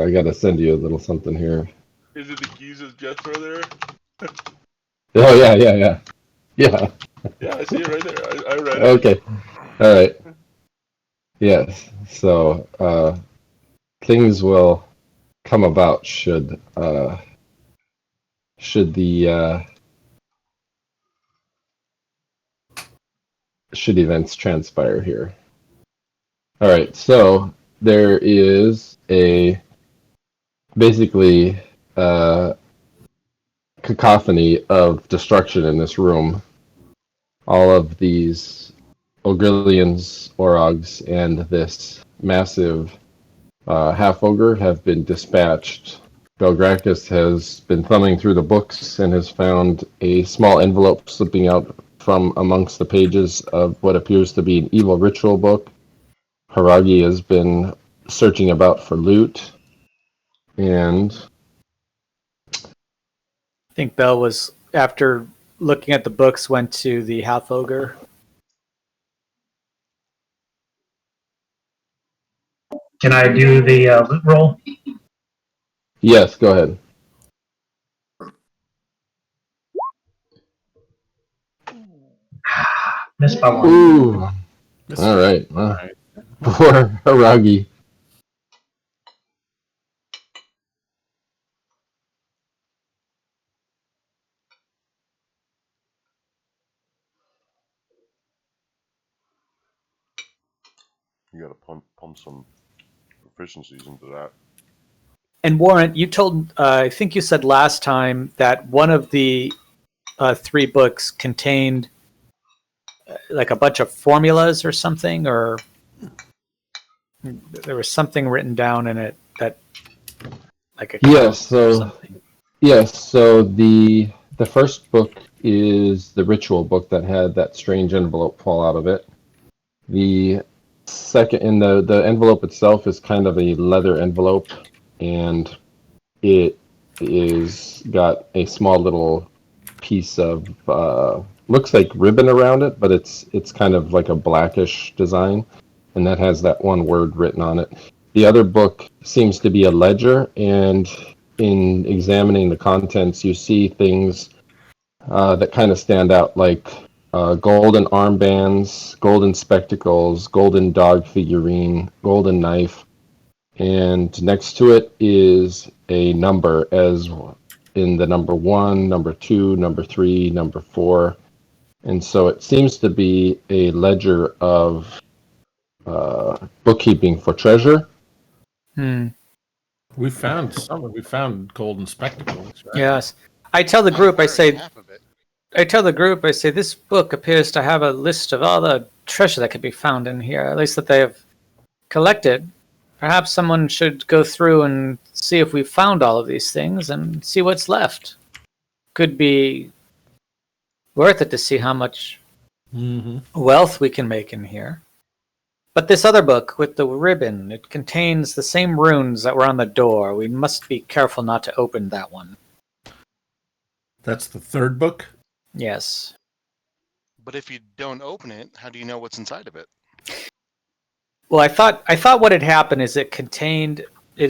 I gotta send you a little something here. Is it the geezer's Jethro there? Oh yeah. Yeah, I see it right there. I read it. okay. All right. Yes. So things will come about should the should events transpire here. All right. So there is basically cacophony of destruction in this room. All of these Ogrillians, Orogs, and this massive Half-Ogre have been dispatched. Belgrakas has been thumbing through the books and has found a small envelope slipping out from amongst the pages of what appears to be an evil ritual book. Haragi has been searching about for loot, and I think Bell was, after looking at the books, went to the Half-Ogre. Can I do the loot roll? yes, go ahead. Missed by one. Ooh. All right. Poor Haragi. You gotta pump some proficiencies into that. And Warren, you told, I think you said last time that one of the 3 books contained like a bunch of formulas or something, or there was something written down in it that, like a Yes. or So something. yes. So the first book is the ritual book that had that strange envelope fall out of it. The second, in the envelope itself is kind of a leather envelope, and it is got a small little piece of looks like ribbon around it, but it's kind of like a blackish design, and that has that one word written on it. The other book seems to be a ledger, and in examining the contents, you see things that kind of stand out, like golden armbands, golden spectacles, golden dog figurine, golden knife, and next to it is a number, as in the number 1, number 2, number 3, number 4. And so it seems to be a ledger of bookkeeping for treasure. We found some. We found golden spectacles. Right? Yes. I tell the group, I say, half of it. this book appears to have a list of all the treasure that could be found in here, at least that they have collected. Perhaps someone should go through and see if we've found all of these things and see what's left. Could be worth it to see how much wealth we can make in here. But this other book with the ribbon, it contains the same runes that were on the door. We must be careful not to open that one. That's the third book? Yes. But if you don't open it, how do you know what's inside of it? Well, I thought what had happened is it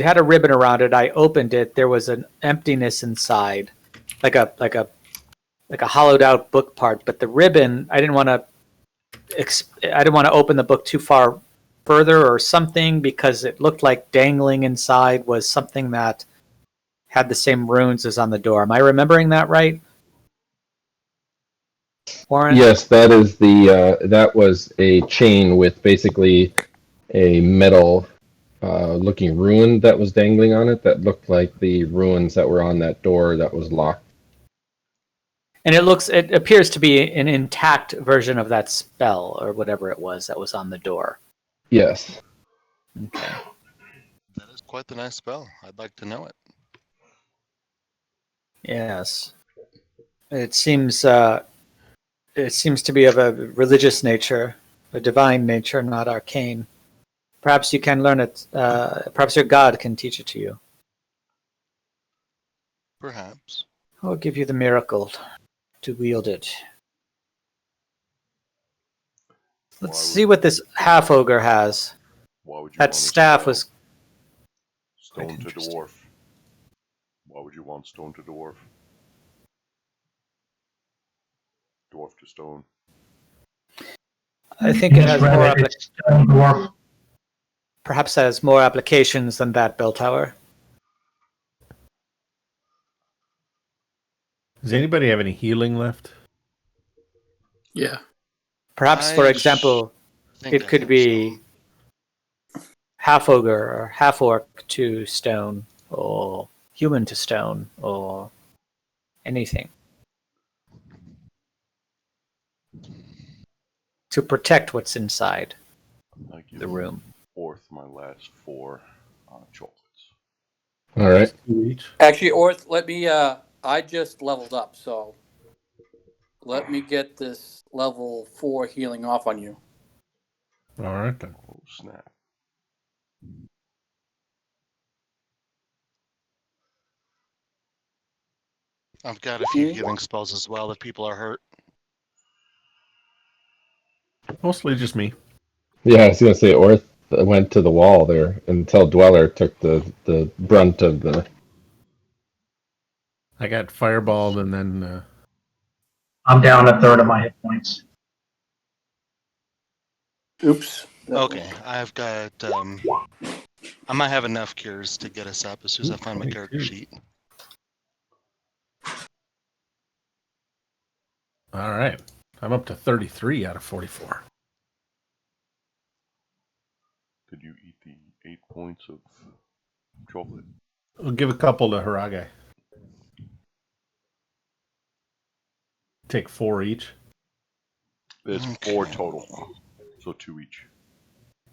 had a ribbon around it. I opened it. There was an emptiness inside, like a hollowed out book part. But the ribbon, I didn't want to open the book too far further or something, because it looked like dangling inside was something that had the same runes as on the door. Am I remembering that right, Warren? Yes, that is that was a chain with basically a metal looking rune that was dangling on it that looked like the runes that were on that door that was locked. And it appears to be an intact version of that spell or whatever it was that was on the door. Yes. Okay. That is quite the nice spell. I'd like to know it. Yes. It seems to be of a religious nature, a divine nature, not arcane. Perhaps you can learn it. Perhaps your god can teach it to you. Perhaps. I'll give you the miracle to wield it. Let's see what this Half-Ogre has. Why would you That want to staff spell? was... Stone to interesting. dwarf. Why would you want stone to dwarf? Dwarf to stone. I think You it just has read more. it, it's stone dwarf. Perhaps has more applications than that bell tower. Does anybody have any healing left? Yeah. Perhaps, for example, it could be Half-Ogre or Half-Orc to stone, or human to stone, or anything. To protect what's inside I give the room. Orth my last 4 chocolates. All right. 2 each. Actually, Orth, let me. I just leveled up, so let me get this level 4 healing off on you. All right then. Oh snap! I've got a few healing spells as well if people are hurt. Mostly just me. Yeah, I was gonna say Orth went to the wall there until Dweller took the brunt of the. I got fireballed and then I'm down a third of my hit points. Oops. Okay, I've got. I might have enough cures to get us up as soon as I find my character 22. sheet. all right. I'm up to 33 out of 44. Could you eat the 8 points of chocolate? We'll give a couple to Haragi. Take 4 each. There's Okay. 4 total, so 2 each.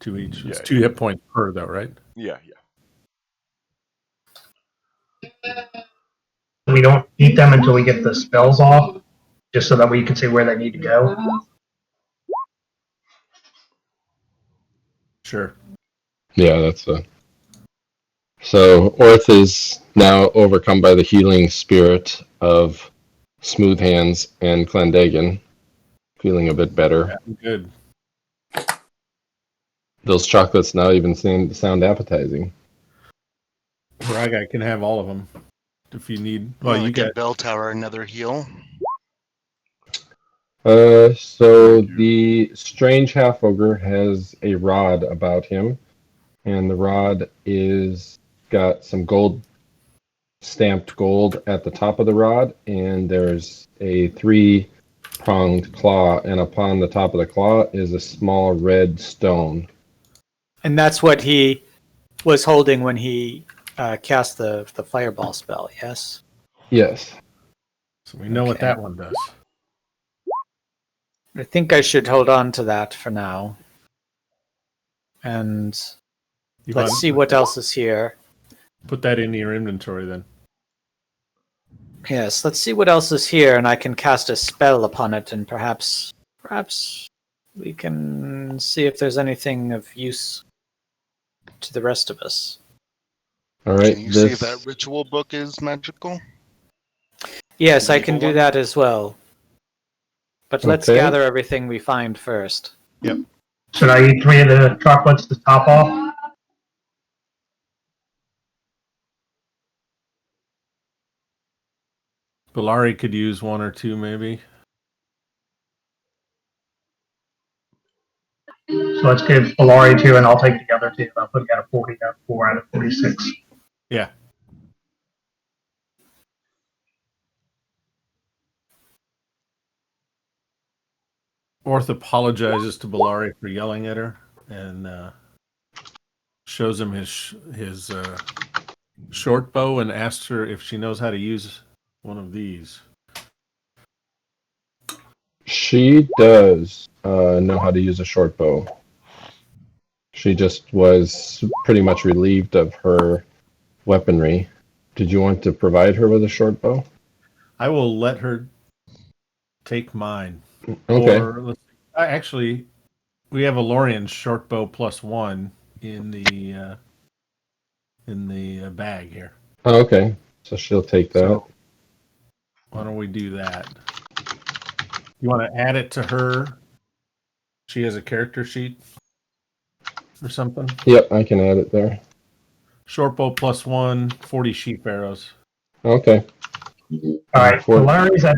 2 each. It's Yeah, 2 hit points per, though, right? Yeah. We don't eat them until we get the spells off, just so that we can see where they need to go. Sure. Yeah, that's a. So Orth is now overcome by the healing spirit of Smooth Hands and Clandagan, feeling a bit better. Yeah, good. Those chocolates now even sound appetizing. Haragi can have all of them if you need. Well, Well, you get got bell tower another heal. So the strange half-ogre has a rod about him, and the rod is got some gold, stamped gold at the top of the rod, and there's a 3-pronged claw, and upon the top of the claw is a small red stone. And that's what he was holding when he cast the fireball spell, yes? Yes. so we know what Okay. that one does. I think I should hold on to that for now. And You let's want- see what else is here. Put that into your inventory then. Yes, let's see what else is here, and I can cast a spell upon it, and perhaps we can see if there's anything of use to the rest of us. All right. Can you see if that ritual book is magical? Yes, The I can evil do one? that as well. But let's Okay. gather everything we find first. Should I eat 3 of the chocolates to top off? Bellari could use 1 or 2 maybe. So let's give Valari 2, and I'll take the other 2. I'll put it at a 44 out of 46. Yeah. Orth apologizes to Bellari for yelling at her and shows him his short bow and asks her if she knows how to use one of these. She does know how to use a short bow. She just was pretty much relieved of her weaponry. Did you want to provide her with a short bow? I will let her take mine. Okay. Or let's see. Actually, we have a Lorian short bow +1 in the bag here. Oh, okay. So she'll take that. So why don't we do that? You want to add it to her? She has a character sheet or something. Yep, I can add it there. Short bow +1, 40 sheep arrows. Okay. Alright, For- Valeri's at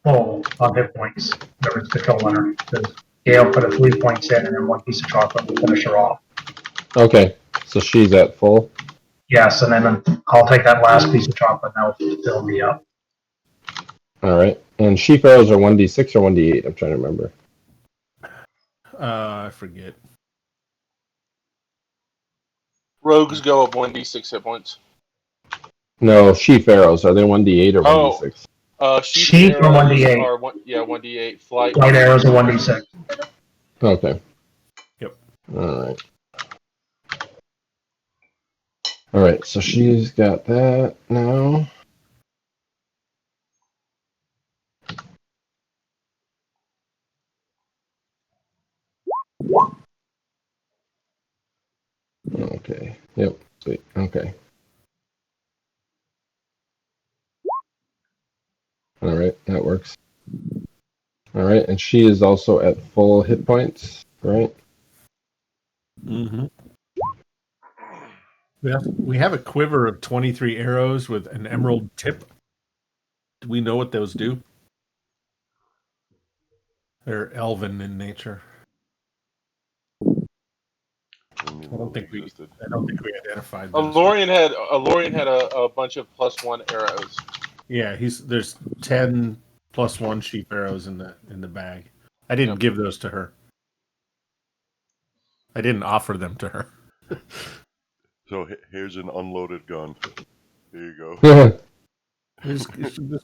full on hit points. There was the kill winner. Because Gale put a 3 points in and then 1 piece of chocolate to finish her off. Okay. So she's at full. Yes, and then I'll take that last piece of chocolate and that'll fill me up. All right. And sheep arrows are 1d6 or 1d8. I'm trying to remember. I forget. Rogues go up 1d6 hit points. No, sheep arrows. Are they 1d8 or 1d6? Sheep are 1d8. Are 1d8. Flight Arrows are 1d6. Okay. Yep. All right. All right. So she's got that now. Okay. Yep. Sweet. Okay. All right. That works. All right. And she is also at full hit points, right? Mm-hmm. We have a quiver of 23 arrows with an emerald tip. Do we know what those do? They're elven in nature. I don't think we identified those. Lorian had a bunch of +1 arrows. Yeah, there's 10 +1 sheep arrows in the bag. I didn't give those to her. I didn't offer them to her. So here's an unloaded gun. Here you go. Just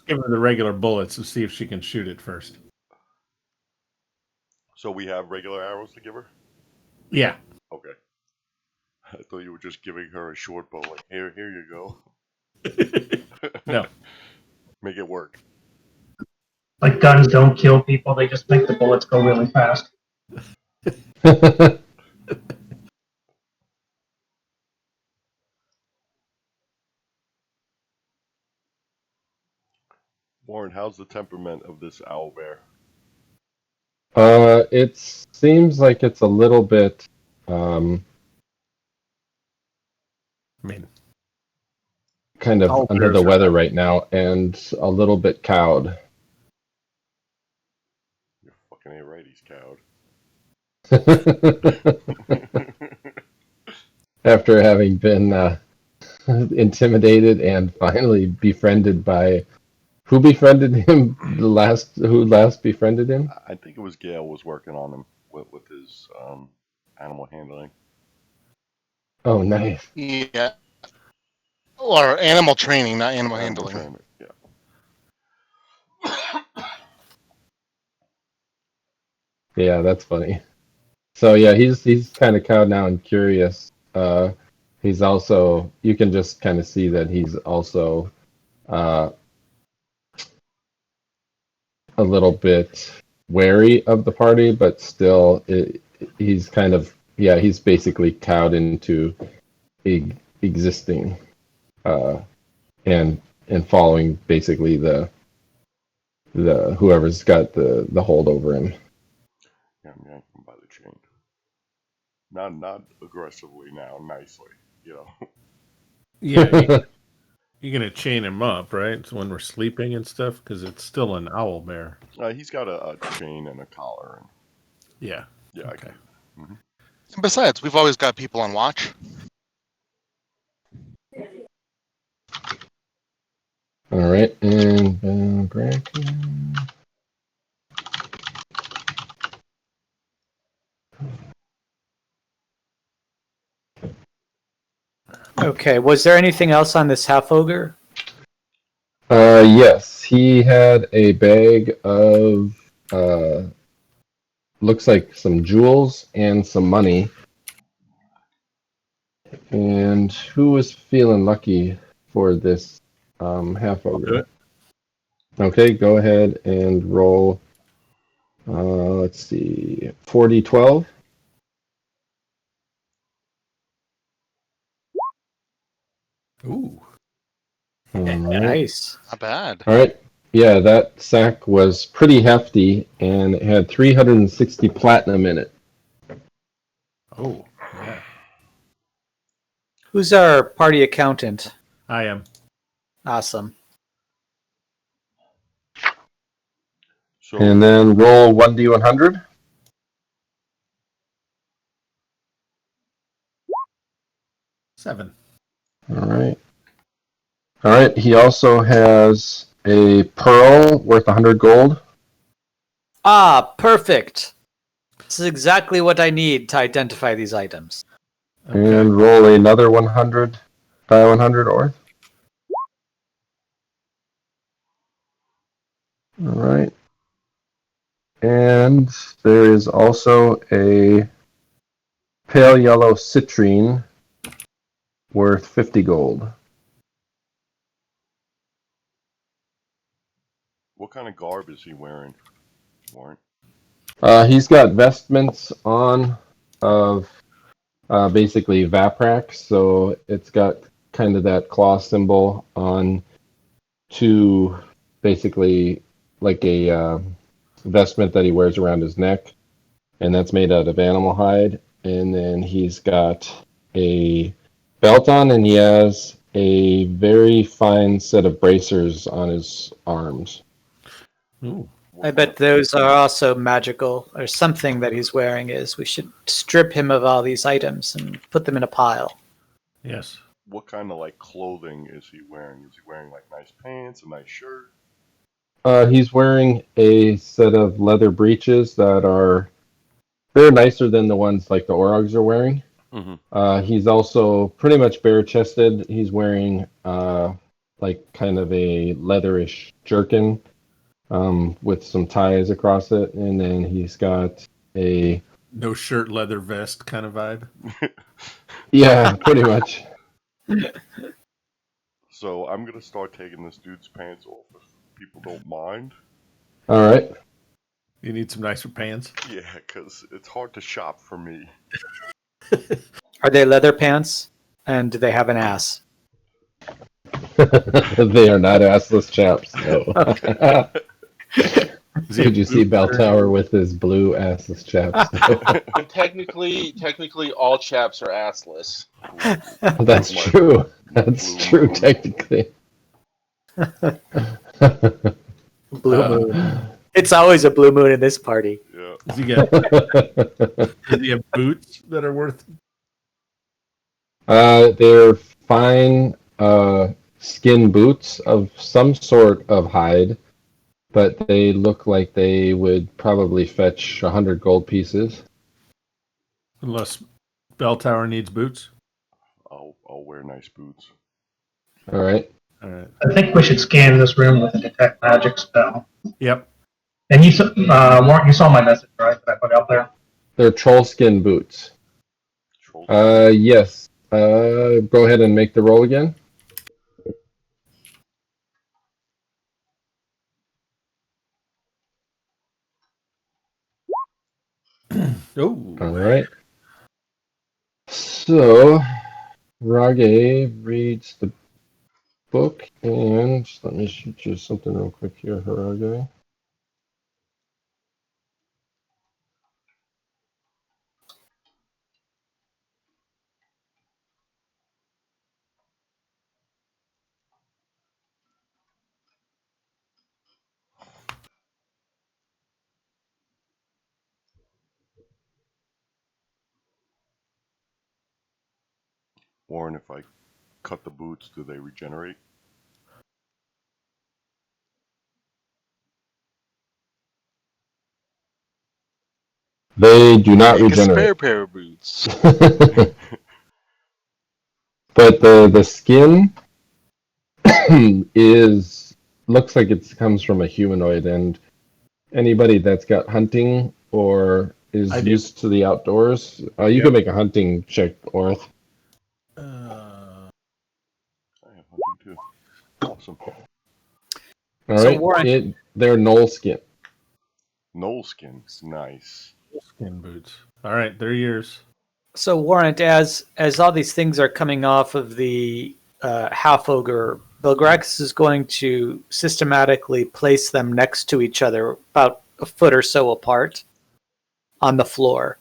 give her the regular bullets and see if she can shoot it first. So we have regular arrows to give her? Yeah. Okay. I thought you were just giving her a short bow. Like, here you go. No. Make it work. Like guns don't kill people, they just make the bullets go really fast. Warren, how's the temperament of this owl bear? It seems like it's a little bit, I kind of Owl under bears the are weather right now, and a little bit cowed. You're fucking ain't right, he's cowed. After having been intimidated and finally befriended by who befriended him? Who last befriended him? I think it was Gale was working on him with his animal handling. Oh, nice. Yeah. Or animal training, not animal Animal handling. trainer, yeah. Yeah, that's funny. So yeah, he's kind of cowed now and curious. He's also, you can just kind of see that he's also a little bit wary of the party, but still he's kind of, yeah, he's basically cowed into existing and following basically the whoever's got the hold over him. Yeah, I'm yanking him by the chain. Not aggressively now, nicely, you know. Yeah, you're gonna chain him up, right? So when we're sleeping and stuff, because it's still an owl bear. He's got a chain and a collar. And, Yeah. yeah, Okay. And besides, we've always got people on watch. All right, and Belgrakas. Okay, was there anything else on this Half-Ogre? Yes, he had a bag of looks like some jewels and some money. And who was feeling lucky for this Half-Ogre? Okay, go ahead and roll. Let's see, 40-12. Ooh. All right. Nice. Not bad. All right. Yeah, that sack was pretty hefty, and it had 360 platinum in it. Oh, yeah. Who's our party accountant? I am. Awesome. So And then roll 1d100. 7. All right. All right. He also has a pearl worth 100 gold. Ah, perfect. This is exactly what I need to identify these items. Okay. And roll another 100 by 100 Orth. All right. And there is also a pale yellow citrine worth 50 gold. what kind of garb is he wearing, Warren? He's got vestments on of basically Vaprax, so it's got kind of that claw symbol on to basically like a vestment that he wears around his neck, and that's made out of animal hide. And then he's got a belt on, and he has a very fine set of bracers on his arms. Ooh. I bet those are also magical, or something that he's wearing is. We should strip him of all these items and put them in a pile. Yes. What kind of like clothing is he wearing? Is he wearing like nice pants, a nice shirt? He's wearing a set of leather breeches that are they're nicer than the ones like the Orogs are wearing. Mm-hmm. He's also pretty much bare-chested. He's wearing like kind of a leatherish jerkin with some ties across it, and then he's got a No shirt, leather vest kind of vibe. yeah, pretty much. So I'm gonna start taking this dude's pants off if people don't mind. All right. You need some nicer pants. Yeah, because it's hard to shop for me. Are they leather pants? And do they have an ass? They are not assless chaps. No. Did you see Bell Tower with his blue assless chaps? And technically, all chaps are assless. That's true. That's true, technically. Blue moon. It's always a blue moon in this party. Yeah. Does he have boots that are worth? They're fine skin boots of some sort of hide, but they look like they would probably fetch 100 gold pieces. Unless Bell Tower needs boots. I'll wear nice boots. All right. All right. I think we should scan this room with a detect magic spell. Yep. And you saw, Warren, you saw my message, right, that I put out there? They're troll skin boots. Troll. Yes. Go ahead and make the roll again. Oh. All right. So, Rage reads the book, and let me shoot you something real quick here, Haragi. Warren, if I cut the boots, do they regenerate? They do not Make a spare regenerate. pair of boots. But the skin looks like it comes from a humanoid, and anybody that's got hunting or is I do. used to the outdoors, you Yep. can make a hunting check, Orth. I have hunting too. Awesome. All So right, Warren- they're knoll skin. Knoll skin. Nice. Skin boots. All right, they're yours. So Warrant, as all these things are coming off of the Half-Ogre, Belgrakas is going to systematically place them next to each other, about a foot or so apart, on the floor.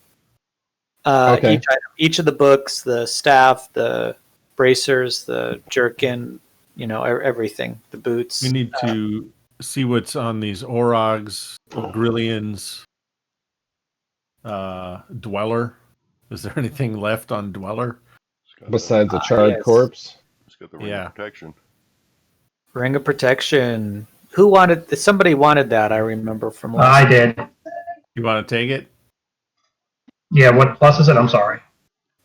Okay. Each of the books, the staff, the bracers, the jerkin, everything, the boots. We need to see what's on these Orogs, Grillians, Dweller. Is there anything left on Dweller? Besides a charred yes. corpse. It's got the ring Yeah. of protection. Ring of protection. Somebody wanted that, I remember from last I did. You want to take it? Yeah, what plus is it? I'm sorry.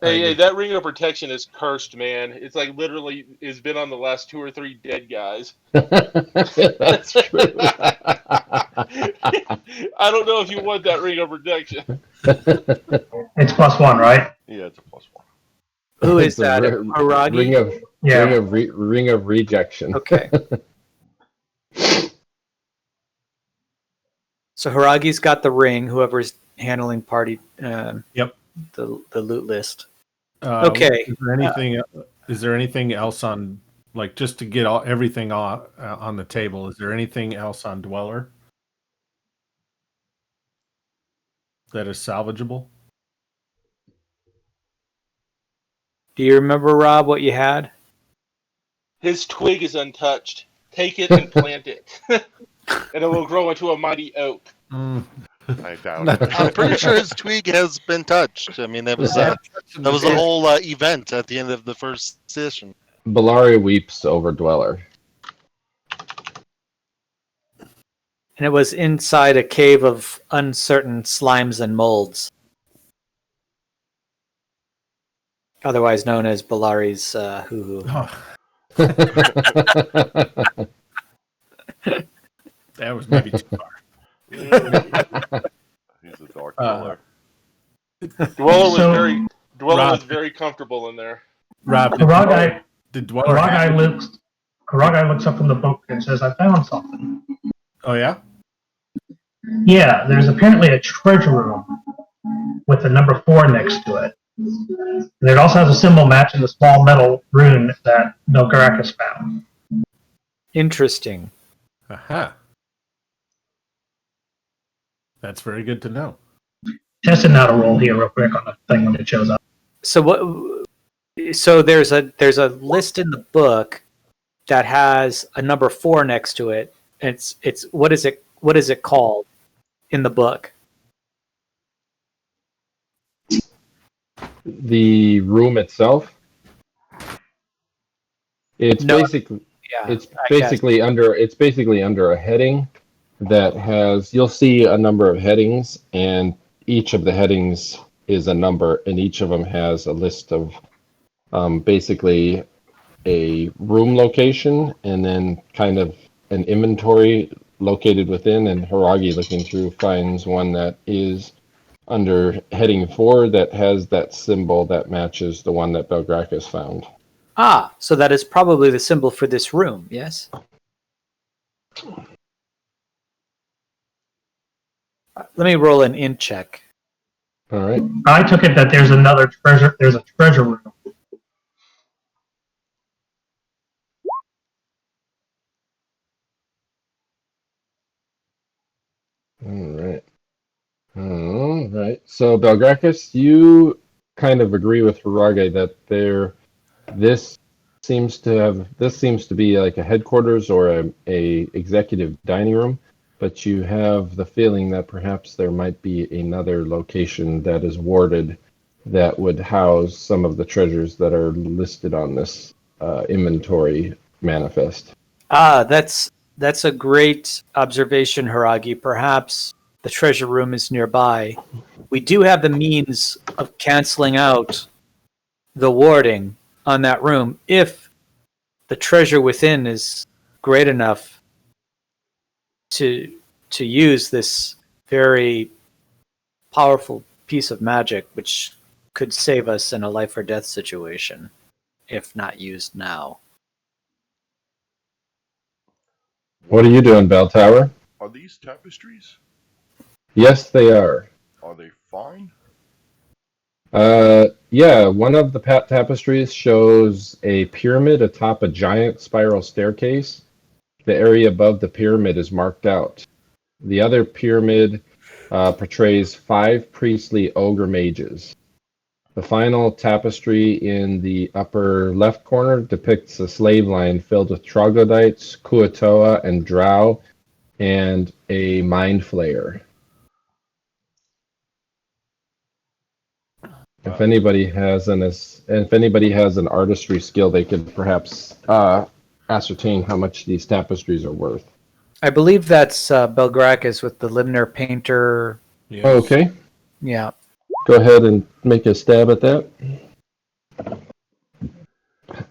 Hey, that ring of protection is cursed, man. It's like literally has been on the last 2 or 3 dead guys. That's true. I don't know if you want that ring of protection. It's +1, right? Yeah, it's a +1. Who is It's a that? Haragi? Yeah. Ring of rejection. Okay. So Haragi's got the ring. Whoever's handling party. Yep. The loot list. Okay. Is there anything else on, like, just to get everything on the table? Is there anything else on Dweller that is salvageable? Do you remember, Rob, what you had? His twig is untouched. Take it and plant it, and it will grow into a mighty oak. I doubt it. I'm pretty sure his twig has been touched. I mean, that was the whole event at the end of the first session. Bellari weeps over Dweller. And it was inside a cave of uncertain slimes and molds. Otherwise known as Bellari's hoo-hoo. Oh, that was maybe too far. He's a dark color. Dweller was very comfortable in there. Rob, Haragi did Dweller have it? Haragi looks up from the book and says, I found something. Oh, yeah? Yeah, there's apparently a treasure room with the number 4 next to it. And it also has a symbol matching the small metal rune that Belgrakas found. Interesting. Aha. That's very good to know. Testing out a roll here real quick on the thing when it shows up. So what? So there's a list in the book that has a number 4 next to it. It's what is it called in the book? The room itself. It's basically under a heading that has, you'll see a number of headings, and each of the headings is a number, and each of them has a list of basically a room location and then kind of an inventory located within, and Haragi looking through finds one that is under heading 4 that has that symbol that matches the one that Belgrakas found. Ah, so that is probably the symbol for this room, yes? Let me roll an int check. All right. I took it that there's a treasure room. All right. So Belgrakas, you kind of agree with Haragi that this seems to be like a headquarters or a executive dining room, but you have the feeling that perhaps there might be another location that is warded that would house some of the treasures that are listed on this inventory manifest. Ah, that's a great observation, Haragi. Perhaps the treasure room is nearby. We do have the means of canceling out the warding on that room if the treasure within is great enough to use this very powerful piece of magic, which could save us in a life or death situation, if not used now. What are you doing, Bell Tower? Are these tapestries? Yes, they are. Are they fine? Yeah, one of the tapestries shows a pyramid atop a giant spiral staircase. The area above the pyramid is marked out. The other pyramid portrays 5 priestly ogre mages. The final tapestry in the upper left corner depicts a slave line filled with troglodytes, Kuatoa, and drow, and a mind flayer. If anybody has an artistry skill, they could perhaps ascertain how much these tapestries are worth. I believe that's Belgrakas with the Limner painter. Yes. Okay, Yeah. go ahead and make a stab at that.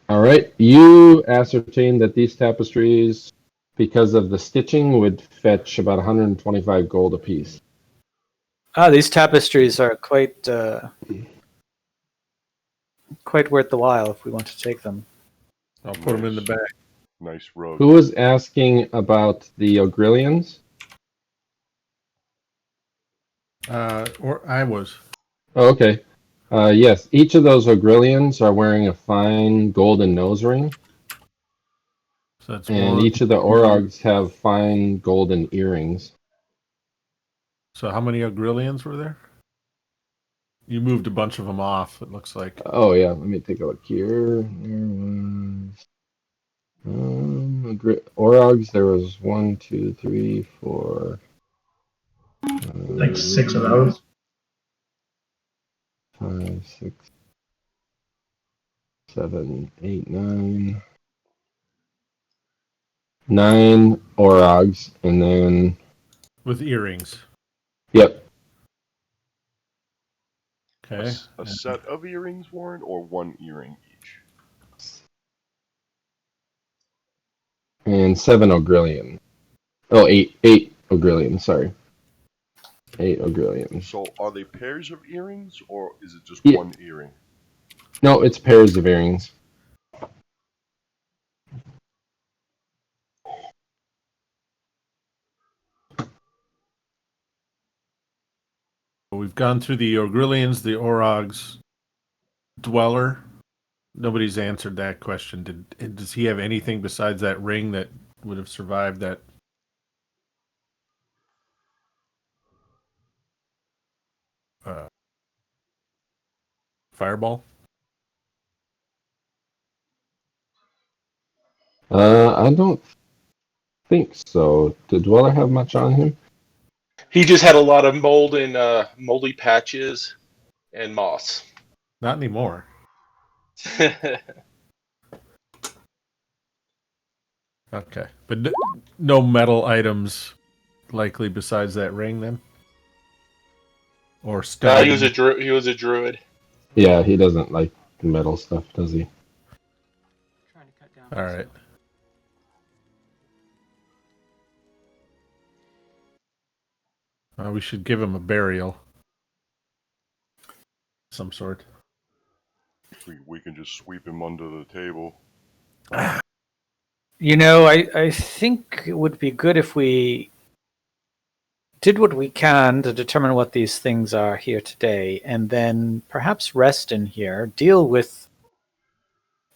All right, you ascertain that these tapestries, because of the stitching, would fetch about 125 gold apiece. These tapestries are quite worth the while if we want to take them. I'll put them in the bag. Nice rug. Who was asking about the Ogrillians? Or I was. Oh, okay. Yes, each of those Ogrillians are wearing a fine golden nose ring, So that's and one. each of the Orogs have fine golden earrings. So how many Ogrillians were there? You moved a bunch of them off, it looks like. Oh yeah, let me take a look here. Orogs, there was 1, 2, 3, 4. Like 6 of those. 5, 6, 7, 8, 9. 9 Orogs, and then With earrings. yep, Okay. A set of earrings, Warren, or one earring each? and 7 Ogrillion. Oh, 8 Ogrillion. Sorry, 8 Ogrillion. So are they pairs of earrings, or is it just Yeah. one earring? No, it's pairs of earrings. We've gone through the Ogrillians, the Orogs, Dweller. Nobody's answered that question. Does he have anything besides that ring that would have survived that? Fireball? I don't think so. Did Dweller have much on him? He just had a lot of mold and moldy patches and moss. Not anymore. Okay. But no metal items likely besides that ring then? Or stone? he was a druid. Yeah, he doesn't like metal stuff, does he? All right. We should give him a burial. Some sort. We can just sweep him under the table. You know, I think it would be good if we did what we can to determine what these things are here today, and then perhaps rest in here, deal with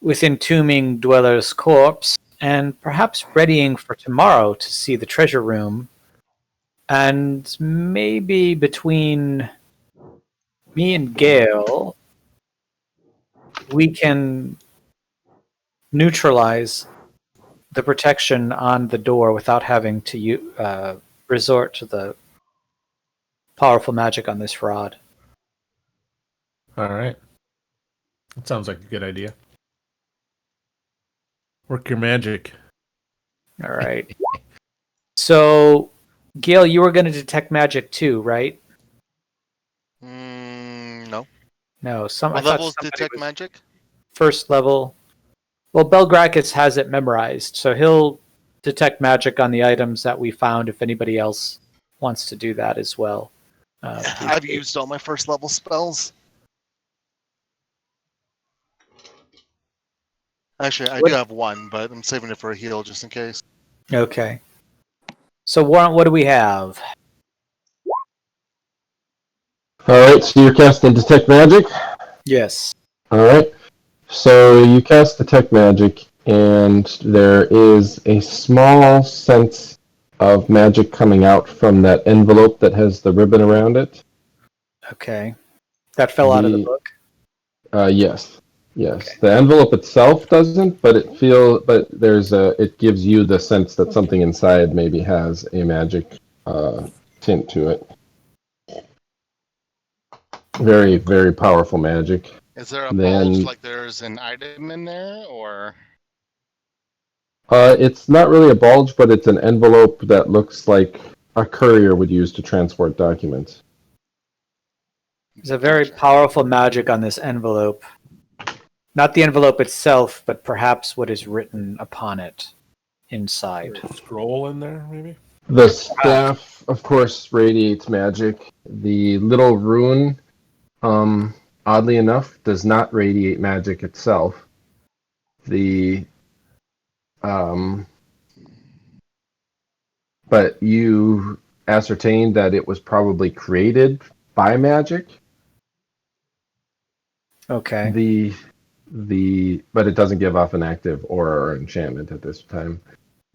entombing Dweller's corpse, and perhaps readying for tomorrow to see the treasure room. And maybe between me and Gale, we can neutralize the protection on the door without having to resort to the powerful magic on this rod. All right. That sounds like a good idea. Work your magic. All right. So, Gale, you were going to detect magic too, right? No. No. What I thought levels somebody detect was magic? first level. Well, Belgrakas has it memorized, so he'll detect magic on the items that we found if anybody else wants to do that as well. I've used all my first level spells. Actually, I do have one, but I'm saving it for a heal just in case. Okay. So, Warren, what do we have? Alright, so you're casting Detect Magic? Yes. Alright. So you cast Detect Magic, and there is a small sense of magic coming out from that envelope that has the ribbon around it. Okay. That fell out of the book? Yes. Yes. Okay. The envelope itself doesn't, but it gives you the sense that something inside maybe has a magic tint to it. Very, very powerful magic. Is there a Then- bulge like there's an item in there, or? It's not really a bulge, but it's an envelope that looks like a courier would use to transport documents. There's a very powerful magic on this envelope. Not the envelope itself, but perhaps what is written upon it inside. Scroll in there, maybe? The staff, of course, radiates magic. The little rune, oddly enough, does not radiate magic itself. But you ascertained that it was probably created by magic. Okay. But it doesn't give off an active aura or enchantment at this time.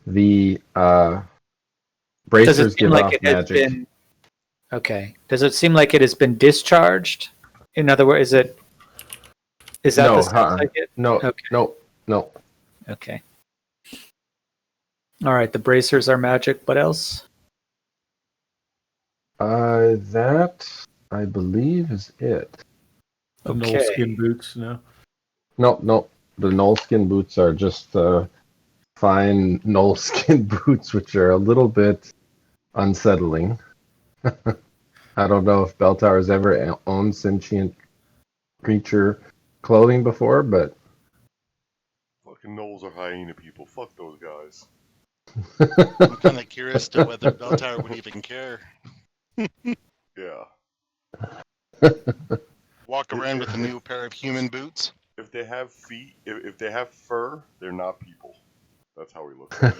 The Does bracers it seem give like off it has magic. been? Okay. Does it seem like it has been discharged? In other words, is that No, the sense I get? No, Okay. no. Okay. All right. The bracers are magic. What else? That I believe is it. The Okay. Knoll skin boots, no? No. The Knoll skin boots are just fine Knoll skin boots, which are a little bit unsettling. I don't know if Bell Tower's ever owned sentient creature clothing before, but Fucking gnolls are hyena people. Fuck those guys. I'm kind of curious to whether Beltar would even care. Yeah. Walk around with a new pair of human boots. If they have feet, if they have fur, they're not people. That's how we look at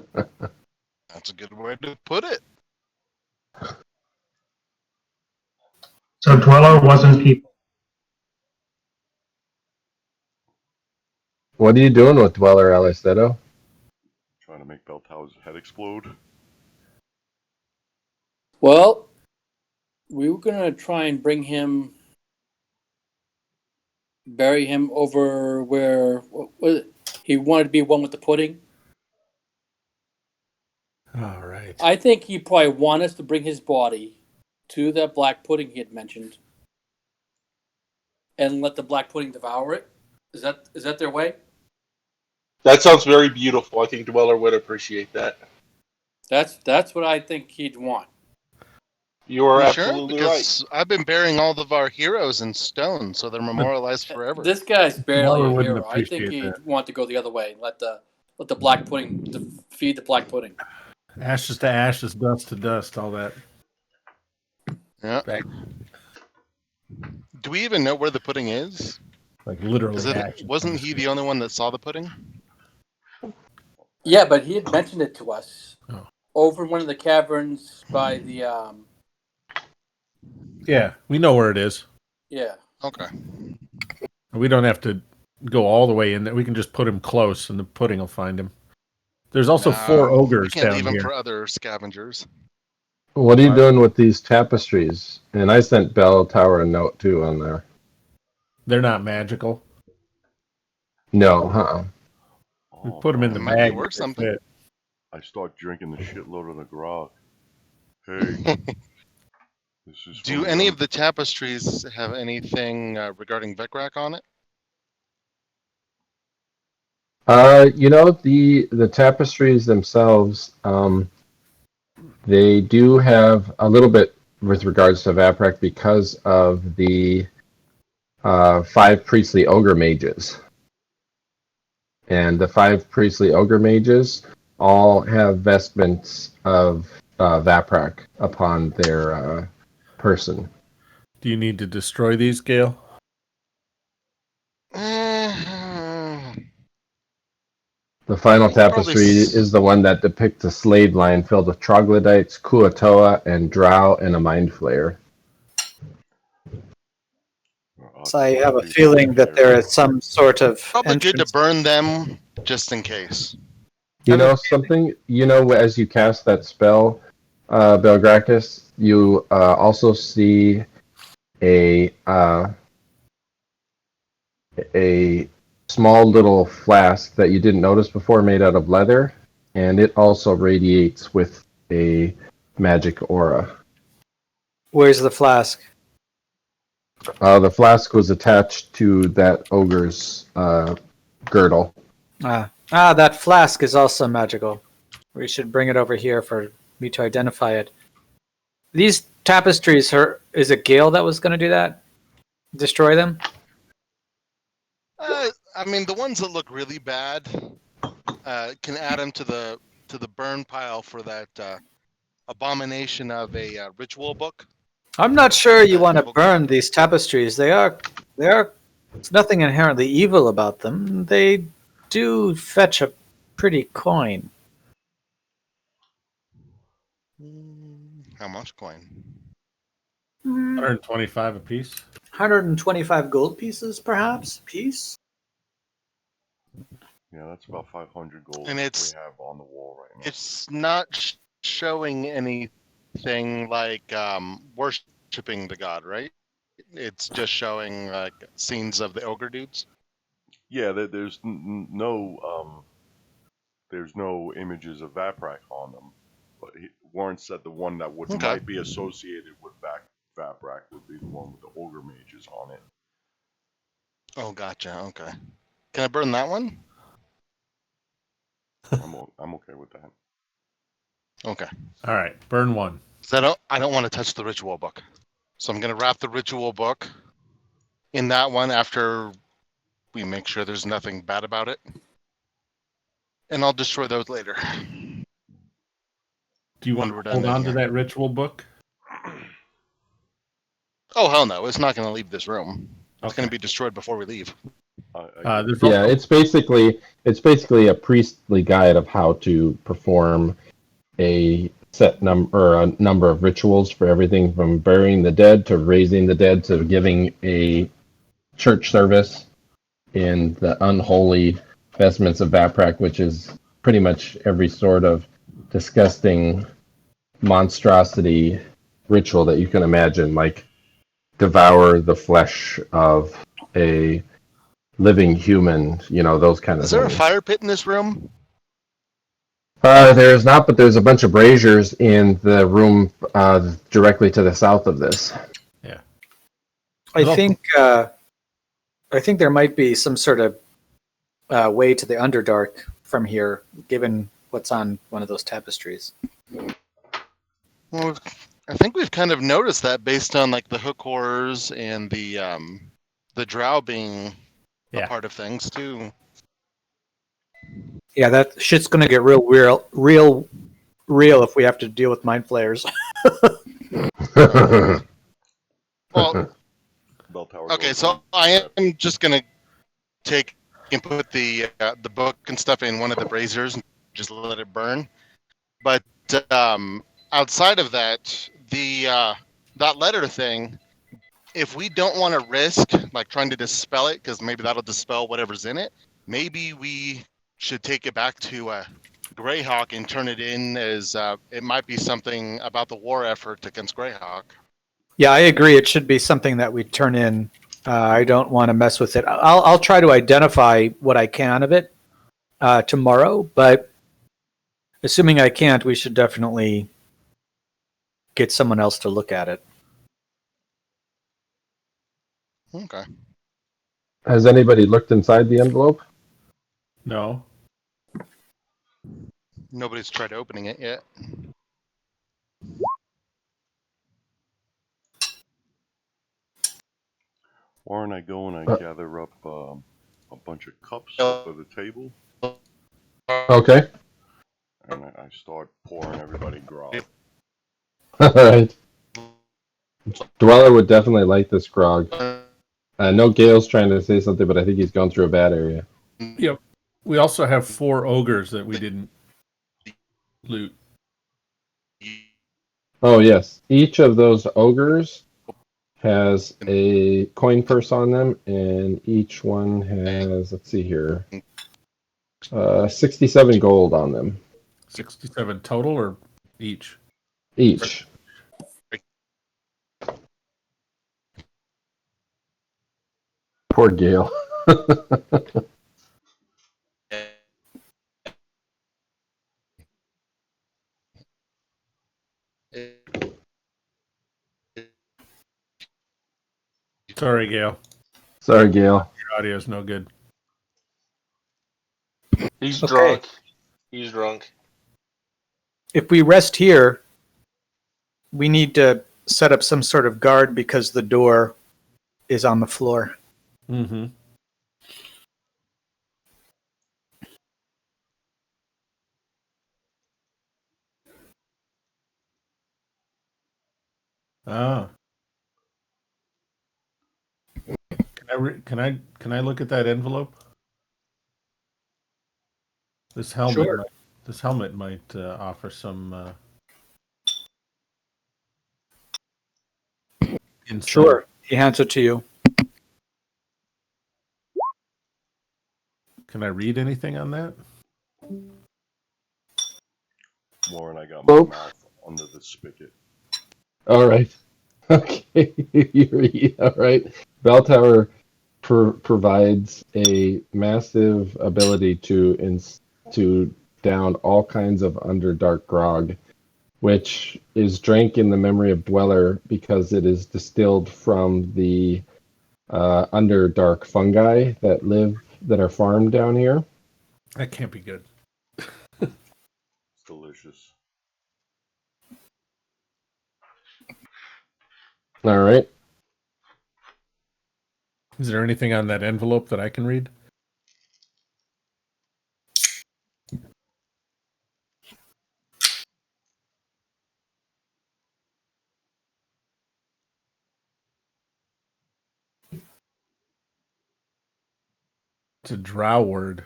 it. That's a good way to put it. So Dweller wasn't people. What are you doing with Dweller, Alleseto? Trying to make Beltau's head explode. Well, we were gonna try and bury him over where he wanted to be one with the pudding. All right. I think he probably want us to bring his body to that black pudding he had mentioned, and let the black pudding devour it. Is that their way? That sounds very beautiful. I think Dweller would appreciate that. That's what I think he'd want. You are You sure? absolutely Because I've been burying all of our heroes in stone, so they're memorialized forever. This guy's barely Dweller a wouldn't hero. I think appreciate he'd that. want to go the other way. Let the black pudding feed the black pudding. Ashes to ashes, dust to dust, all that. Yeah. Back, Do we even know where the pudding is? like literally Is ashes. wasn't he the only one that saw the pudding? Yeah, but he had mentioned it to us Oh. over in one of the caverns by the Yeah, we know where it is. yeah. Okay. We don't have to go all the way in there. We can just put him close, and the pudding will find him. There's also No, 4 we ogres can't down leave him here. for other scavengers. What are you doing with these tapestries? And I sent Bell Tower a note too on there. They're not magical. No, We put them in It the might be bag. worth that something. fit. I start drinking the shitload of the grog. Hey. This is Do from any one- of the tapestries have anything regarding Vecrak on it? The tapestries themselves, they do have a little bit with regards to Vaprak because of the 5 priestly ogre mages. And the 5 priestly ogre mages all have vestments of Vaprak upon their person. Do you need to destroy these, Gale? The final Probably tapestry is the one that depicts a slave line filled with troglodytes, Kuatoa, and drow, and a mind flayer. So I have a feeling that there is some sort of Probably good to entrance. burn them just in case. You know something? As you cast that spell, Belgrakas, you also see a small little flask that you didn't notice before, made out of leather, and it also radiates with a magic aura. Where's the flask? The flask was attached to that ogre's girdle. That flask is also magical. We should bring it over here for me to identify it. These tapestries, is it Gale that was going to do that? Destroy them? I mean, the ones that look really bad can add them to the burn pile for that abomination of a ritual book. I'm not sure you want to burn these tapestries. There's nothing inherently evil about them. They do fetch a pretty coin. How much coin? 125 apiece. 125 gold pieces, perhaps? Piece? Yeah, that's about 500 gold And we it's- have on the wall right now. It's not showing anything like worshiping the god, right? It's just showing like scenes of the ogre dudes. Yeah, there's no images of Vaprak on them. But Warren said the one that might be associated with Vaprak would be the one with the ogre mages on it. Oh, gotcha. Okay. Can I burn that one? I'm okay with that. Okay. All right, burn one. 'Cause I don't want to touch the ritual book, so I'm gonna wrap the ritual book in that one after we make sure there's nothing bad about it, and I'll destroy those later. Do you want When we're to done hold on to here. that ritual book? Oh hell no! It's not gonna leave this room. It's Okay. gonna be destroyed before we leave. There's Yeah, also- it's basically a priestly guide of how to perform a set number or a number of rituals for everything from burying the dead to raising the dead to giving a church service in the unholy vestments of Vaprak, which is pretty much every sort of disgusting monstrosity ritual that you can imagine, like devour the flesh of a living human, those kind of Is there a things. fire pit in this room? There is not, but there's a bunch of braziers in the room directly to the south of this. Yeah. I think there might be some sort of way to the Underdark from here, given what's on one of those tapestries. Well, I think we've kind of noticed that based on like the hook horrors and the drow being Yeah. a part of things too. Yeah, that shit's gonna get real if we have to deal with mind flayers. Well, Bell tower okay, goes so on. I am just gonna take and put the book and stuff in one of the braziers and just let it burn. But outside of that, that letter thing, if we don't want to risk like trying to dispel it, because maybe that'll dispel whatever's in it, maybe we should take it back to Greyhawk and turn it in as it might be something about the war effort against Greyhawk. Yeah, I agree. It should be something that we turn in. I don't want to mess with it. I'll try to identify what I can of it tomorrow, but assuming I can't, we should definitely get someone else to look at it. Okay. Has anybody looked inside the envelope? No. Nobody's tried opening it yet. Warren, I go and I gather up a bunch of cups for the table, Okay. and I start pouring everybody grog. All right. Dweller would definitely like this grog. I know Gale's trying to say something, but I think he's gone through a bad area. Yep. We also have 4 ogres that we didn't loot. Oh, yes. Each of those ogres has a coin purse on them, and each one has, let's see here, 67 gold on them. 67 total or each? Each. Poor Gale. Sorry, Gale. Sorry, Gale. Your audio's no good. He's Okay. drunk. He's drunk. If we rest here, we need to set up some sort of guard because the door is on the floor. Mm-hmm. Ah. Can I look at that envelope? This helmet. Sure. This helmet might offer some insight. Sure. He hands it to you. Can I read anything on that? Warren, I got my Folks. mouth under the spigot. All right. Okay. All right. Bell Tower provides a massive ability to down all kinds of underdark grog, which is drank in the memory of Dweller because it is distilled from the underdark fungi that are farmed down here. That can't be good. It's delicious. All right. Is there anything on that envelope that I can read? It's a drow word.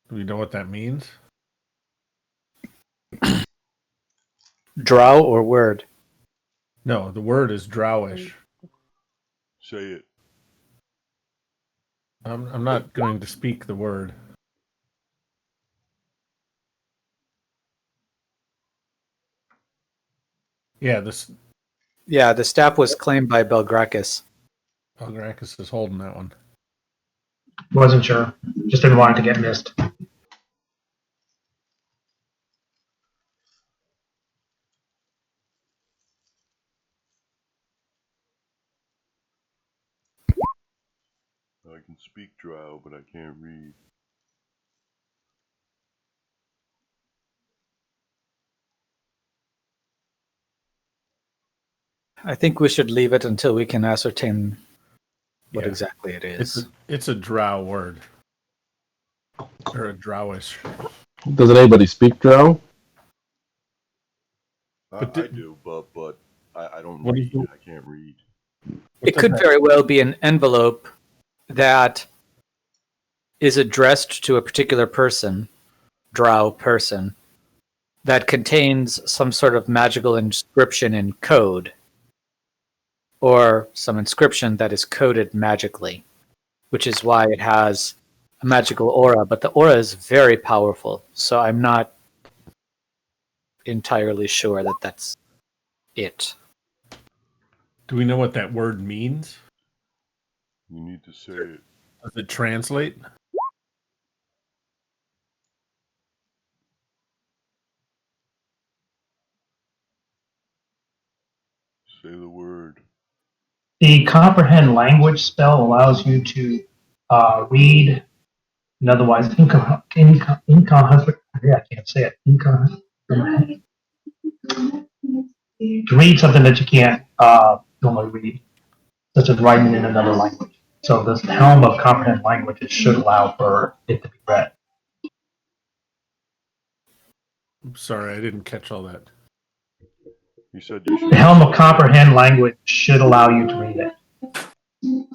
Do we know what that means? Drow or word? No, the word is drowish. Say it. I'm not going to speak the word. Yeah, this Yeah, the staff was claimed by Belgrakas. Belgrakas is holding that one. Wasn't sure. Just didn't want it to get missed. I can speak drow, but I can't read. I think we should leave it until we can ascertain what Yeah. exactly it is. It's a drow word. Or a drowish. Does anybody speak Drow? But I do, but I don't What read. is the- I can't read. It could very well be an envelope that is addressed to a particular person, drow person, that contains some sort of magical inscription in code, or some inscription that is coded magically, which is why it has a magical aura, but the aura is very powerful, so I'm not entirely sure that that's it. Do we know what that word means? You need to say it. Does it translate? Say the word. The comprehend language spell allows you to read an otherwise yeah, I can't say it. To read something that you can't normally read, such as writing in another language. So this helm of comprehend languages should allow for it to be read. I'm sorry, I didn't catch all that. You said you should. The helm of comprehend language should allow you to read it. You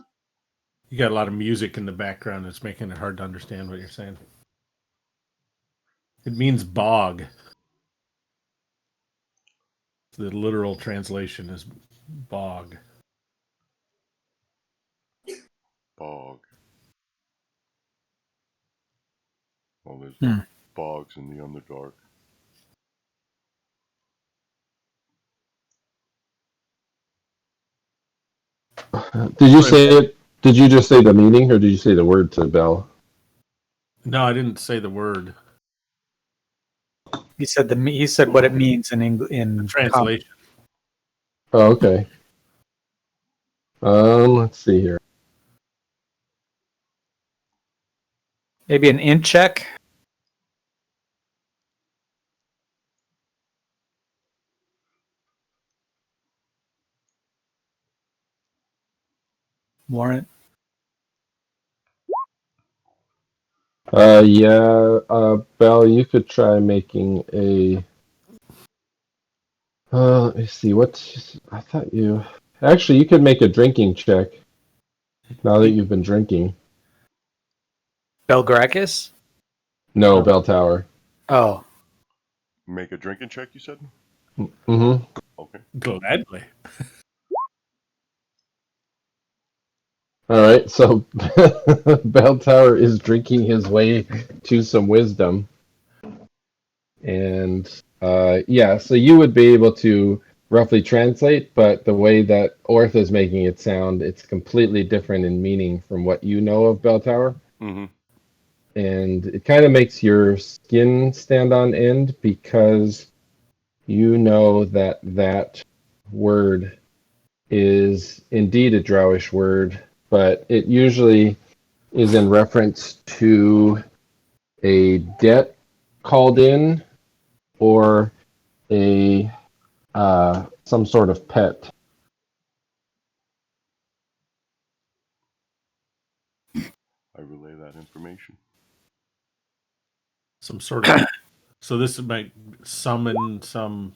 got a lot of music in the background that's making it hard to understand what you're saying. It means bog. The literal translation is bog. Bog. Well, there's Hmm. bogs in the Underdark. Did you say it? Did you just say the meaning, or did you say the word to Bell? No, I didn't say the word. He said what it means in Translation. Oh, okay. Let's see here. Maybe an int check. Warrant. Yeah, Bell, you could try making a. Let me see. I thought you. Actually, you could make a drinking check. Now that you've been drinking. Belgrakas? No, Bell Tower. Oh. Make a drinking check, you said? Mm-hmm. Okay. Gladly. All right, so Bell Tower is drinking his way to some wisdom. And yeah, so you would be able to roughly translate, but the way that Orth is making it sound, it's completely different in meaning from what you know of Bell Tower. Mm-hmm. And it kind of makes your skin stand on end because you know that that word is indeed a Drowish word, but it usually is in reference to a debt called in or a some sort of pet. I relay that information. Some sort of. So this might summon some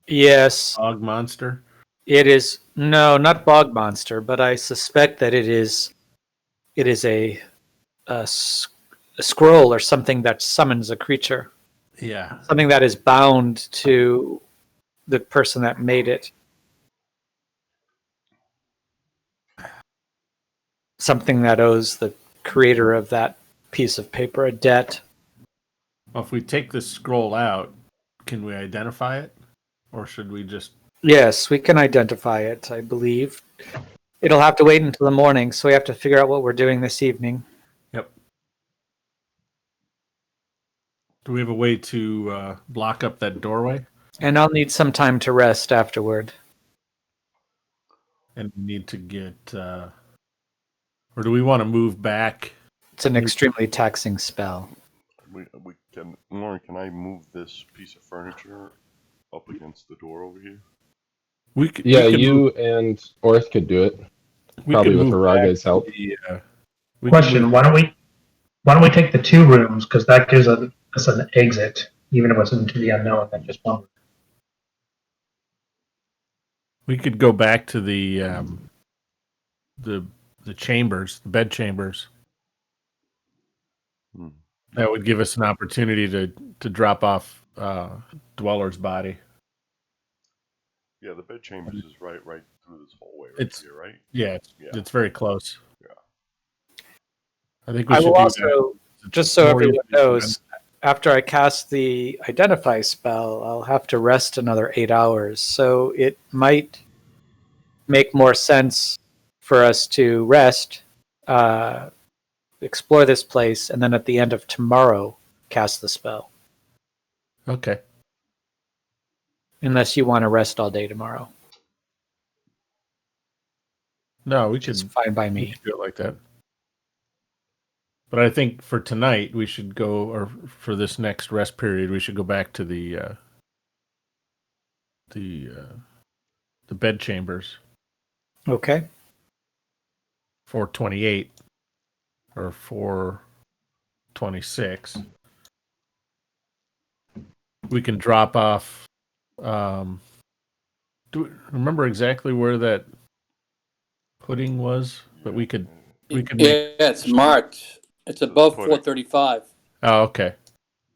Yes, dog monster. it is. No, not bog monster, but I suspect that it is a scroll or something that summons a creature. Yeah. Something that is bound to the person that made it. Something that owes the creator of that piece of paper a debt. Well, if we take this scroll out, can we identify it, or should we just? Yes, we can identify it, I believe. It'll have to wait until the morning, so we have to figure out what we're doing this evening. Yep. Do we have a way to block up that doorway? And I'll need some time to rest afterward. And we need to get, or do we want to move back? It's an extremely taxing spell. We can. Lauren, can I move this piece of furniture up against the door over here? We could, Yeah, we could you move, and Orth could do it. we Probably could with move Haraga's back help. we could Question: move- Why don't we take the 2 rooms because that gives us an exit, even if it's into the unknown than just one. We could go back to the chambers, the bed chambers. Hmm. That would give us an opportunity to drop off Dweller's body. Yeah, the bed chambers is right through this hallway right It's- here, right? Yeah, it's very close. Yeah. I think we I should will do also, that. just so More everyone easy to knows, after I cast the Identify spell, I'll have to rest another 8 hours. So it might make more sense for us to rest, explore this place, and then at the end of tomorrow, cast the spell. Okay. Unless you want to rest all day tomorrow. No, we It's could fine by we me. could do it like that. But I think for tonight we should go, or for this next rest period, we should go back to the bed chambers. Okay. 428 or 426. We can drop off. Do we remember exactly where that pudding was? But we could make. Yeah, it's marked. It's above pudding. 435. Oh, okay.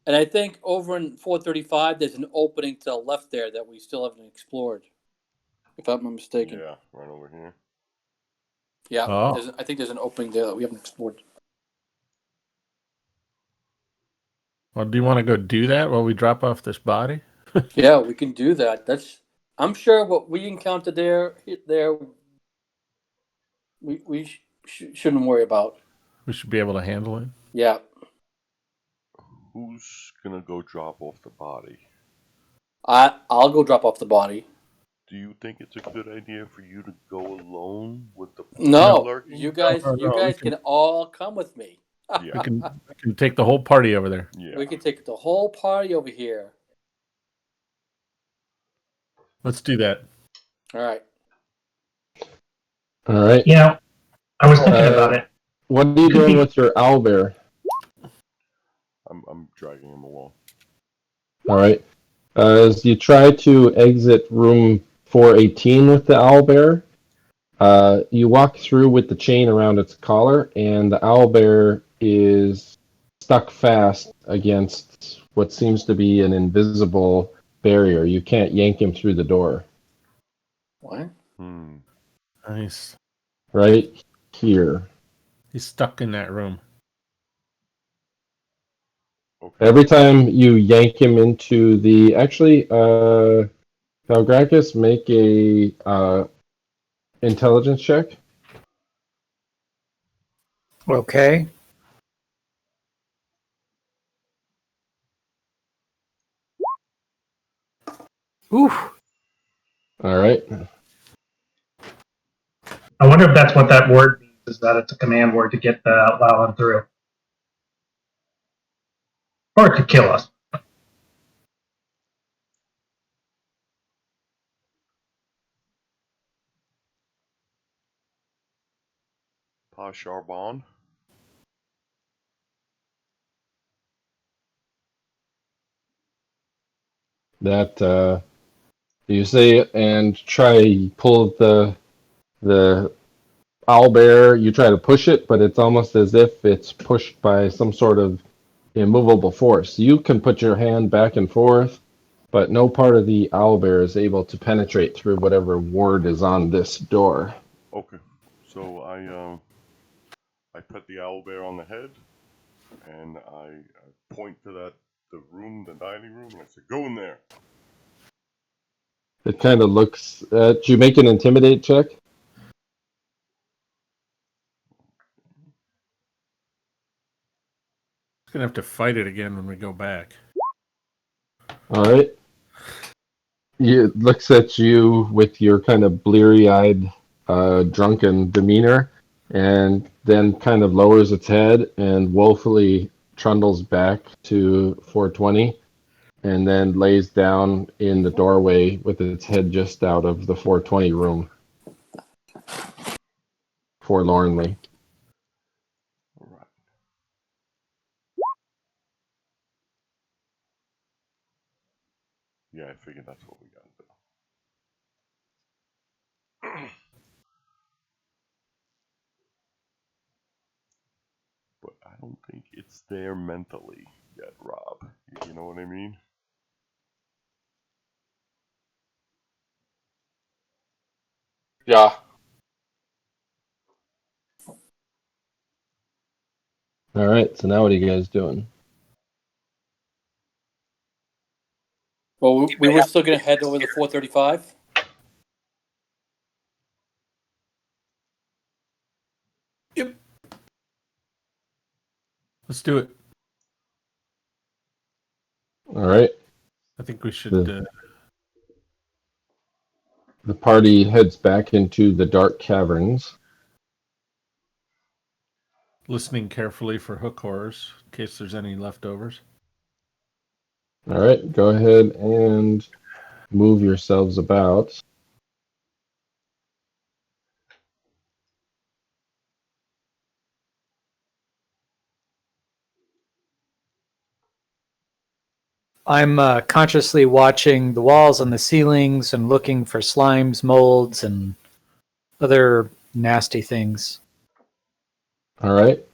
And I think over in 435, there's an opening to the left there that we still haven't explored. If I'm not mistaken. Yeah, right over here. Yeah, Oh. I think there's an opening there that we haven't explored. Well, do you want to go do that while we drop off this body? Yeah, we can do that. I'm sure what we encountered there we shouldn't worry about. We should be able to handle it. Yeah. Who's gonna go drop off the body? I'll go drop off the body. Do you think it's a good idea for you to go alone with the No, lurking? you guys can all come with me. Yeah. We can take the whole party over there. Yeah. We can take the whole party over here. Let's do that. All right. All right. You know, I was thinking about it. What are you doing with your owlbear? I'm dragging him along. All right. As you try to exit room 418 with the owlbear, you walk through with the chain around its collar, and the owlbear is stuck fast against what seems to be an invisible barrier. You can't yank him through the door. What? Nice. Right here. He's stuck in that room. Okay. Every time you yank him into the... Actually, Belgrakas, make a intelligence check. Okay. Ooh. All right. I wonder if that's what that word means, is that it's a command word to get the Lowland through. Or it could kill us. Pa Charbon. That you say it and pull the owlbear. You try to push it, but it's almost as if it's pushed by some sort of immovable force. You can put your hand back and forth, but no part of the owlbear is able to penetrate through whatever ward is on this door. Okay. So I pet the owlbear on the head, and I point to the dining room, and I say, "Go in there." It kind of looks at you. Make an intimidate check. He's gonna have to fight it again when we go back. All right. It looks at you with your kind of bleary-eyed, drunken demeanor, and then kind of lowers its head and woefully trundles back to 420, and then lays down in the doorway with its head just out of the 420 room, forlornly. All right. Yeah, I figured that's what we got to do. But I don't think it's there mentally yet, Rob. You know what I mean? Yeah. All right, so now what are you guys doing? Well, we were still going to head over the 435. Yep. Let's do it. All right. I think we should. The party heads back into the dark caverns. Listening carefully for hook horrors in case there's any leftovers. All right, go ahead and move yourselves about. I'm consciously watching the walls and the ceilings and looking for slimes, molds, and other nasty things. All right.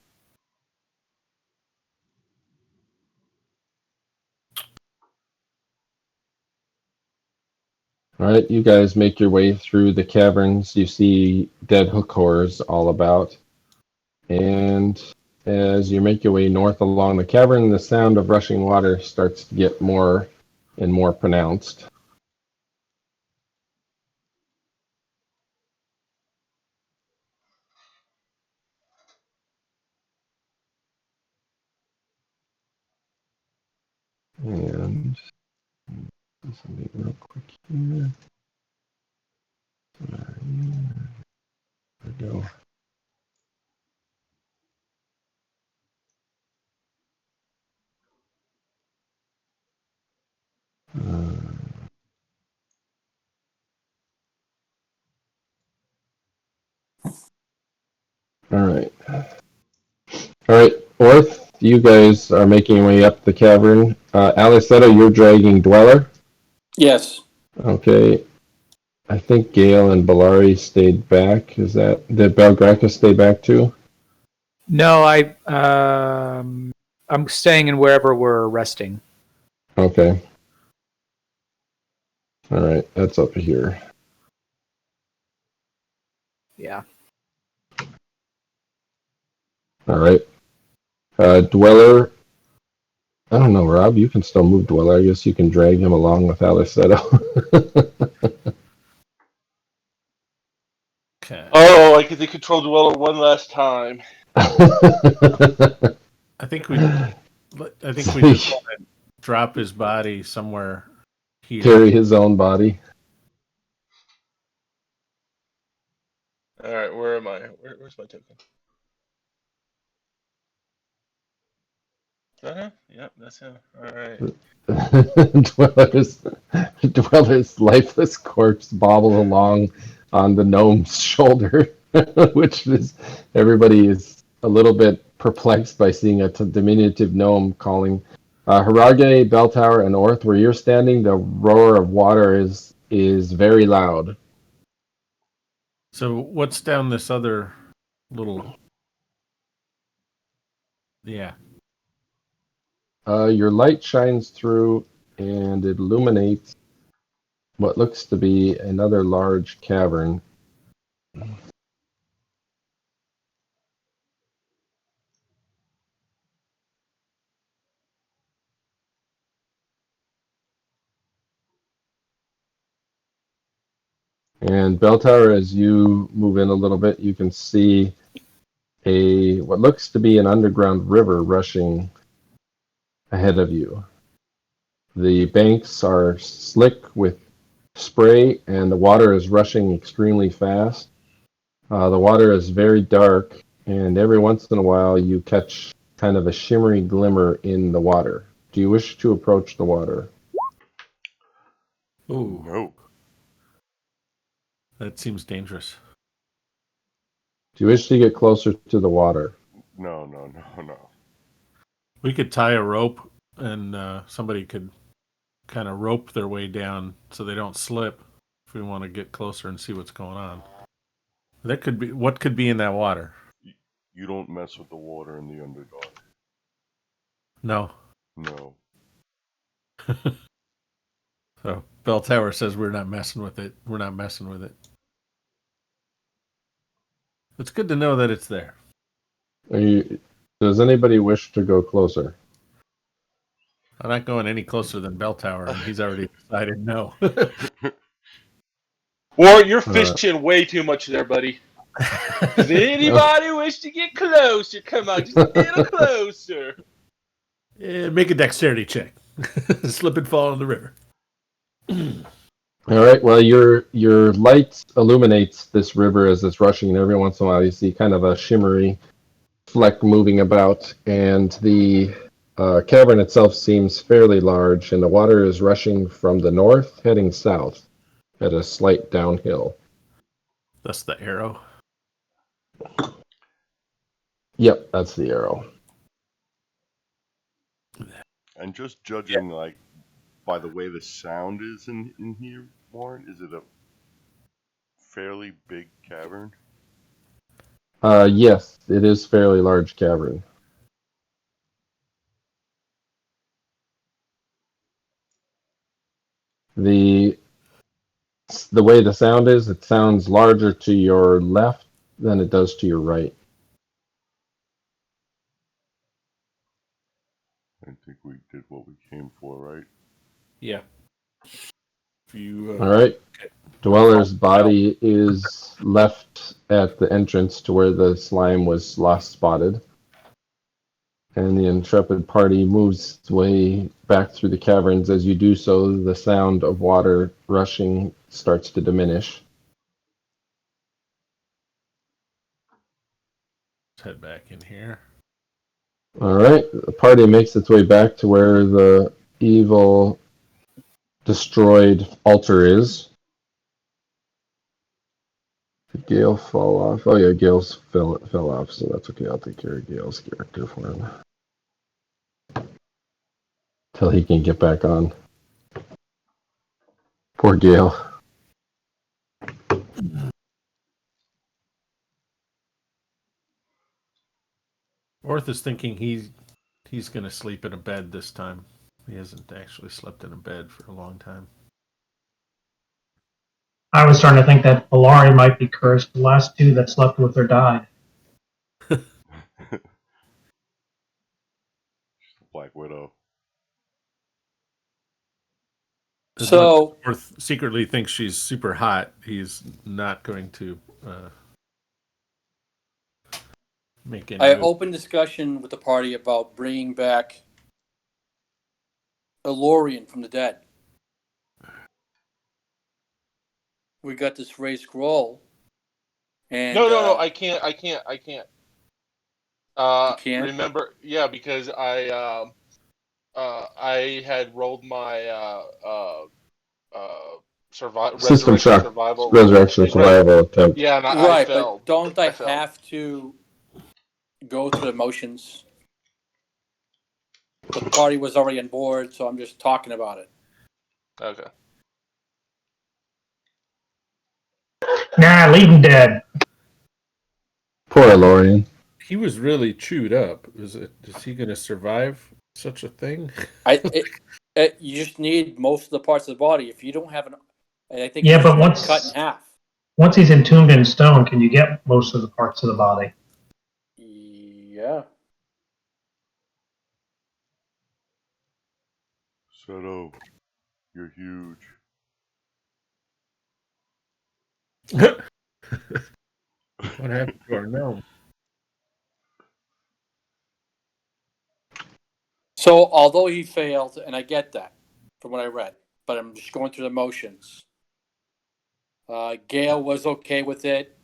All right, you guys make your way through the caverns. You see dead hook horrors all about. And as you make your way north along the cavern, the sound of rushing water starts to get more and more pronounced. And do something real quick here. There we go. All right. All right, Orth, you guys are making your way up the cavern. Alleseto, you're dragging Dweller. Yes. Okay. I think Gale and Bellari stayed back. Did Belgrakas stay back too? No, I'm staying in wherever we're resting. Okay. All right, that's up here. Yeah. All right. Dweller. I don't know, Rob. You can still move Dweller. I guess you can drag him along with Alleseto. Okay. Oh, I get to control Dweller one last time. I think we just want to drop his body somewhere here. Carry his own body. All right, where am I? Where's my token? Yep, that's him. All right. Dweller's lifeless corpse bobbles along on the gnome's shoulder, which is everybody is a little bit perplexed by seeing a diminutive gnome calling. Haragi, Bell Tower, and Orth, where you're standing, the roar of water is very loud. So what's down this other little? Yeah. Your light shines through and it illuminates what looks to be another large cavern. And Bell Tower, as you move in a little bit, you can see what looks to be an underground river rushing ahead of you. The banks are slick with spray, and the water is rushing extremely fast. The water is very dark, and every once in a while you catch kind of a shimmery glimmer in the water. Do you wish to approach the water? Ooh, No. that seems dangerous. Do you wish to get closer to the water? No. We could tie a rope, and somebody could kind of rope their way down so they don't slip. If we want to get closer and see what's going on, that could be what could be in that water. You don't mess with the water in the Underdark. No. No. So Bell Tower says we're not messing with it. We're not messing with it. It's good to know that it's there. Does anybody wish to go closer? I'm not going any closer than Bell Tower, and he's already decided no. Or you're fishing way too much there, buddy. Does anybody wish to get closer? Come on, just a little closer. Make a dexterity check. Slip and fall in the river. All right. Well, your light illuminates this river as it's rushing, and every once in a while you see kind of a shimmery fleck moving about, and the cavern itself seems fairly large, and the water is rushing from the north, heading south at a slight downhill. That's the arrow. Yep, that's the arrow. And just judging by the way the sound is in here, Warren, is it a fairly big cavern? Yes, it is fairly large cavern. The way the sound is, it sounds larger to your left than it does to your right. I think we did what we came for, right? Yeah. If you, All right. Dweller's body is left at the entrance to where the slime was last spotted. And the intrepid party moves its way back through the caverns. As you do so, the sound of water rushing starts to diminish. Let's head back in here. All right, the party makes its way back to where the evil destroyed altar is. Did Gale fall off? Oh yeah, Gale's fell off, so that's okay. I'll take care of Gale's character for him. Till he can get back on. Poor Gale. Orth is thinking he's going to sleep in a bed this time. He hasn't actually slept in a bed for a long time. I was starting to think that Belari might be cursed. The last two that slept with her died. Black Widow. So Orth secretly thinks she's super hot. He's not going to make any. I move. opened discussion with the party about bringing back Elorian from the dead. We got this raised scroll. And No, I can't. You can't? Remember, yeah, because I had rolled my System shock. survival. Resurrection survival attempt. Yeah, and I Right, failed. but don't I failed. have to go through the motions? The party was already on board, so I'm just talking about it. Okay. Nah, leave him dead. Poor Lorian. He was really chewed up. Is he going to survive such a thing? You just need most of the parts of the body. If you don't have I think Yeah, you but should once- cut in half. Once he's entombed in stone, can you get most of the parts of the body? Yeah. Seto, you're huge. What happened to our gnome? So, although he failed, and I get that from what I read, but I'm just going through the motions. Gale was okay with it.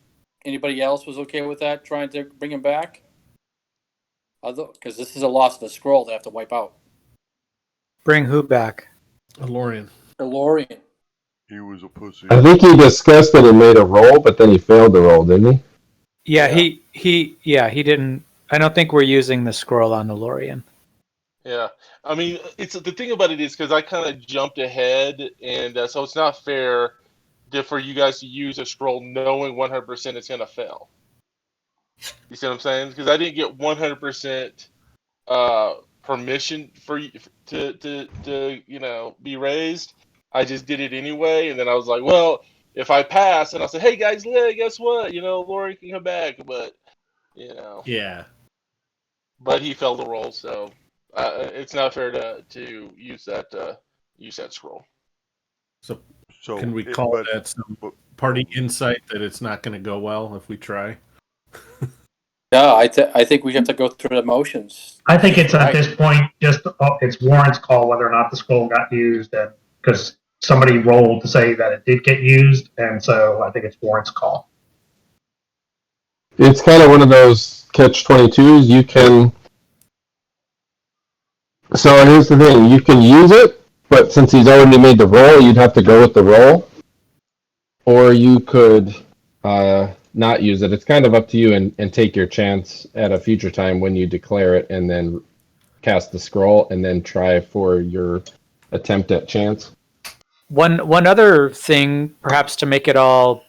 Anybody else was okay with that? Trying to bring him back? Because this is a loss of a scroll they have to wipe out. Bring who back? Elorian. Elorian. He was a pussy. I think he discussed it and made a roll, but then he failed the roll, didn't he? Yeah, he didn't. I don't think we're using the scroll on the Lorian. Yeah, I mean, it's the thing about it is because I kind of jumped ahead, and so it's not fair for you guys to use a scroll knowing 100% it's gonna fail. You see what I'm saying? Because I didn't get 100% permission for you to be raised. I just did it anyway, and then I was like, well, if I pass, and I'll say, hey guys, guess what? Lori can come back, but Yeah. but he failed the roll, so. It's not fair to use that scroll. So So can we it- call but- that some party insight that it's not going to go well if we try? No, I think we have to go through the motions. I think it's Right. at this point just it's Warren's call whether or not the scroll got used, and because somebody rolled to say that it did get used, and so I think it's Warren's call. It's kind of one of those catch-22s. You can. So here's the thing: you can use it, but since he's already made the roll, you'd have to go with the roll, or you could not use it. It's kind of up to you, and take your chance at a future time when you declare it, and then cast the scroll, and then try for your attempt at chance. One other thing, perhaps to make it all,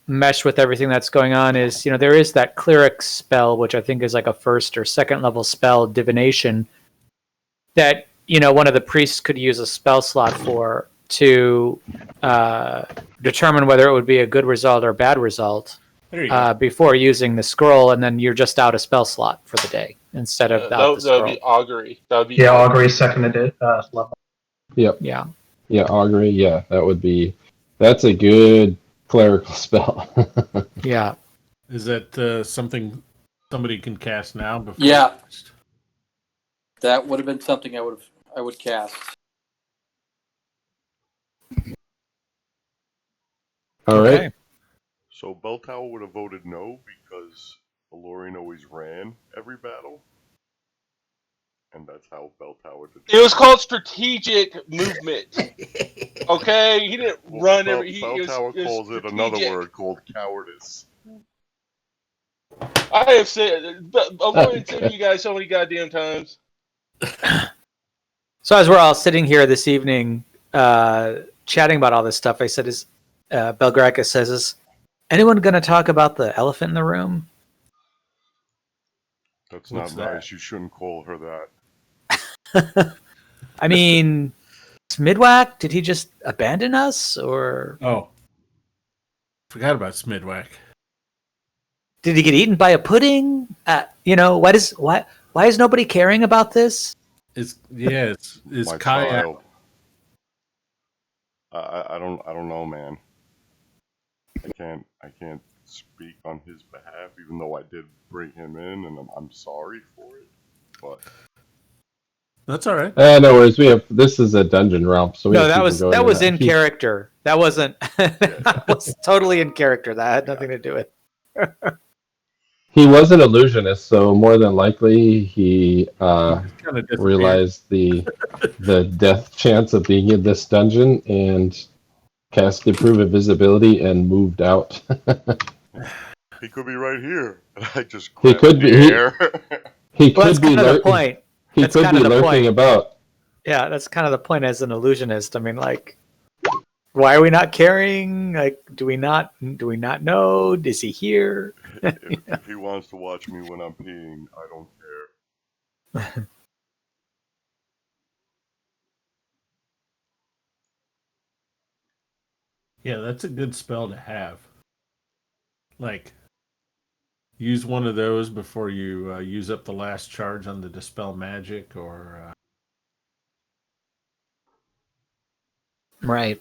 mesh with everything that's going on is, there is that Cleric spell, which I think is like a first or second level spell, divination, that, one of the priests could use a spell slot for to determine whether it would be a good result or a bad result There you go. before using the scroll, and then you're just out a spell slot for the day instead of out the That would scroll. be augury. That would be Yeah, Augury seconded it level. Yep. Yeah. Yeah, augury. Yeah, that's a good clerical spell. Yeah. Is that something Somebody can cast now before. Yeah. That would have been something I would cast. All right. Okay. So Bell Tower would have voted no because Valorian always ran every battle. And that's how Bell Tower did. It was called strategic movement. Okay, he didn't run Bell, every. Bell Tower calls it another word called cowardice. I have said, Valorian said to you guys so many goddamn times. So as we're all sitting here this evening, chatting about all this stuff, I said, "Is Belgrakas says, is anyone going to talk about the elephant in the room?" That's What's not that? nice. You shouldn't call her that. I mean, Smyddwack, did he just abandon us, or Oh, forgot about Smyddwack. did he get eaten by a pudding? Why is nobody caring about this? Is My Kayak? child. I don't know, man. I can't speak on his behalf, even though I did bring him in, and I'm sorry for it. But That's all right. No worries. This is a dungeon realm, so we No, have that people was going that in was and in character. That wasn't. That was totally in character. That had nothing to do with. He was an illusionist, so more than likely he Kind of realized the death chance of being in this dungeon and cast Improve Invisibility and moved out. he could be right here. And I just He grabbed could the be- air. He Well, that's could be kind of the lurking. point. He That's could kind be of the lurking point. about. Yeah, that's kind of the point as an illusionist. I mean, like, why are we not caring? Like, do we not know? Is he here? if he wants to watch me when I'm peeing, I don't care. Yeah, that's a good spell to have. Like, use one of those before you use up the last charge on the Dispel Magic, or Right.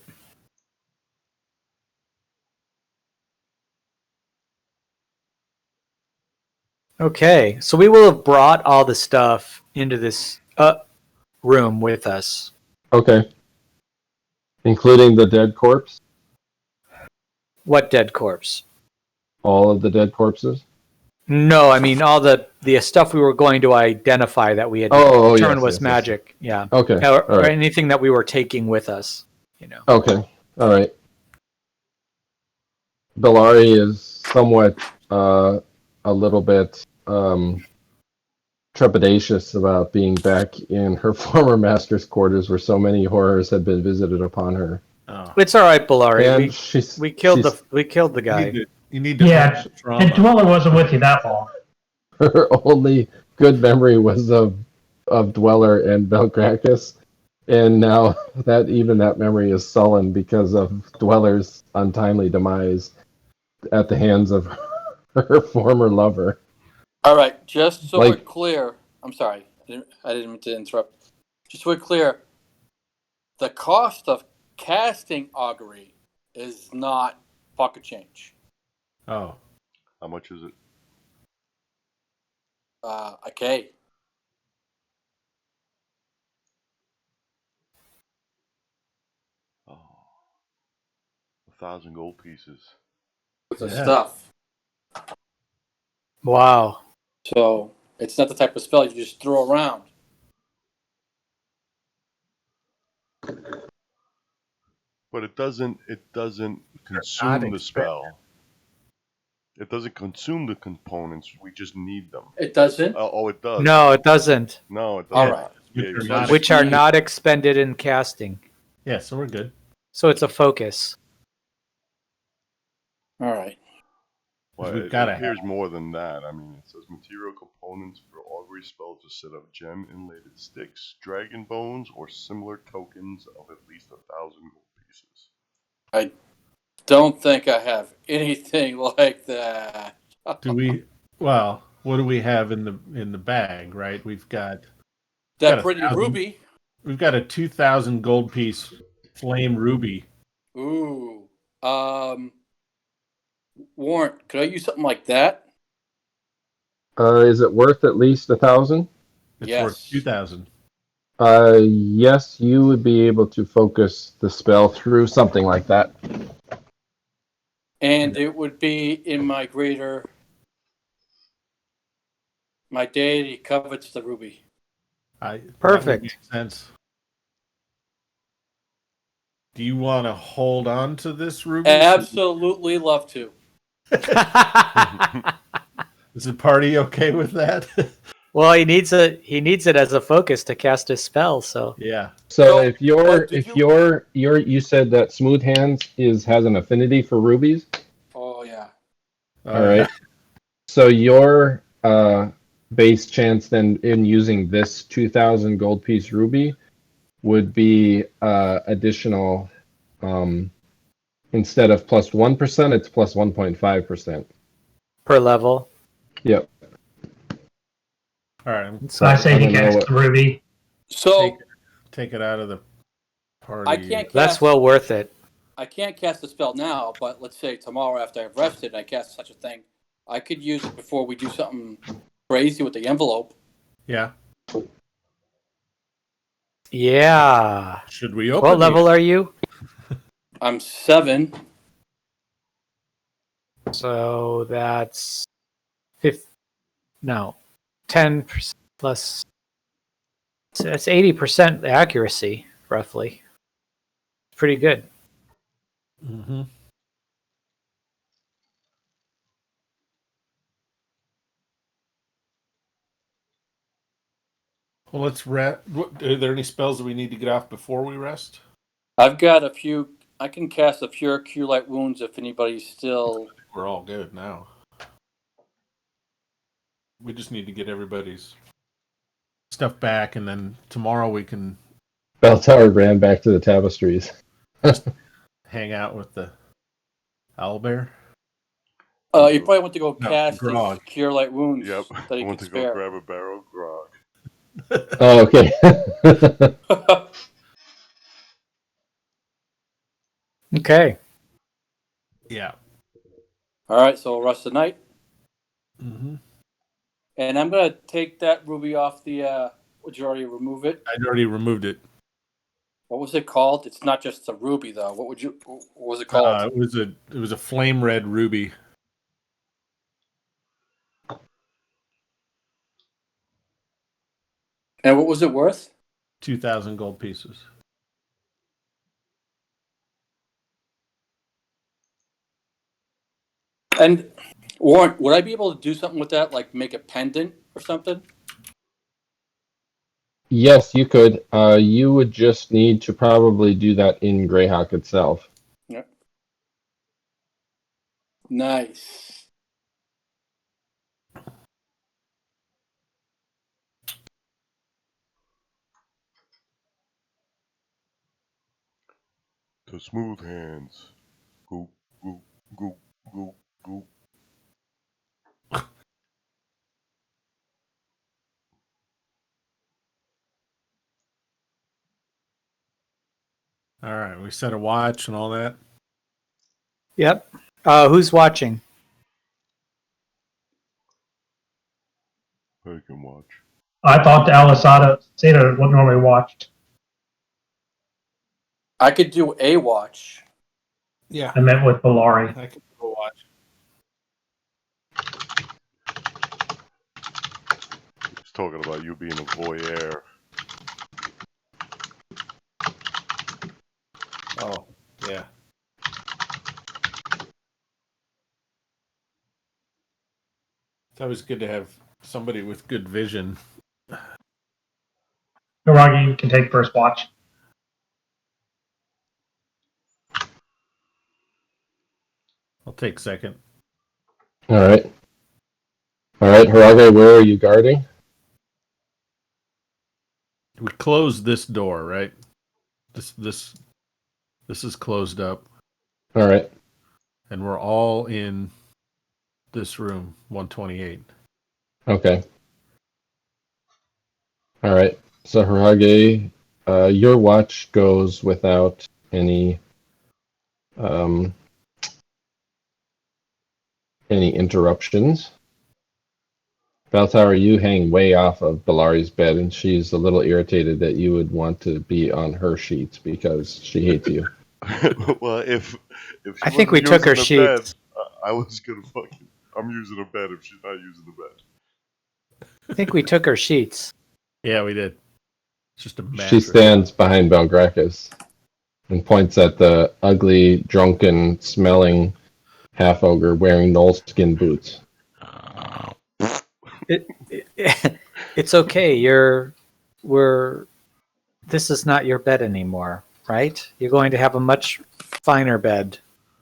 Okay, so we will have brought all the stuff into this room with us. Okay. Including the dead corpse? What dead corpse? All of the dead corpses? No, I mean all the stuff we were going to identify that we had Oh, determined yes, was yes, yes. magic. Yeah. Okay. Or All right. anything that we were taking with us. Okay. All right. Bellari is somewhat a little bit trepidatious about being back in her former master's quarters where so many horrors had been visited upon her. oh, It's all right, Bellari. And We killed the guy. you need to Yeah, manage trauma. and Dweller wasn't with you that long. her only good memory was of Dweller and Belgrakas. And now that memory is sullen because of Dweller's untimely demise at the hands of her former lover. All right, just so Like- we're clear. I'm sorry, I didn't mean to interrupt. Just so we're clear, the cost of casting augury is not pocket change. Oh, How much is it? Okay. Oh, 1,000 gold pieces. With the Yeah. stuff. Wow. So it's not the type of spell you just throw around. But it doesn't consume the spell. It doesn't consume the components. We just need them. It doesn't. Oh, it does. No, it doesn't. No, it doesn't. All right. Yeah, Which are so not- Which are not expended in casting. yeah. So we're good. So it's a focus. All right. well, We've it gotta appears more than that. I mean, it says material components for augury spells to set up gem inlaid sticks, dragon bones, or similar tokens of at least 1,000 gold pieces. Don't think I have anything like that. Do we? Well, what do we have in the bag? Right, we've got That a pretty 1,000. ruby. We've got a 2,000 gold piece flame ruby. Ooh. Warrant, could I use something like that? Is it worth at least 1,000? It's Yes. worth 2,000. Yes, you would be able to focus the spell through something like that. And it would be in my deity covets the ruby. Perfect. That would make sense. Do you want to hold on to this ruby? Absolutely love to. Is the party okay with that? Well, he needs it as a focus to cast his spell. So Yeah. So So, if you're did if you said that Smooth Hands has an affinity for rubies. Oh yeah. All right. So your base chance then in using this 2,000 gold piece ruby would be additional. Instead of plus 1%, it's plus 1.5%. per level. Yep. All right. So I say I he don't know casts what- the ruby. So Take it out of the party. I can't cast. That's well worth it. I can't cast the spell now, but let's say tomorrow after I've rested, and I cast such a thing. I could use it before we do something crazy with the envelope. Yeah. Yeah. Should we open? What level are you? I'm 7. So that's 10% plus. So that's 80% accuracy, roughly. Pretty good. Mm-hmm. Well, let's rest. Are there any spells that we need to get off before we rest? I've got a few. I can cast a few Cure Light Wounds if anybody's still. We're all good now. We just need to get everybody's stuff back, and then tomorrow we can Bell Tower ran back to the tapestries. hang out with the owlbear. You probably want to go No, cast his grog. Cure Light Wounds Yep. that I he want can to go spare. grab a barrel of grog. Oh, okay. Okay. Yeah. All right, so rest the night, Mm-hmm. and I'm gonna take that ruby off the. Would you already remove it? I'd already removed it. What was it called? It's not just a ruby though. What was it called? It was a flame red ruby. And what was it worth? 2,000 gold pieces. And Warren, would I be able to do something with that, like make a pendant or something? Yes, you could. You would just need to probably do that in Greyhawk itself. Yep. Nice. To smooth hands. Goop, goop, goop, goop, goop. All right, we set a watch and all that. Yep. Who's watching? I can watch. I thought the Alleseto what normally watched. I could do a watch. Yeah, I met with Belari. I can go watch. He's talking about you being a voyeur. Oh, yeah. It's always good to have somebody with good vision. Haragi, you can take first watch. I'll take second. All right. All right, Haragi, where are you guarding? We closed this door, right? This is closed up, All right. and we're all in this room, 128. Okay. All right. So Haragi, your watch goes without any interruptions. Baltower, you hang way off of Bellari's bed, and she's a little irritated that you would want to be on her sheets because she hates you. Well, if she I think we wasn't took her using the bed, sheets. I was gonna fucking. I'm using a bed if she's not using the bed. I think we took her sheets. Yeah, we did. It's just a She mattress. stands behind Belgrakas and points at the ugly, drunken, smelling half-ogre wearing Knoll-skin boots. It's okay. This is not your bed anymore, right? You're going to have a much finer bed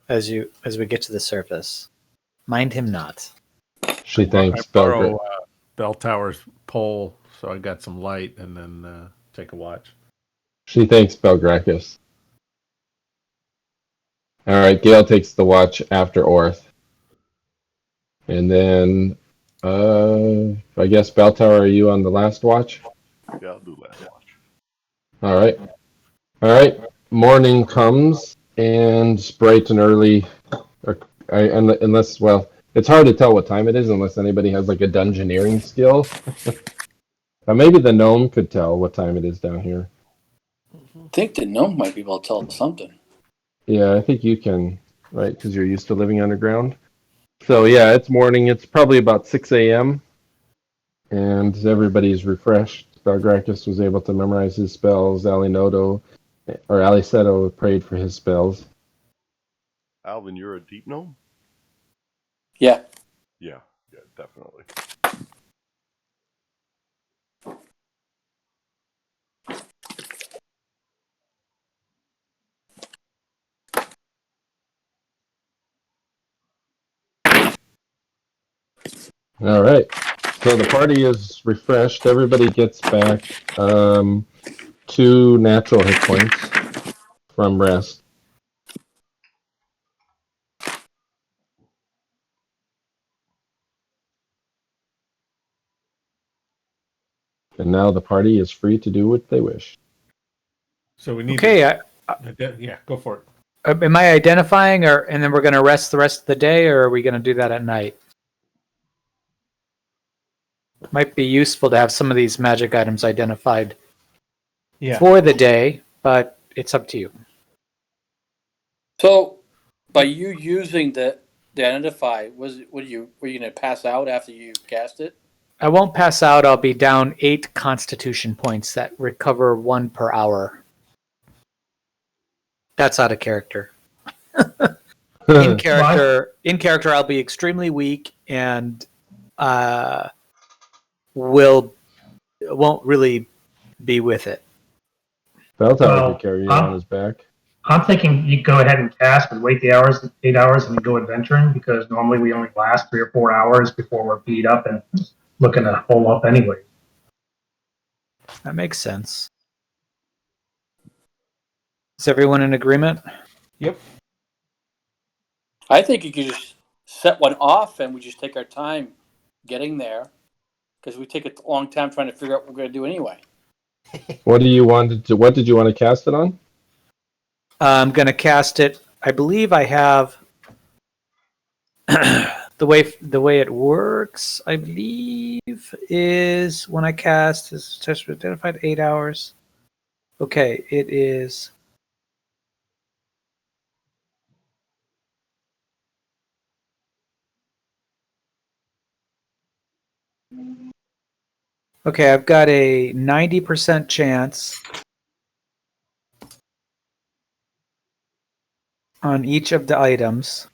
as we get to the surface. Mind him not. She thanks I borrow Belgrakas. Bell Tower's pole, so I got some light, and then take a watch. She thanks Belgrakas. All right, Gale takes the watch after Orth. And then, I guess, Baltower, are you on the last watch? Yeah, I'll do last watch. All right. All right. Morning comes, and it's bright and early. Unless, well, it's hard to tell what time it is unless anybody has like a dungeoneering skill. Maybe the gnome could tell what time it is down here. I think the gnome might be able to tell us something. Yeah, I think you can, right? Because you're used to living underground. So yeah, it's morning. It's probably about 6 a.m. and everybody's refreshed. Belgrakas was able to memorize his spells. Alleseto prayed for his spells. Alvin, you're a deep gnome? Yeah. Yeah, definitely. All right. So the party is refreshed. Everybody gets back 2 natural hit points from rest. And now the party is free to do what they wish. So we need. Okay, Yeah, go for it. am I identifying, and then we're going to rest the rest of the day, or are we going to do that at night? Might be useful to have some of these magic items identified for the day, but it's up to you. So, by you using the identify, were you going to pass out after you cast it? I won't pass out. I'll be down 8 Constitution points that recover 1 per hour. That's out of character. In character, I'll be extremely weak and won't really be with it. Beltower could carry you on his back. I'm thinking you go ahead and cast and wait the 8 hours, and then go adventuring, because normally we only last 3 or 4 hours before we're beat up and looking to hole up anyway. That makes sense. Is everyone in agreement? Yep. I think you could just set one off and we just take our time getting there, because we take a long time trying to figure out what we're going to do anyway. What did you want to cast it on? I'm going to cast it. I believe I have the way it works, I believe, is when I cast is test identified 8 hours. Okay, it is. Okay, I've got a 90% chance on each of the items.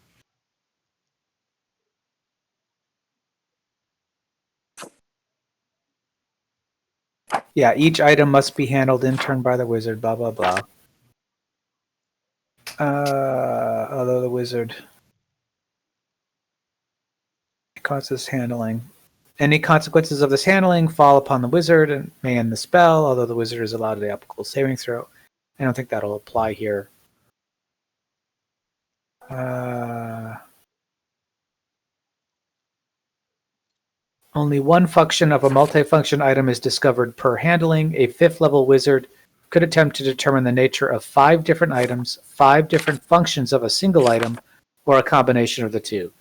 Yeah, each item must be handled in turn by the wizard, blah, blah, blah. Although the wizard causes handling. Any consequences of this handling fall upon the wizard and may end the spell, although the wizard is allowed the applicable saving throw. I don't think that'll apply here. Only one function of a multifunction item is discovered per handling. A 5th level wizard could attempt to determine the nature of 5 different items, 5 different functions of a single item, or a combination of the two.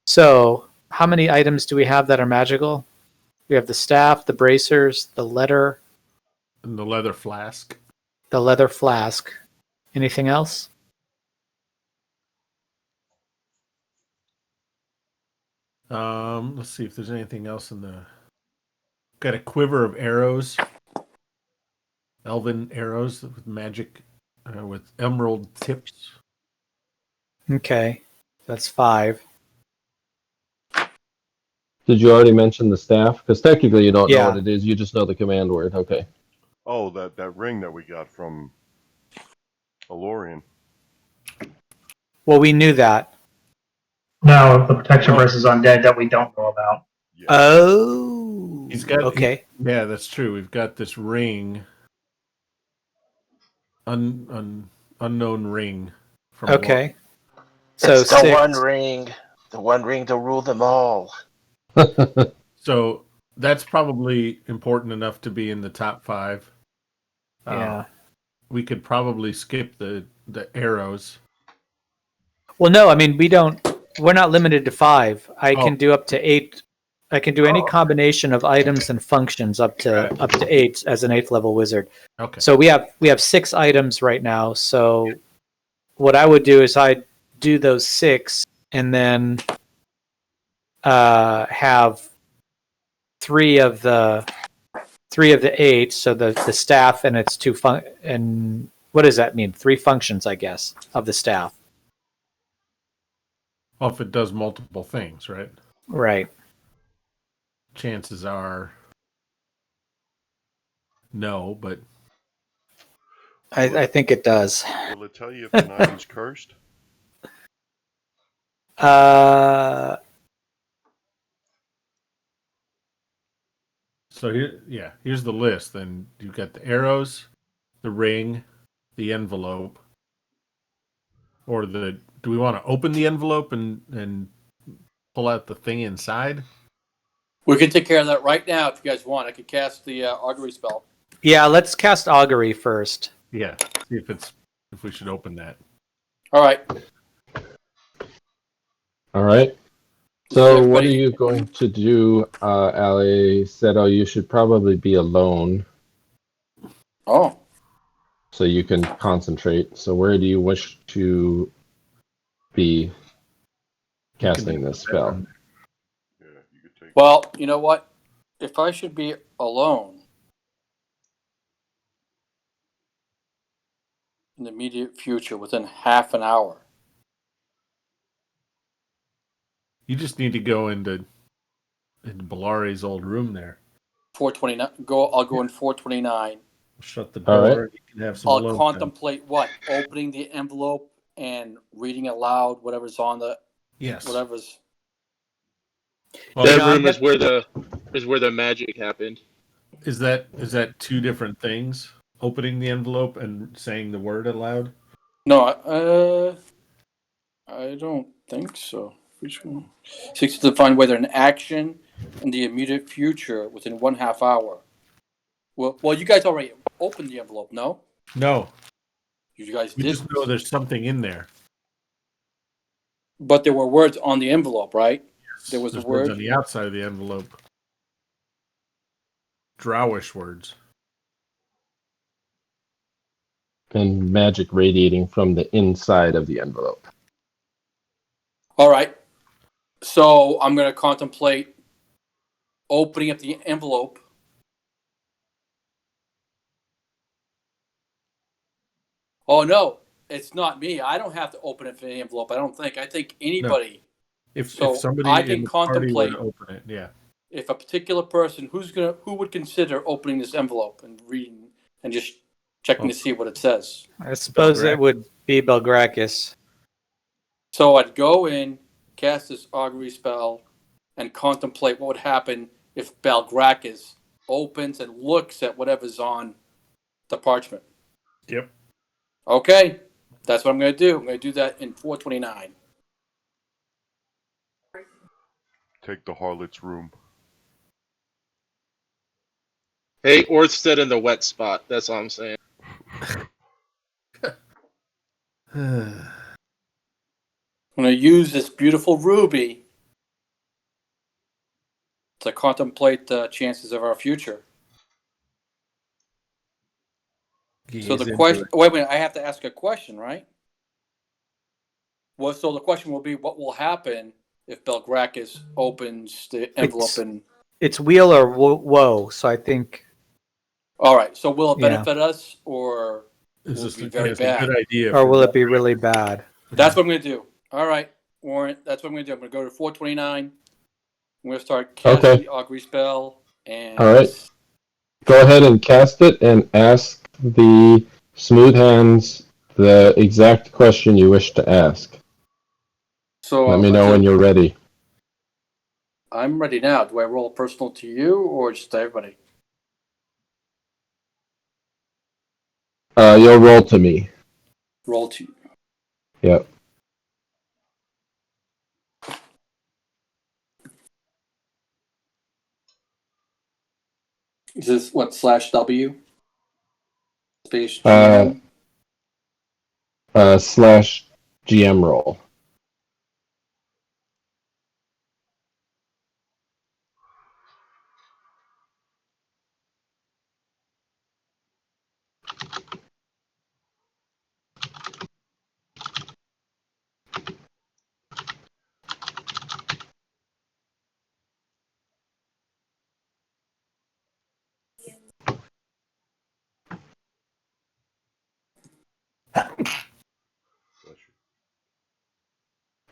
So, how many items do we have that are magical? We have the staff, the bracers, the letter, And the leather flask. the leather flask. Anything else? Let's see if there's anything else in the. Got a quiver of arrows, elven arrows with magic, with emerald tips. Okay, that's 5. Did you already mention the staff? Because technically you don't know Yeah. what it is. You just know the command word. Okay. Oh, that ring that we got from Alorian. Well, we knew that. No, the protection versus undead that we don't know about. Yeah. Oh, He's got. okay. Yeah, that's true. We've got this ring. Unknown ring. From Okay. So It's the 6. one ring to rule them all. So that's probably important enough to be in the top 5. Yeah. We could probably skip the arrows. Well, no, I mean we're not limited to 5. I Oh. can do up to 8. I can do any combination of items and functions up to 8 as an 8th level wizard. Okay. So we have 6 items right now. So what I would do is I'd do those 6 and then have 3 of the 8. So the staff and its 2 and what does that mean? 3 functions, I guess, of the staff. Well, if it does multiple things, right? Right. Chances are no, but I think it does. Will it tell you if an item's cursed? so here's the list. Then you've got the arrows, the ring, the envelope, or do we want to open the envelope and pull out the thing inside? We can take care of that right now if you guys want. I could cast the augury spell. Yeah, let's cast augury first. Yeah. See if we should open that. All right. All right. So Everybody- what are you going to do, Alleseto? You should probably be alone Oh, so you can concentrate. So where do you wish to be casting this spell? Yeah, you could take. well, you know what? If I should be alone in the immediate future within half an hour, You just need to go into Balari's old room there. 429. I'll go in 429. Shut the All door. right. You can have some I'll alone time. contemplate what? Opening the envelope and reading aloud whatever's on the Yes. whatever's. Well, That you know, room is where the magic happened. is that 2 different things? Opening the envelope and saying the word aloud? No, I don't think so. Which one? 6 to define whether an action in the immediate future within 1/2 hour. Well, you guys already opened the envelope, no? No. You guys We did, just know there's something in there. but there were words on the envelope, right? There was There's a words word. on the outside of the envelope. Drowish words. And magic radiating from the inside of the envelope. All right. So I'm going to contemplate opening up the envelope. Oh no, it's not me. I don't have to open it for the envelope. I don't think. I think anybody. If So somebody I can in the party were contemplate- to open it, yeah. If a particular person who would consider opening this envelope and reading and just checking to see what it says. I suppose it would be Belgrakas. So I'd go in, cast this augury spell, and contemplate what would happen if Belgrakas opens and looks at whatever's on the parchment. Yep. Okay, that's what I'm going to do. I'm going to do that in 429. Take the harlot's room. Hey, Orth stood in the wet spot. That's all I'm saying. I'm going to use this beautiful ruby to contemplate the chances of our future. So He's the into question. it. Wait a minute. I have to ask a question, right? Well, so the question will be, what will happen if Belgrakas opens the envelope and? It's weal or woe. So I think All right. So will it Yeah. benefit us, or Is will this it be very it's a bad? good idea? or for will it be really bad? That's what I'm going to do. All right, Warren. That's what I'm going to do. I'm going to go to 429. I'm going to start casting Okay. the augury spell, and All right. Go ahead and cast it and ask the smooth hands the exact question you wish to ask. so Let me know when you're ready. I'm ready now. Do I roll personal to you or just to everybody? You'll roll to me. Roll to you. Yep. Is this what /W? Space Uh, GM? Slash GM roll.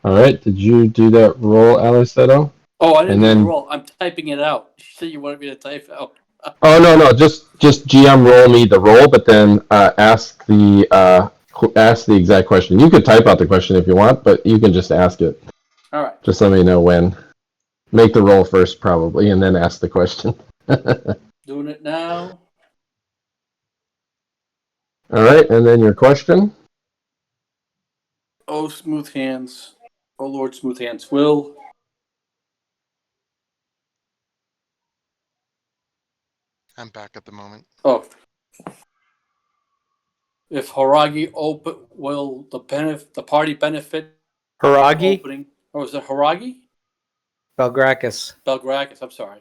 All right. Did you do that roll, Alleseto? Oh, I didn't And do then- the roll. I'm typing it out. You said you wanted me to type out. Oh no, just GM roll me the roll, but then ask the exact question. You could type out the question if you want, but you can just ask it. All right. Just let me know when. Make the roll first, probably, and then ask the question. Doing it now. All right, and then your question. Oh, smooth hands. Oh, Lord, smooth hands. Will I'm back at the moment. Oh. If Haragi open, will the party benefit Haragi? opening? Oh, is it Haragi? Belgrakas. Belgrakas, I'm sorry.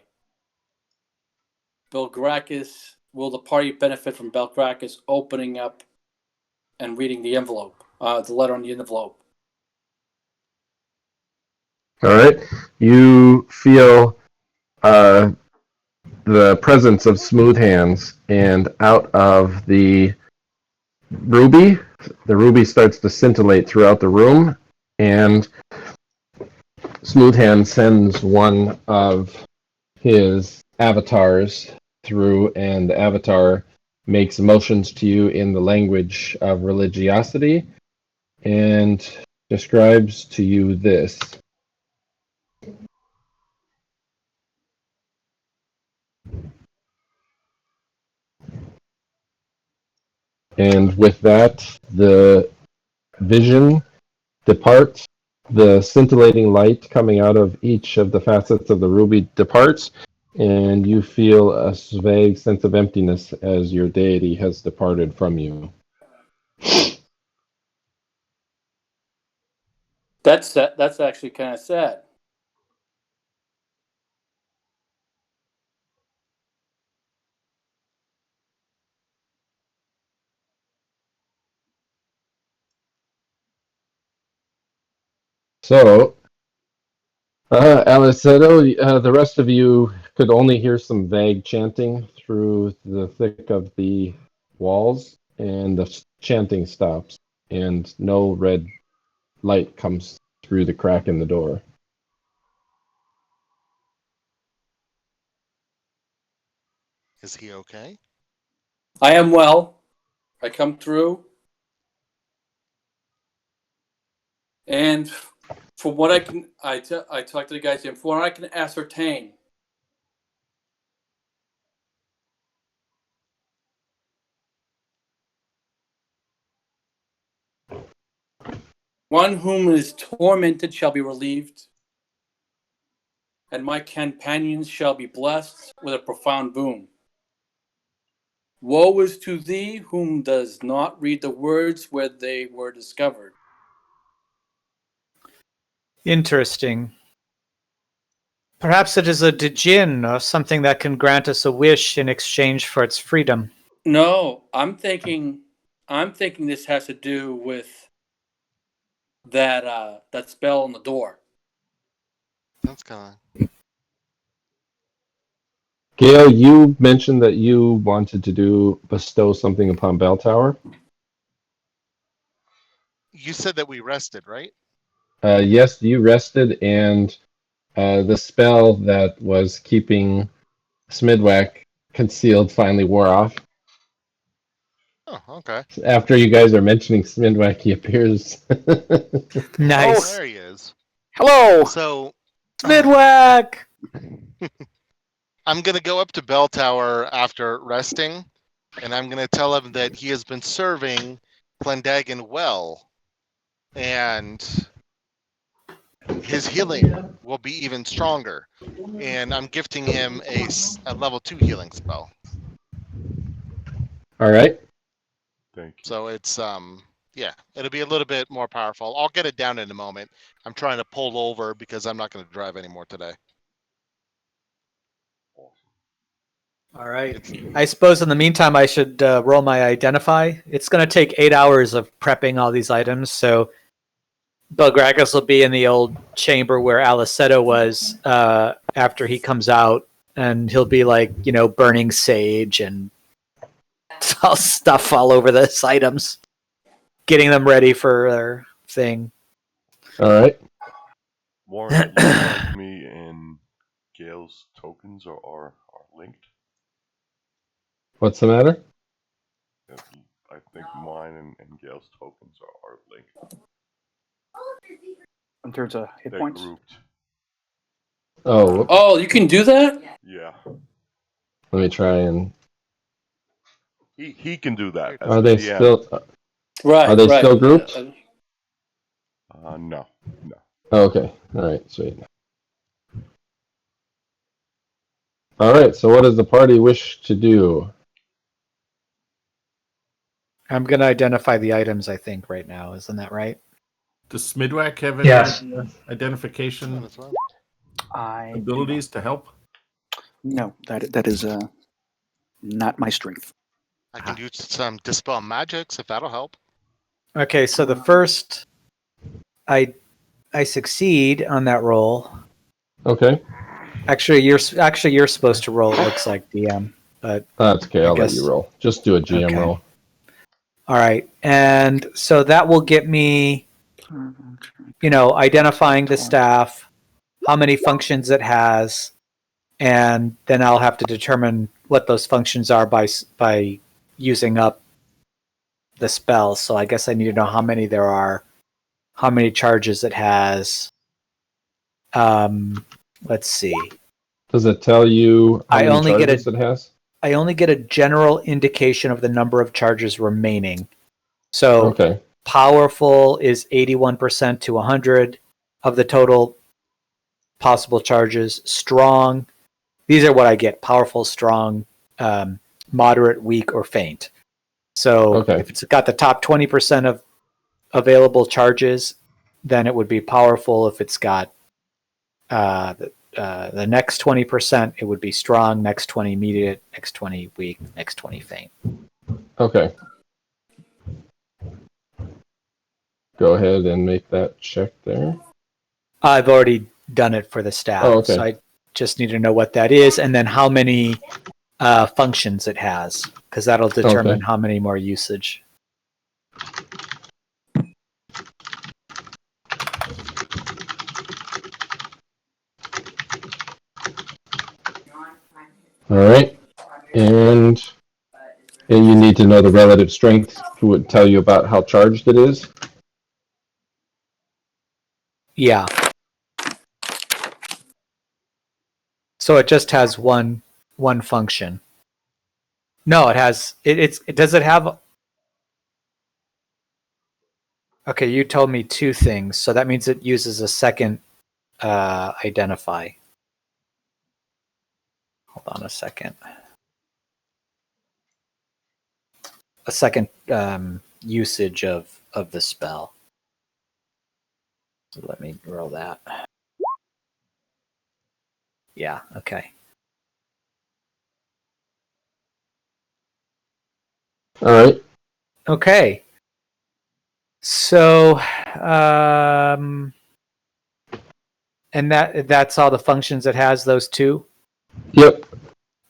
Belgrakas, will the party benefit from Belgrakas opening up and reading the envelope, the letter on the envelope? All right, you feel the presence of smooth hands, and out of the ruby starts to scintillate throughout the room, and smooth hand sends one of his avatars through, and the avatar makes motions to you in the language of religiosity and describes to you this. And with that, the vision departs. The scintillating light coming out of each of the facets of the ruby departs, and you feel a vague sense of emptiness as your deity has departed from you. That's actually kind of sad. So, Alleseto, the rest of you could only hear some vague chanting through the thick of the walls, and the chanting stops, and no red light comes through the crack in the door. Is he okay? I am well. I come through. And from what I can, I talked to the guys, and from what I can ascertain, one whom is tormented shall be relieved, and my companions shall be blessed with a profound boon. Woe is to thee whom does not read the words where they were discovered. Interesting. Perhaps it is a djinn or something that can grant us a wish in exchange for its freedom. No, I'm thinking this has to do with that spell on the door. That's kind of. Gale, you mentioned that you wanted to bestow something upon Bell Tower. You said that we rested, right? Yes, you rested, and the spell that was keeping Smyddwack concealed finally wore off. Oh, okay. After you guys are mentioning Smyddwack, he appears. Nice. There he is. Hello. So Smyddwack! I'm gonna go up to Bell Tower after resting, and I'm gonna tell him that he has been serving Clendagan well, and his healing will be even stronger. And I'm gifting him a level 2 healing spell. All right. Thank you. So it's yeah, it'll be a little bit more powerful. I'll get it down in a moment. I'm trying to pull over because I'm not going to drive anymore today. All right. I suppose in the meantime I should roll my identify. It's going to take 8 hours of prepping all these items, so Belgrakas will be in the old chamber where Alleseto was after he comes out, and he'll be like, burning sage and all stuff all over those items, getting them ready for their thing. All right. Warren, it looks like me and Gale's tokens are linked. What's the matter? I think mine and Gale's tokens are linked. In terms of hit They're points. grouped. Oh, Oh, you can do that? Yeah. let me try and. He can do that. as Are the they GM. still? Right. Are they right. still grouped? No. Oh, okay. All right. Sweet. All right. So, what does the party wish to do? I'm going to identify the items, I think, right now. Isn't that right? Does Smyddwack have any Yes. identification As well. I do abilities to help? not. No, that is not my strength. I can use some dispel magics if that'll help. Okay, so the first, I succeed on that roll. Okay. Actually, you're supposed to roll. It looks like DM, but That's okay. I'll let guess- you roll. Just do a GM Okay. roll. all right. And so that will get me, identifying the staff, how many functions it has, and then I'll have to determine what those functions are by using up the spell. So I guess I need to know how many there are, how many charges it has. Let's see. Does it tell you how I many only get charges it has? I only get a general indication of the number of charges remaining. So Okay. powerful is 81% to 100 of the total possible charges. Strong, these are what I get: powerful, strong, moderate, weak, or faint. So Okay. if it's got the top 20% of available charges, then it would be powerful. If it's got the next 20%, it would be strong. Next 20, immediate. Next 20, weak. Next 20, faint. Okay. Go ahead and make that check there. I've already done it for the staff, Oh, okay. so I just need to know what that is, and then how many functions it has, because that'll determine Okay. how many more usage. All right. And you need to know the relative strength would tell you about how charged it is. Yeah. So it just has one function. No, it has it does it have. Okay, you told me two things, so that means it uses a second identify. Hold on a second. A second usage of the spell. So let me roll that. Yeah. Okay. All right. Okay. So, and that's all the functions it has. Those two. Yep.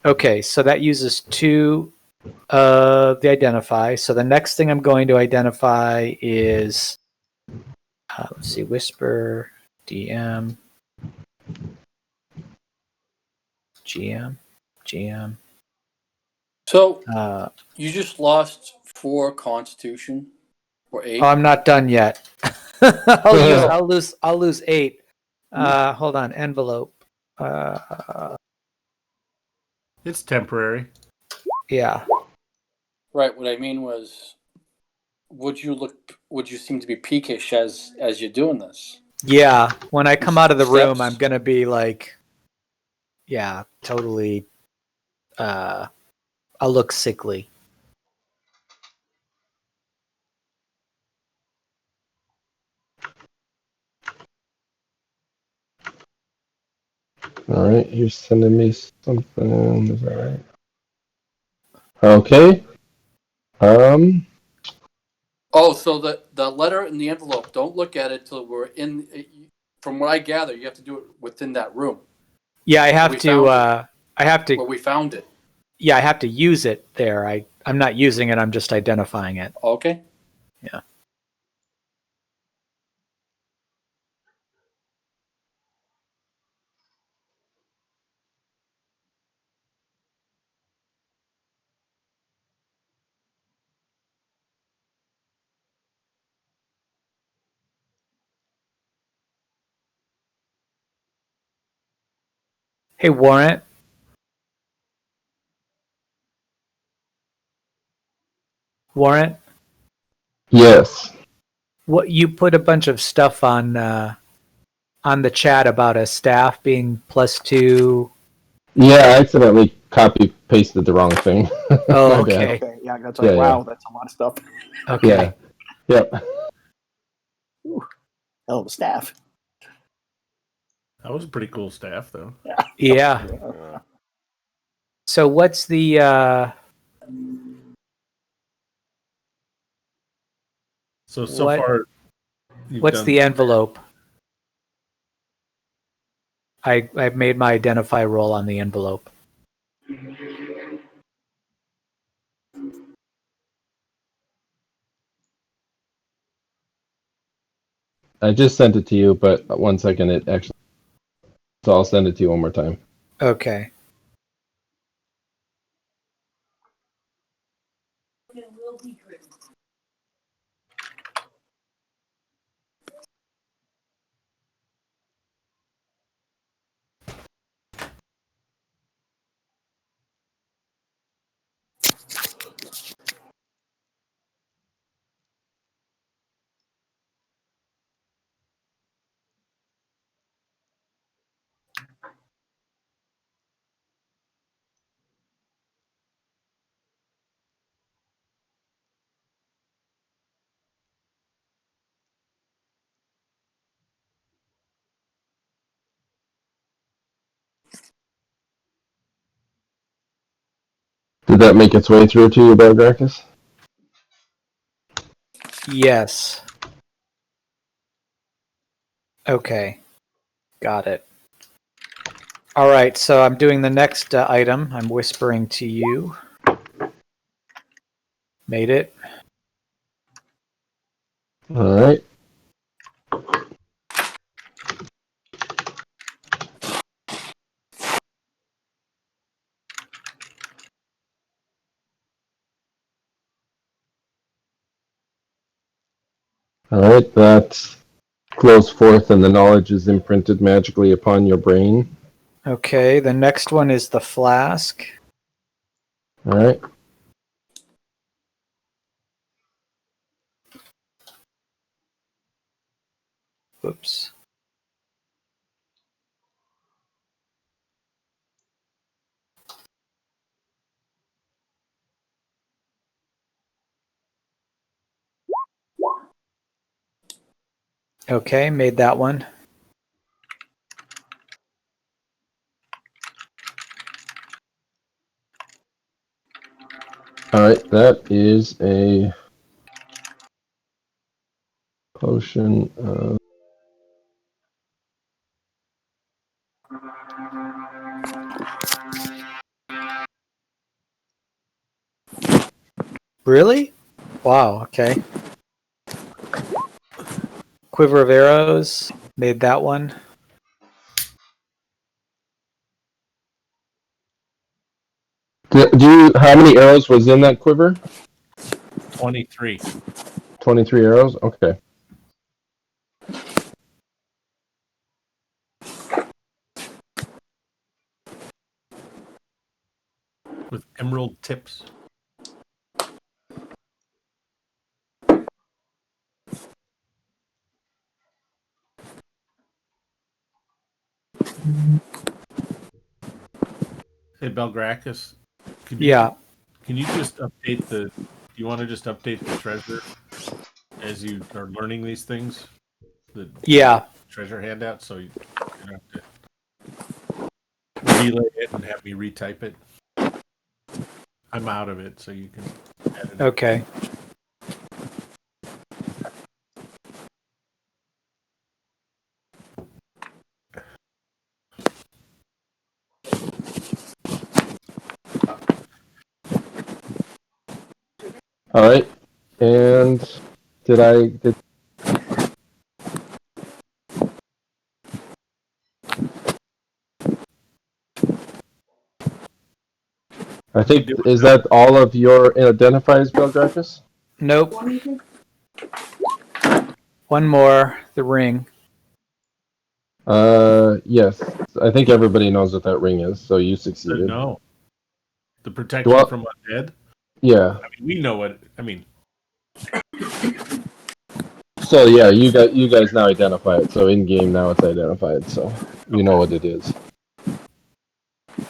Okay. So that uses two of the identify. So the next thing I'm going to identify is let's see, whisper, DM, GM. So Uh, you just lost 4 Constitution or 8. Oh, I'm not done yet. I'll lose 8. Hold on, envelope. It's temporary. Yeah. Right. What I mean was, would you seem to be peakish as you're doing this? Yeah. When I come out of the room, Steps. I'm gonna be like, yeah, totally. I'll look sickly. All right. You're sending me something. Is that right? Okay. Oh, so the letter in the envelope. Don't look at it till we're in. From what I gather, you have to do it within that room. Yeah, I have We to. found I have to. where we found it. Yeah, I have to use it there. I'm not using it. I'm just identifying it. Okay. Yeah. Hey, Warrant. Warrant. yes. What you put a bunch of stuff on the chat about a staff being +2. Yeah, I accidentally copy pasted the wrong thing. Oh, My okay. bad. Okay, yeah, that's like, Yeah, wow, that's a lot of stuff. Okay. Yeah. Yep. Hell of a staff. That was a pretty cool staff, though. Yeah. Yeah. So what's the So What- far, you've what's done the envelope? I've made my identify roll on the envelope. I just sent it to you, but 1 second, it actually. So I'll send it to you one more time. Okay. Did that make its way through to you, Belgrakas? Yes. Okay. Got it. All right, so I'm doing the next item. I'm whispering to you. Made it. All right. All right. That flows forth, and the knowledge is imprinted magically upon your brain. Okay, the next one is the flask. All right. Oops. Okay, made that one. Alright, that is a potion of... Really? Wow. Okay. Quiver of arrows. Made that one. How many arrows was in that quiver? 23. 23 arrows? Okay. With emerald tips. Hey, Belgrakas, can you, Yeah. can you just update the? Do you want to just update the treasure as you are learning these things? The Yeah. treasure handout, so you don't have to relay it and have me retype it. I'm out of it, so you can add it. Okay. Alright. And did I think, is that all of your identifiers, Belgrakas? Nope. One more. The ring. Yes. I think everybody knows what that ring is, so you succeeded. No. The protection Well, from undead? Yeah. I mean, we know what. I mean, So yeah, you guys now identify it. So in game now it's identified, so you know what it is.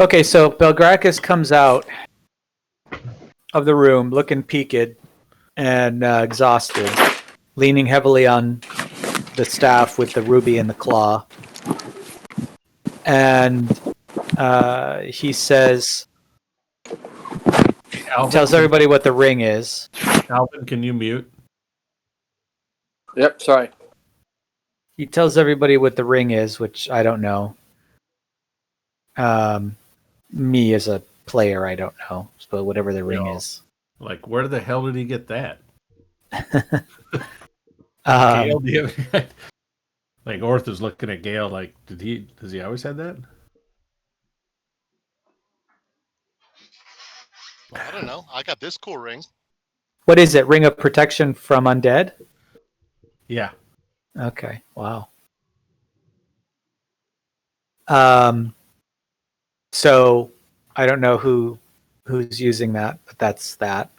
Okay, so Belgrakas comes out of the room looking peaked and exhausted, leaning heavily on the staff with the ruby and the claw. And he says, tells everybody what the ring is. Alvin, can you mute? Yep, sorry. He tells everybody what the ring is, which I don't know. Me as a player, I don't know. But whatever the ring is. Like, where the hell did he get that? Um, Gale, like, Orth is looking at Gale like, does he always have that? I don't know. I got this cool ring. what is it? Ring of protection from undead? Yeah. Okay. Wow. So I don't know who's using that, but that's that.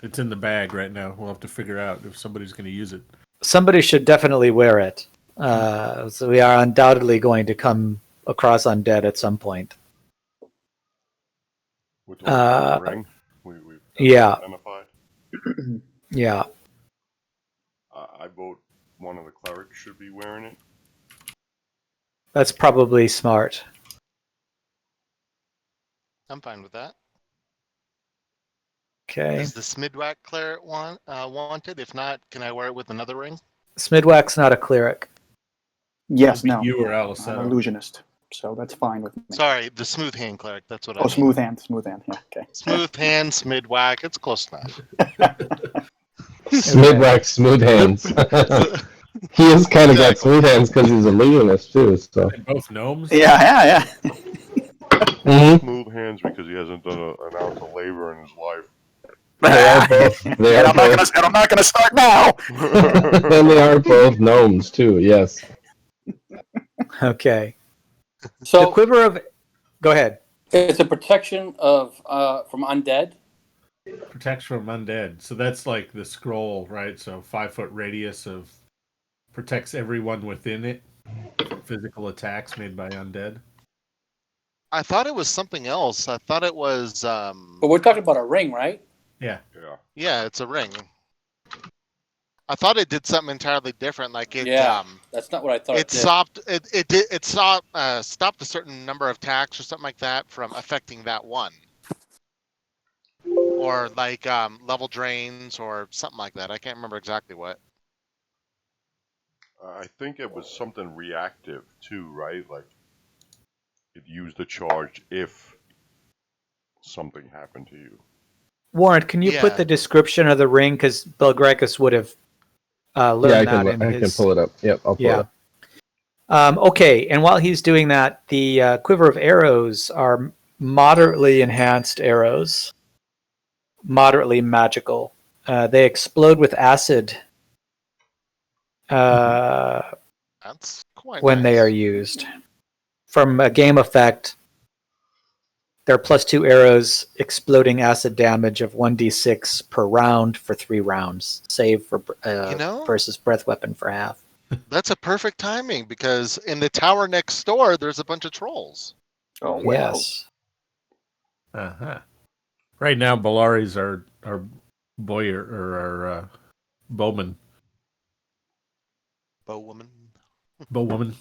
It's in the bag right now. We'll have to figure out if somebody's going to use it. Somebody should definitely wear it. So we are undoubtedly going to come across undead at some point. With the ring, we've yeah. identified. Yeah. I vote one of the clerics should be wearing it. That's probably smart. I'm fine with that. Okay. Is the Smyddwack cleric wanted? If not, can I wear it with another ring? Smyddwack's not a cleric. Yes, no. You or I'm Alleseto. an illusionist, so that's fine with me. Sorry, the smooth hand cleric. That's what I Oh, mean. smooth hand. Yeah, okay. Smooth hand, Smyddwack. It's close enough. Smyddwack smooth hands. He has kind of got smooth hands because he's a illusionist too. So And both gnomes? Yeah. Smooth hands because he hasn't done an ounce of labor in his life. they are both. They And are I'm not gonna start now. and they are both gnomes too. Yes. Okay. The So quiver of. Go ahead. it's a protection of from undead. Protection from undead. So that's like the scroll, right? So 5-foot radius of protects everyone within it from physical attacks made by undead. I thought it was something else. I thought it was. But we're talking about a ring, right? Yeah. Yeah. Yeah, it's a ring. I thought it did something entirely different. Like it. Yeah. That's not what I thought. It stopped. It stopped a certain number of attacks or something like that from affecting that one. or like level drains or something like that. I can't remember exactly what. I think it was something reactive too, right? Like it used the charge if something happened to you. Warren, can you put Yeah. the description of the ring? Because Belgrakas would have learned Yeah, I that can. in I his. can pull it up. Yep, I'll pull it Yeah. up. Okay, and while he's doing that, the quiver of arrows are moderately enhanced arrows, moderately magical. They explode with acid That's quite when they are nice. used. From a game effect, there are +2 arrows, exploding acid damage of 1d6 per round for 3 rounds, save for versus breath weapon for half. That's a perfect timing because in the tower next door, there's a bunch of trolls. Oh well. Yes. Uh-huh. Right now, Bellari's our boyer or our bowman, Bowwoman. bowwoman,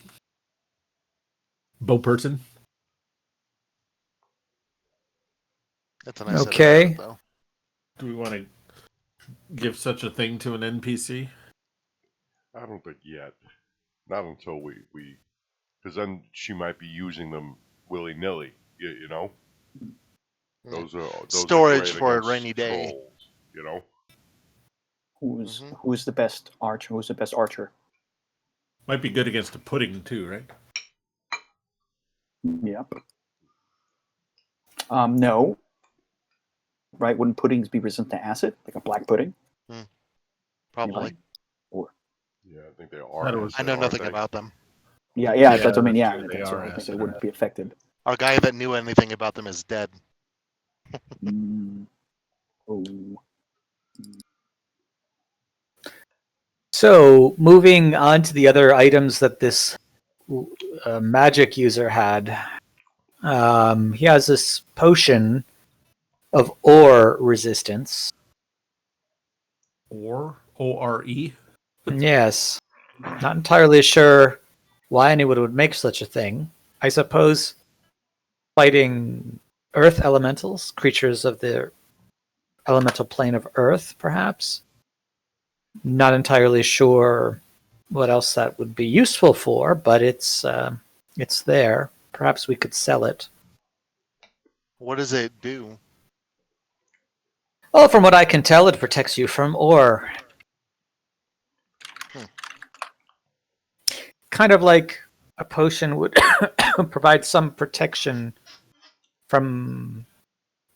bow person. That's a nice Okay. set of arrows, though. Do we want to give such a thing to an NPC? I don't think yet. Not until we because then she might be using them willy nilly. You know. Those are Storage great for a against rainy day. trolls, you know. Who's the best archer? Who's the best archer? Might be good against a pudding too, right? Yep. No. Right? Wouldn't puddings be resistant to acid, like a black pudding? Probably. Anybody? Or Yeah, I think they are. I know nothing about them. yeah, Yeah, that's what I mean. that's Yeah, true, they that's are why I think acid. they wouldn't be affected. Our guy that knew anything about them is dead. Oh. So, moving on to the other items that this magic user had. He has this potion of ore resistance. Or O-R-E. Yes. Not entirely sure why anyone would make such a thing. I suppose fighting earth elementals, creatures of the elemental plane of earth, perhaps. Not entirely sure what else that would be useful for, but it's there. Perhaps we could sell it. What does it do? Oh, from what I can tell, it protects you from ore. Kind of like a potion would provide some protection from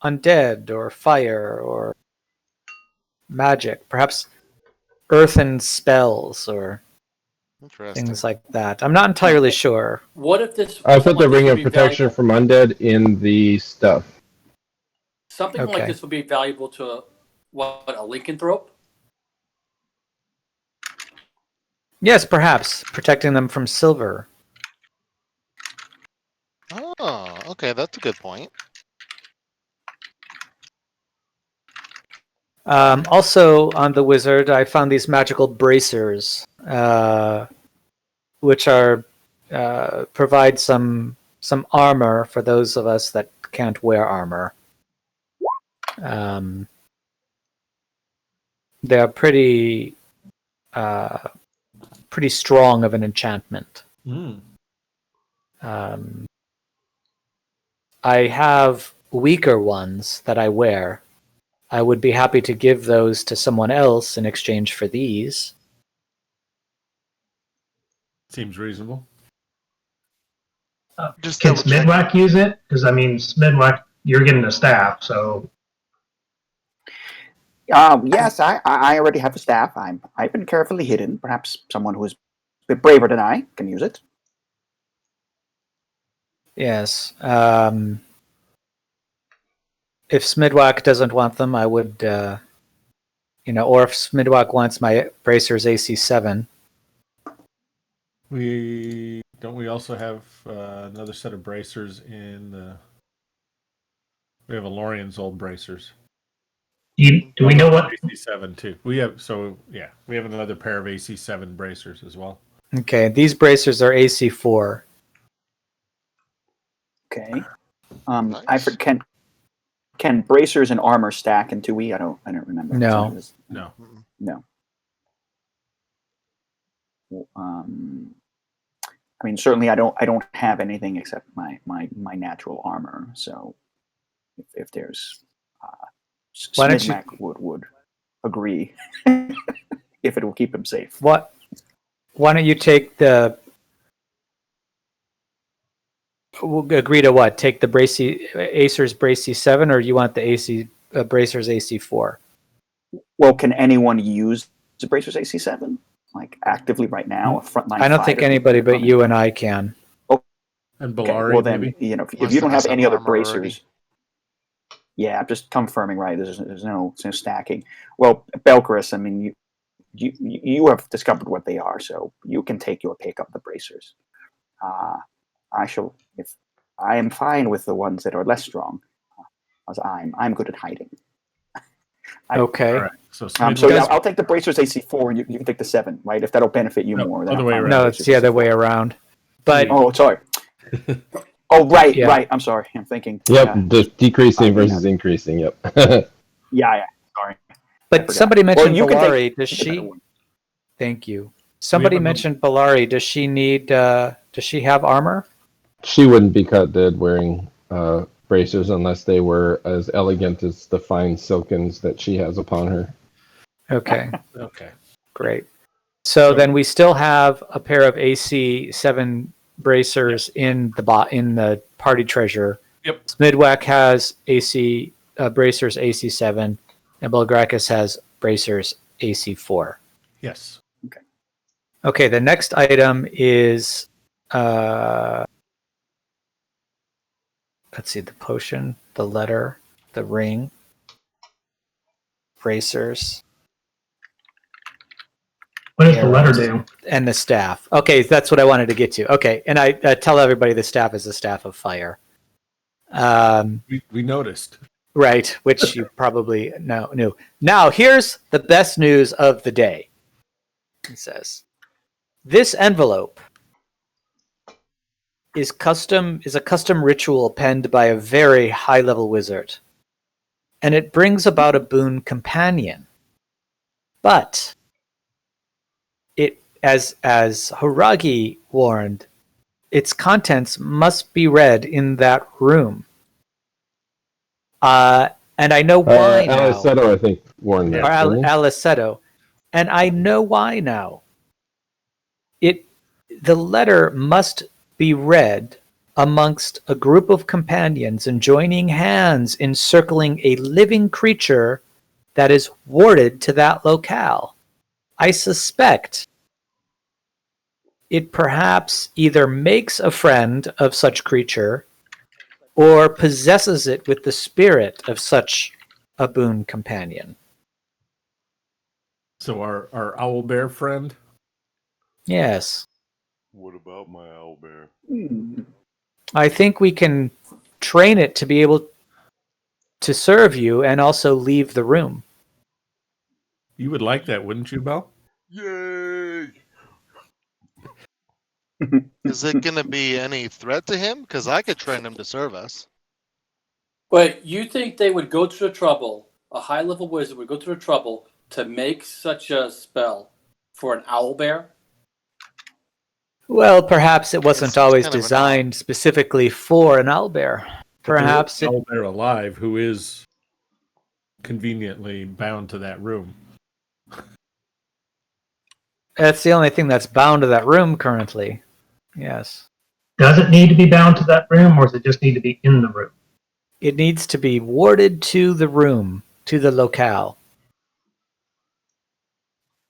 undead or fire or magic. Perhaps earthen spells or Interesting. things like that. I'm not entirely sure. What if this? I put something the like this ring would of be protection valuable- from undead in the stuff. Something like Okay. this would be valuable to what a lycanthrope. Yes, perhaps protecting them from silver. Oh, okay, that's a good point. Also, on the wizard, I found these magical bracers, which are provide some armor for those of us that can't wear armor. They're pretty strong of an enchantment. I have weaker ones that I wear. I would be happy to give those to someone else in exchange for these. Seems reasonable. Just Can double check. Smyddwack use it? Because I mean, Smyddwack, you're getting a staff, so Yes, I already have a staff. I've been carefully hidden. Perhaps someone who is a bit braver than I can use it. Yes. If Smyddwack doesn't want them, I would, or if Smyddwack wants my bracers AC 7. We also have another set of bracers in the. We have Alorian's old bracers. do we know what? AC7 too. We have another pair of AC7 bracers as well. Okay, these bracers are AC 4. Okay. Nice. I can Can bracers and armor stack in 2E? I don't remember. No. No. No. I mean, certainly I don't have anything except my natural armor. So if there's Why don't you- Smyddwack would agree if it will keep him safe. Why don't you take the? We'll agree to what? Take the Acer's Bracy 7, or you want the AC Bracer's AC 4? Well, can anyone use the bracers AC7 like actively right now? A frontline. I don't think fighter? anybody but you and I can. And Okay, Bellari, well then, maybe? if Unless you don't they have have any other armor already. bracers, yeah, I'm just confirming. Right, there's no stacking. Well, Belgrakas, I mean, you have discovered what they are, so you can take your pick of the bracers. I shall. If I am fine with the ones that are less strong, as I'm good at hiding. Okay. All right. So So Smyddwack, yeah, I'll take the bracers AC4, and you can take the 7, right? If that'll benefit you No, more. Then other I'm way fine with around. No, the it's bracers the other AC4. way around. But Oh, sorry. Oh, right, Yeah. right. I'm sorry. I'm thinking. Yep, just decreasing I versus increasing. Yep. Yeah. Sorry. I but forgot. somebody mentioned you can Bellari. take Does the better she? one. Thank you. Somebody have a- mentioned Bellari. Does she need? Does she have armor? She wouldn't be cut dead wearing bracers unless they were as elegant as the fine silkens that she has upon her. Okay, okay. great. So So- then we still have a pair of AC 7 bracers in the party treasure. Yep. Smyddwack has AC bracers AC 7, and Belgrakas has bracers AC 4. Yes. Okay, the next item is let's see, the potion, the letter, the ring, bracers, What does the letter do? and the staff. Okay, that's what I wanted to get to. Okay, and I tell everybody the staff is the staff of fire. We noticed. Right, which you probably knew. Now, here's the best news of the day. It says, this envelope is a custom ritual penned by a very high-level wizard, and it brings about a boon companion. But it, as Haragi warned, its contents must be read in that room. And I know why now. Alleseto, I think, warned Or that. didn't he? Alleseto. And I know why now. The letter must be read amongst a group of companions and joining hands encircling a living creature that is warded to that locale. I suspect it perhaps either makes a friend of such creature or possesses it with the spirit of such a boon companion. So our owlbear friend. Yes. What about my owlbear? I think we can train it to be able to serve you and also leave the room. You would like that, wouldn't you, Bell? Yay! Is it going to be any threat to him? Because I could train him to serve us. But you think they would go to the trouble, a high-level wizard would go to the trouble to make such a spell for an owlbear? Well, perhaps it wasn't It's always kind of an designed specifically for an owlbear. Perhaps There is it, an owlbear alive who is conveniently bound to that room. that's the only thing that's bound to that room currently. Yes. Does it need to be bound to that room, or does it just need to be in the room? It needs to be warded to the room, to the locale.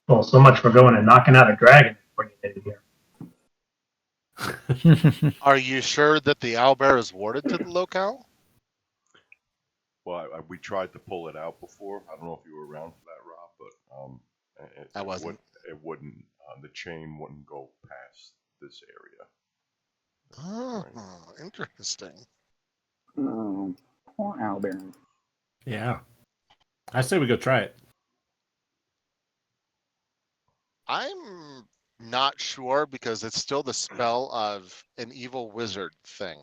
Well, so much for going and knocking out a dragon before you did here. Are you sure that the owlbear is warded to the locale? Well, we tried to pull it out before. I don't know if you were around for that, Rob, but I wasn't. It wouldn't. The chain wouldn't go past this area. Oh, interesting. Oh, poor owlbear. Yeah. I say we go try it. I'm not sure because it's still the spell of an evil wizard thing.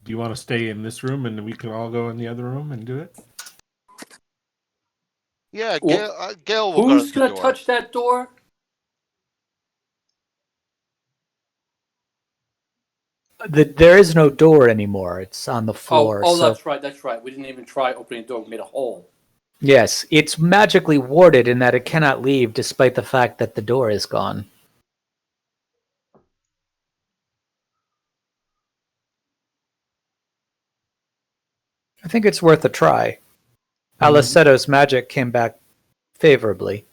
Do you want to stay in this room and we can all go in the other room and do it? Yeah, Well, Gale will go Who's to the gonna door. touch that door? There is no door anymore. It's on the floor. Oh, so that's right. That's right. We didn't even try opening the door. We made a hole. yes, it's magically warded in that it cannot leave, despite the fact that the door is gone. I think it's worth a try. Alleseto's magic came back favorably.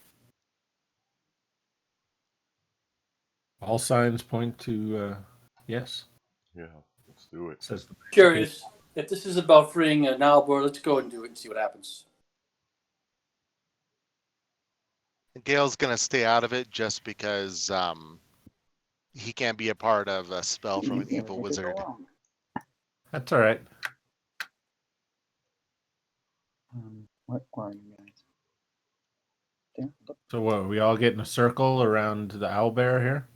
All signs point to yes. Yeah, let's do it. Says the Curious. If this is about freeing an Albert, let's go and do it and see what happens. Gale's gonna stay out of it just because he can't be a part of a spell from an evil wizard. That's all right. Where are you guys? There, look. So what? We all get in a circle around the owlbear here,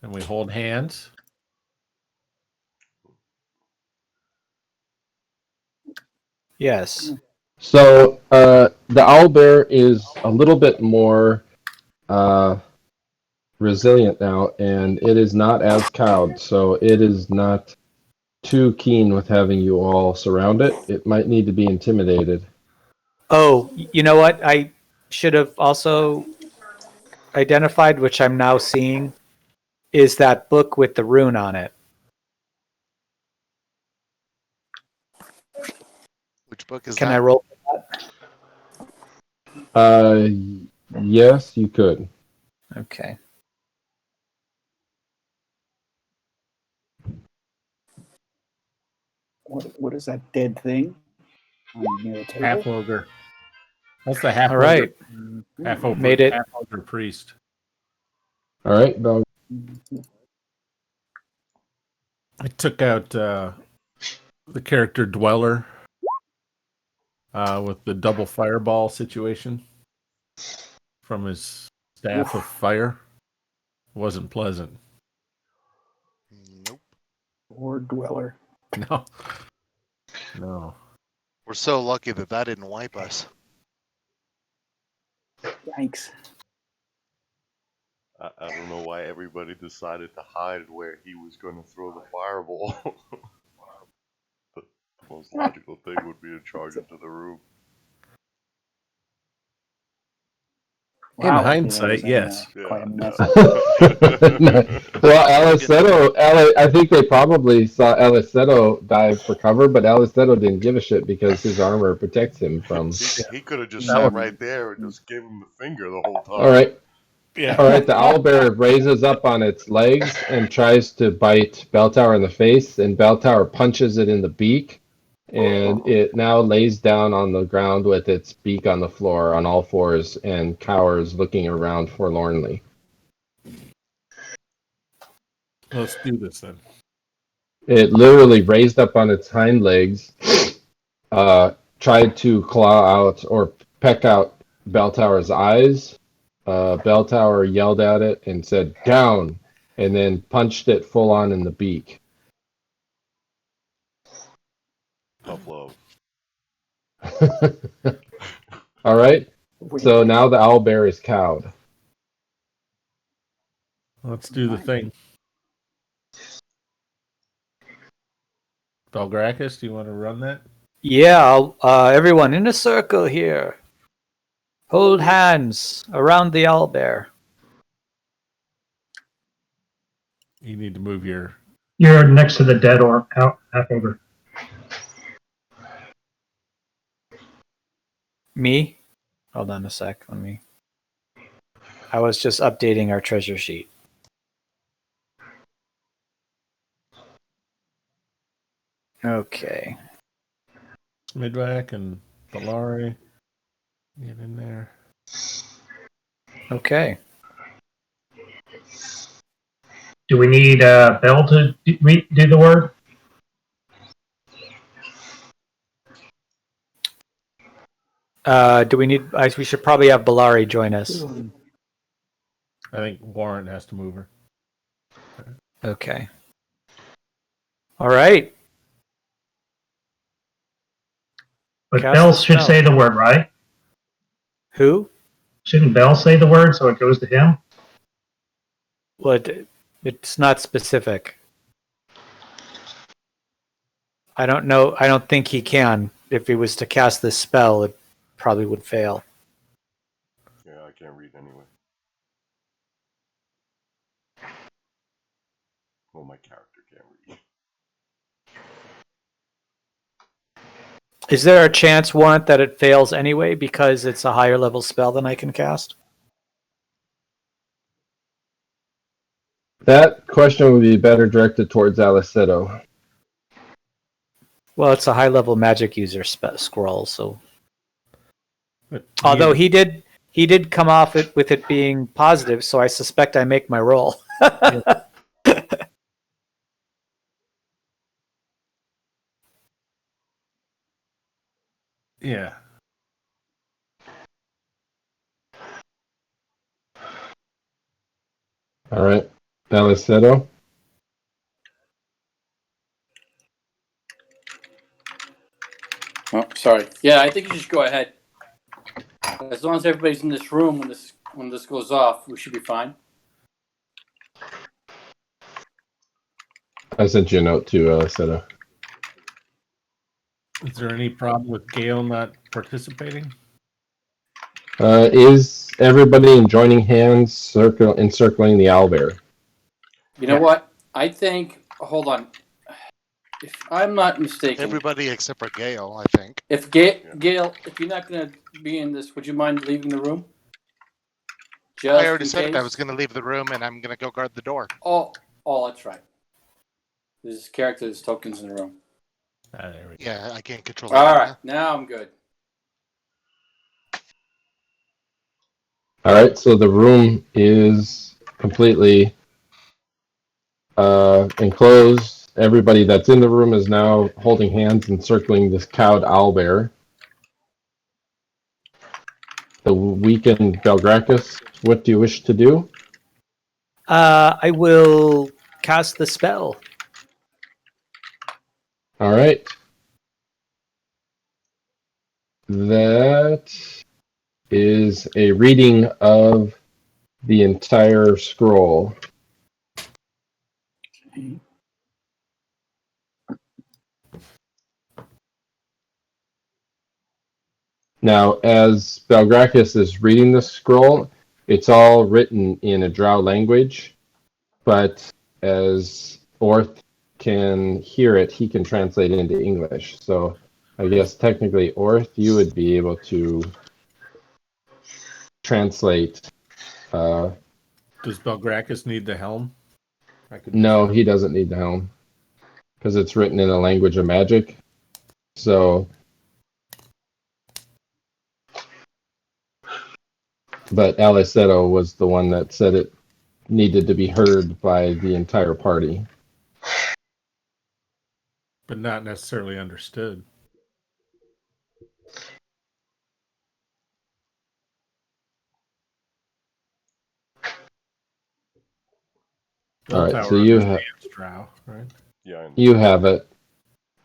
and we hold hands. Yes. So the owlbear is a little bit more resilient now, and it is not as cowed, so it is not too keen with having you all surround it. It might need to be intimidated. Oh, you know what? I should have also identified, which I'm now seeing, is that book with the rune on it. Which book is Can that? I roll? Yes, you could. Okay. What is that dead thing near the table? Half-Ogre. That's the Half-Ogre. All right. Half-Ogre, Made it. Half-Ogre priest. All right, Bel. I took out the character Dweller with the double fireball situation from his staff of fire. Wasn't pleasant. Nope. Or dweller. No. No. We're so lucky that didn't wipe us. Yikes. I don't know why everybody decided to hide where he was going to throw the fireball. The most logical thing would be to charge into the room. In hindsight, yes. Quite a mess. Well, Alleseto, I think they probably saw Alleseto dive for cover, but Alleseto didn't give a shit because his armor protects him from. He could have just That sat would- right there and just gave him the finger the whole time. All right, Yeah. all right. The owlbear raises up on its legs and tries to bite Belltower in the face, and Belltower punches it in the beak, and it now lays down on the ground with its beak on the floor on all fours and cowers, looking around forlornly. Let's do this then. It literally raised up on its hind legs, tried to claw out or peck out Belltower's eyes. Belltower yelled at it and said, "Down," and then punched it full on in the beak. Tough love. All right, so now the owlbear is cowed. Let's do the thing. Belgrakas, do you want to run that? Yeah, everyone in a circle here. Hold hands around the owlbear. You need to move your. You're next to the dead or Half-Ogre. Me? Hold on a sec. I was just updating our treasure sheet. Okay. Smyddwack and Belari. Get in there. Okay. Do we need Bell to do the word? Do we need? We should probably have Belari join us. I think Warren has to move her. Okay. All right. But Cast Bell the should spell. say the word, right? Who? Shouldn't Bell say the word so it goes to him? What? It's not specific. I don't know. I don't think he can. If he was to cast this spell, it probably would fail. Yeah, I can't read anyway. Well, my character can't read. Is there a chance, Warrant, that it fails anyway because it's a higher level spell than I can cast? That question would be better directed towards Alleseto. Well, it's a high level magic user scroll, so. But Although he did come off it with it being positive, so I suspect I make my roll. Yeah. All right, Alleseto. Oh, sorry. Yeah, I think you just go ahead. As long as everybody's in this room when this goes off, we should be fine. I sent you a note to Alleseto. Is there any problem with Gale not participating? Is everybody in joining hands encircling the owlbear? You know what? I think. Hold on. If I'm not mistaken, Everybody except for Gale, I think. if Gale, if you're not going to be in this, would you mind leaving the room? Just I already in said case? I was going to leave the room and I'm going to go guard the door. Oh, that's right. There's characters, tokens in the room. There we go. Yeah, I can't control All that. right, now I'm good. All right, so the room is completely enclosed. Everybody that's in the room is now holding hands encircling this cowed owlbear. The weakened Belgrakas, what do you wish to do? I will cast the spell. All right. That is a reading of the entire scroll. Now, as Belgrakas is reading the scroll, it's all written in a drow language, but as Orth can hear it, he can translate it into English. So I guess technically, Orth, you would be able to translate. Does Belgrakas need the helm? No, he doesn't need the helm because it's written in a language of magic. So, but Alleseto was the one that said it needed to be heard by the entire party. But not necessarily understood. All right, Belltower so you understands Drow, right? Yeah, I know. you have it.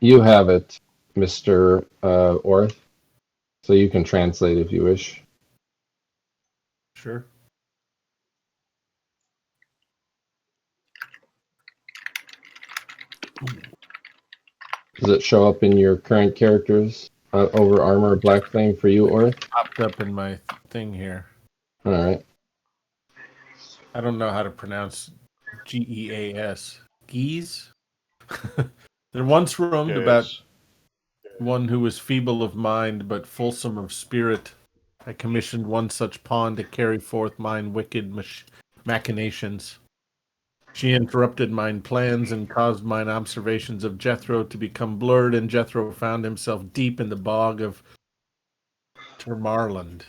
You have it, Mr. Orth. So you can translate if you wish. Sure. Does it show up in your current characters over armor black thing for you, Orth? Popped up in my thing here. All right. I don't know how to pronounce Geas. Geese? There once roamed about Yes. one who was feeble of mind but fulsome of spirit. I commissioned one such pawn to carry forth mine wicked machinations. She interrupted mine plans and caused mine observations of Jethro to become blurred, and Jethro found himself deep in the bog of Termarland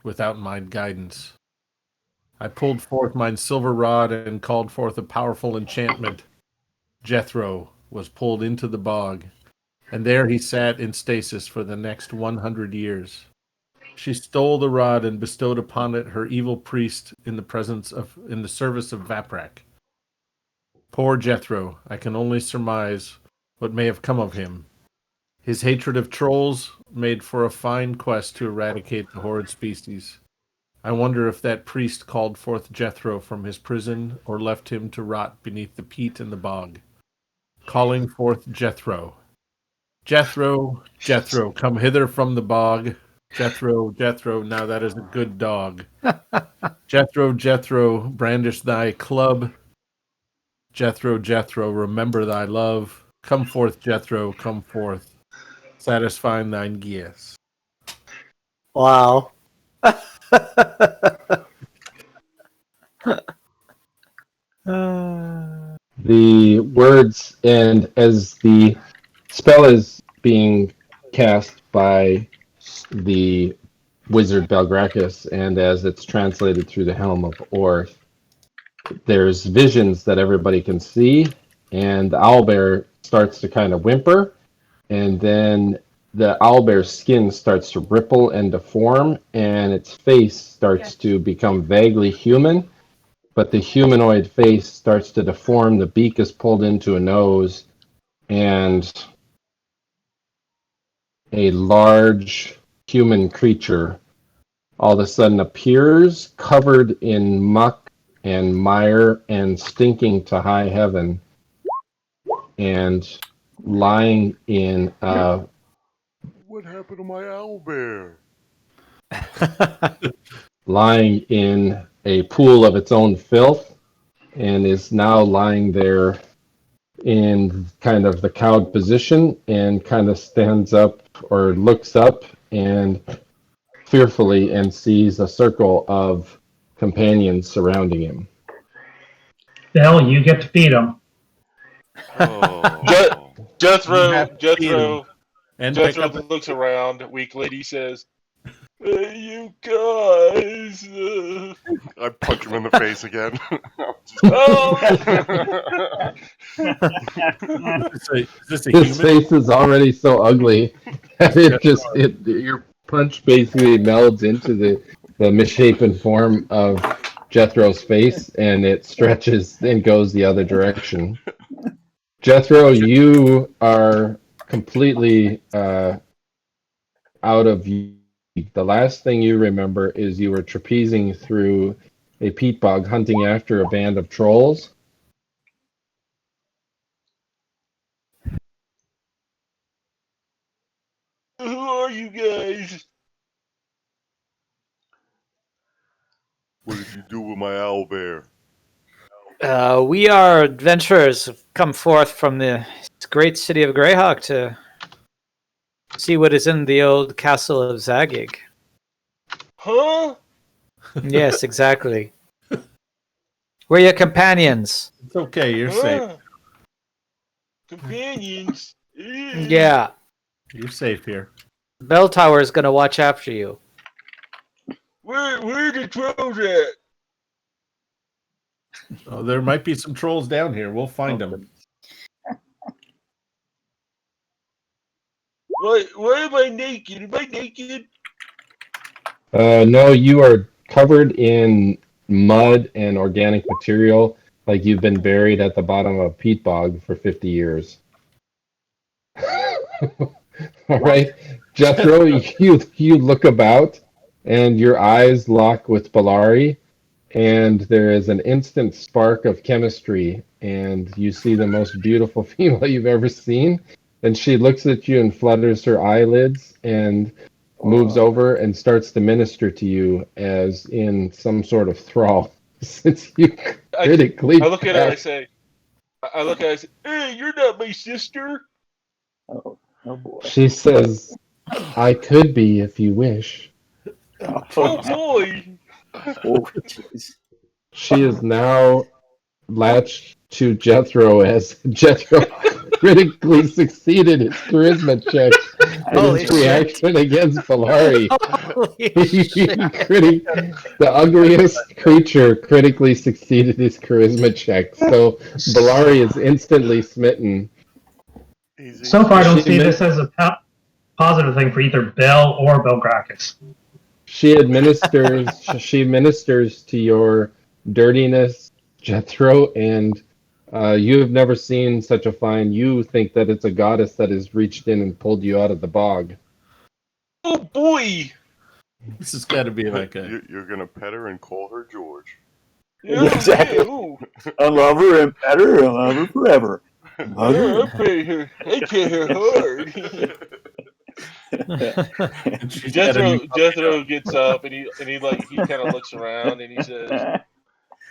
without mine guidance. I pulled forth mine silver rod and called forth a powerful enchantment. Jethro was pulled into the bog, and there he sat in stasis for the next 100 years. She stole the rod and bestowed upon it her evil priest in the service of Vaprak. Poor Jethro. I can only surmise what may have come of him. His hatred of trolls made for a fine quest to eradicate the horrid species. I wonder if that priest called forth Jethro from his prison or left him to rot beneath the peat in the bog. Calling forth Jethro. Jethro, Jethro, come hither from the bog. Jethro, Jethro, now that is a good dog. Jethro, Jethro, brandish thy club. Jethro, Jethro, remember thy love. Come forth, Jethro, come forth. Satisfying thine gears. Wow. The words, and as the spell is being cast by the wizard Belgrakas, and as it's translated through the helm of Orth, there's visions that everybody can see, and the owlbear starts to kind of whimper, and then the owlbear's skin starts to ripple and deform, and its face starts to become vaguely human, but the humanoid face starts to deform, the beak is pulled into a nose, and a large human creature all of a sudden appears, covered in muck and mire and stinking to high heaven, and lying in What happened to my owlbear? lying in a pool of its own filth, and is now lying there in kind of the cowed position, and kind of stands up or looks up and fearfully, and sees a circle of companions surrounding him. Bill, you get to feed him. Oh. Jethro And pick Jethro up looks around weakly. He says, "Hey, you guys." I punch him in the face again. Oh! Is this a His human? face is already so ugly that your punch basically melds into the misshapen form of Jethro's face, and it stretches and goes the other direction. Jethro, you are completely out of. The last thing you remember is you were trapezing through a peat bog hunting after a band of trolls. Who are you guys? What did you do with my owlbear? We are adventurers who've come forth from the great city of Greyhawk to see what is in the old castle of Zagig. Huh? Yes, exactly. We're your companions. It's okay, you're safe. Huh? Companions? Yeah. You're safe here. Bell Tower is going to watch after you. Where the trolls at? Oh, there might be some trolls down here. We'll find them. Why am I naked? Am I naked? No, you are covered in mud and organic material, like you've been buried at the bottom of a peat bog for 50 years. All right, Jethro, you look about, and your eyes lock with Bellari, and there is an instant spark of chemistry, and you see the most beautiful female you've ever seen, and she looks at you and flutters her eyelids and moves over and starts to minister to you as in some sort of thrall. Since you critically I look at her and I say, "Hey, you're not my sister." Oh boy. She says, "I could be if you wish." Oh boy! Oh, jeez. She is now latched to Jethro as Jethro critically succeeded his charisma check in Holy his shit. reaction against Bellari. Holy shit. The ugliest creature critically succeeded his charisma check, so Bellari is instantly smitten. Easy. So far, I don't She see min- this as a positive thing for either Bell or Belgrakas. She ministers to your dirtiness, Jethro, and You have never seen such a find. You think that it's a goddess that has reached in and pulled you out of the bog. Oh boy! This has got to be like a. You're gonna pet her and call her George. Yeah, Exactly. yeah, ooh. I love her and pet her. I love her forever. Hug her. I pay her hard. And she's got a new Jethro gets up and he kind of looks around and he says,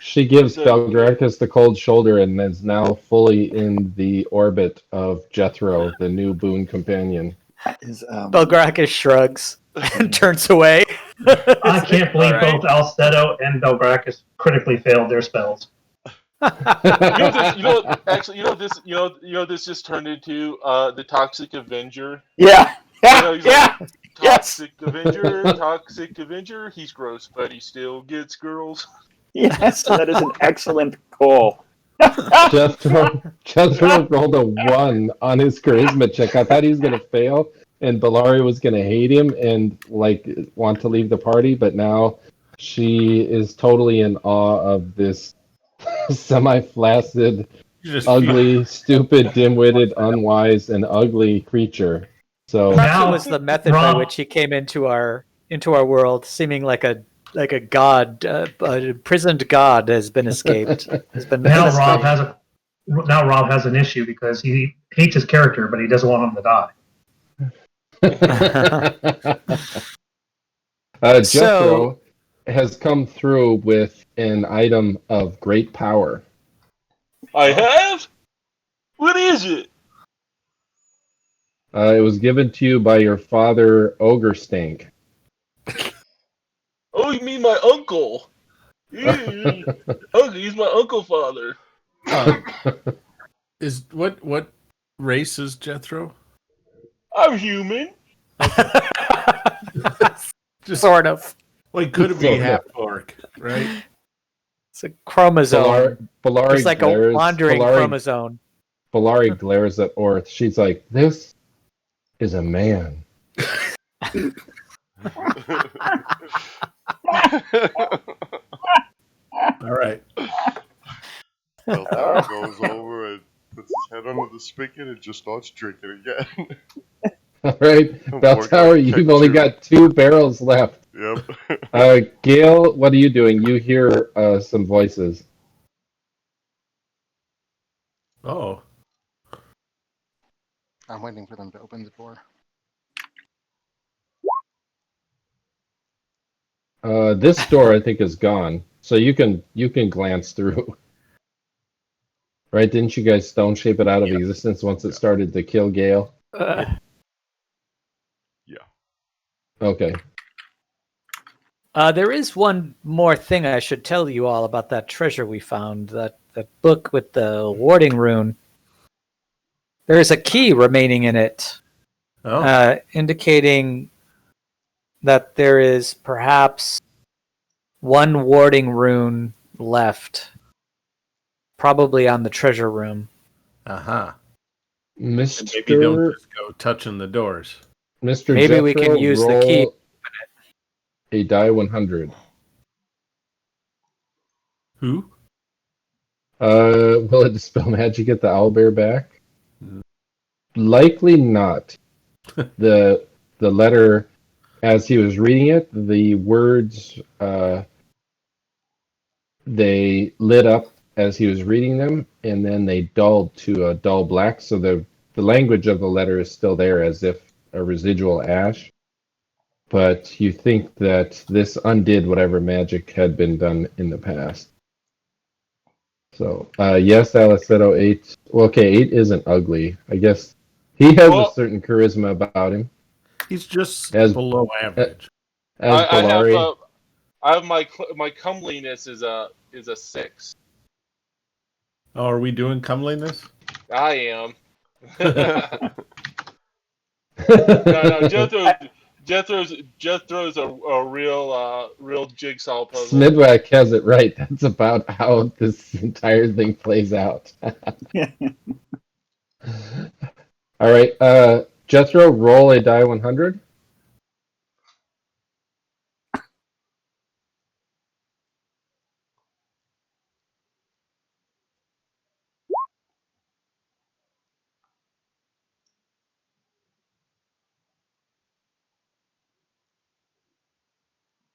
She gives What's up? Belgrakas the cold shoulder and is now fully in the orbit of Jethro, the new boon companion. Is, Belgrakas shrugs and turns away. I can't believe All right. both Alleseto and Belgrakas critically failed their spells. This just turned into the Toxic Avenger. yeah. He's Yeah. like, Yes. Toxic Avenger. He's gross, but he still gets girls. Yes. That is an excellent call. Jethro rolled a 1 on his charisma check. I thought he was going to fail and Belari was going to hate him and want to leave the party, but now she is totally in awe of this semi-flaccid, Just ugly, stupid, dim-witted, unwise, and ugly creature. So Perhaps Now, it was the method by Rob- which he came into our world, seeming like a god, a imprisoned god has been escaped. Now Rob has an issue because he hates his character, but he doesn't want him to die. Jethro has come through with an item of great power. I have? What is it? It was given to you by your father, Ogre Stank. Oh, you mean my uncle? He's my uncle father. is what race is Jethro? I'm human. Sort of. Well, could it be Sort of. Half-Orc, right? It's a chromosome. Belari It's like glares, a wandering chromosome. Belari glares at Orth. She's like, "This is a man." All right. Beltara goes over and puts his head under the spigot and just starts drinking again. All right, Beltower, you've only got 2 barrels left. Yep. Gale, what are you doing? You hear some voices. Oh. I'm waiting for them to open the door. This door, I think, is gone, so you can glance through. Right? Didn't you guys stone shape it out of existence once it started to kill Gale? Yeah. Okay. There is one more thing I should tell you all about that treasure we found, that book with the warding rune. There is a key remaining in it, indicating that there is perhaps one warding rune left, probably on the treasure room. Uh-huh. Mr. And maybe don't just go touching the doors. Mr. Maybe Jethro, we can use the key. roll a die 100. Who? Will it dispel magic at the owlbear back? Likely not. The letter, as he was reading it, the words they lit up as he was reading them, and then they dulled to a dull black. So the language of the letter is still there, as if a residual ash. But you think that this undid whatever magic had been done in the past. So, yes, Alleseto 8. Well, okay, 8 isn't ugly. I guess he has a certain charisma about him. He's just As- below average. As Belari. I have my comeliness is a 6. Oh, are we doing comeliness? I am. No, Jethro's a real jigsaw puzzle. Smyddwack has it right. That's about how this entire thing plays out. All right, Jethro, roll a die 100.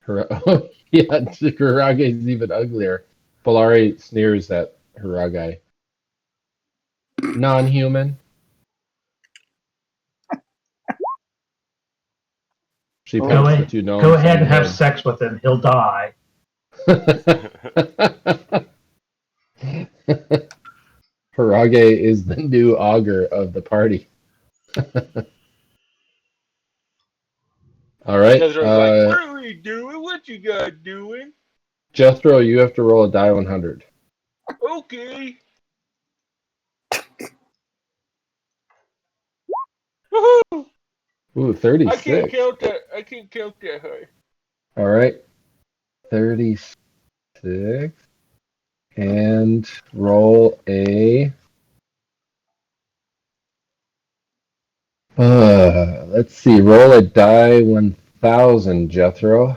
Yeah, Haragi is even uglier. Polari sneers at Haragi. Non-human. She Go, pets the ahead, two gnomes. go ahead and have and sex with him. He'll die. Haragi is the new augur of the party. All right. Jethro's like, what are we doing? What you guys doing? Jethro, you have to roll a die 100. Okay. Woohoo! Ooh, 36. I can't count that high. All right. 36. And roll a... let's see. Roll a die 1000, Jethro.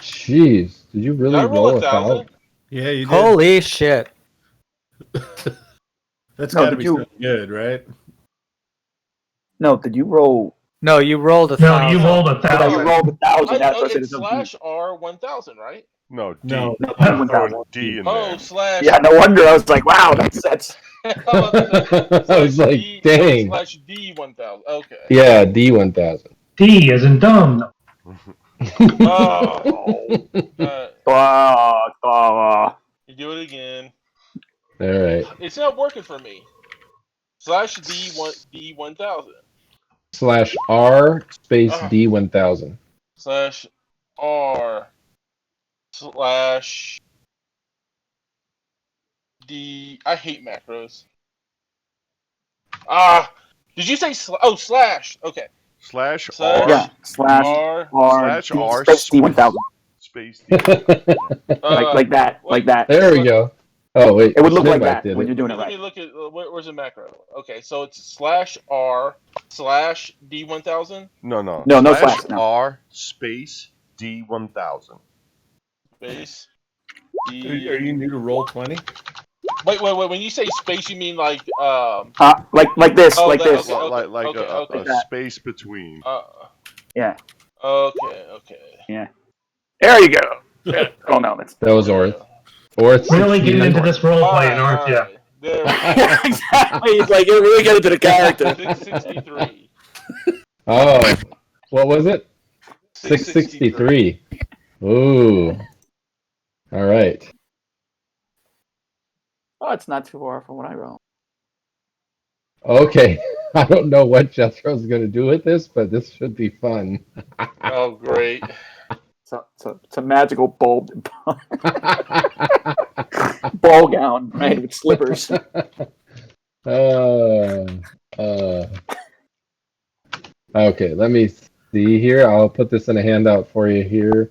Jeez, did you really Did I roll 1,000? 1,000? Yeah, you did. Holy shit! That's No, got to did be you- something good, right? No, did you roll? No, you rolled a No, 1,000. you rolled a No, you 1,000. rolled 1,000. That's what I said. It's slash R 1,000, right? No, D. No. No, Throw 1,000. a D in Oh, there. slash. Yeah, no wonder. I was like, wow, that's. I was like, dang. Slash D 1,000. Okay. Yeah, D1000. D as in dumb. Oh. You do it again. All right. It's not working for me. Slash D 1000. Slash R space Ah. D1000. Slash R slash D. I hate macros. Did you say slash? Okay. Slash Slash- R. Yeah, slash R. Slash R space D1000. Space D. Like that. Like that. There we go. Oh, wait. It would look like Smyddwack that did when it. you're doing it Let me right. look at where's the macro. Okay, so it's slash R slash D1000 No, No. no slash, no. R space D1000. space Are D. you new to roll 20? Wait. When you say space, you mean like Like this, Oh, like that- this. okay. Like okay. a space between. Yeah. Okay. There you go. Yeah. Oh no, that's That was Orth. Orth Really 16. getting into this role playing, Alright, aren't you? alright. There we go. exactly. He's like, you really get into the character. 663. Oh, what was it? 663. Ooh. All right. Oh, it's not too far from what I wrote. Okay. I don't know what Jethro's going to do with this, but this should be fun. Oh, great. So it's a magical ball gown, right, with slippers. Okay, let me see here. I'll put this in a handout for you here.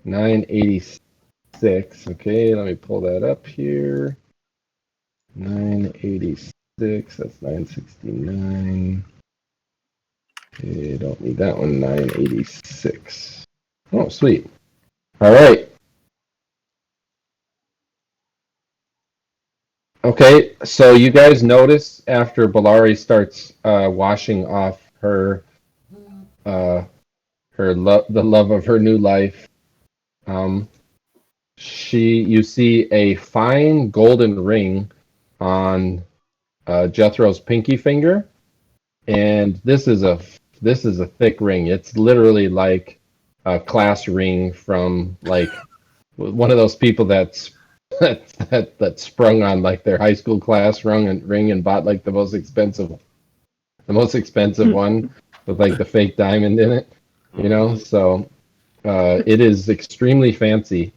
986. Okay, let me pull that up here. 986. That's 969. Okay, don't need that one. 986. Oh, sweet. All right. Okay, so you guys notice after Bellari starts washing off the love of her new life, you see a fine golden ring on Jethro's pinky finger, and this is a thick ring. It's literally like a class ring from like one of those people that sprung on like their high school class ring and bought like the most expensive one with like the fake diamond in it, you know. So it is extremely fancy,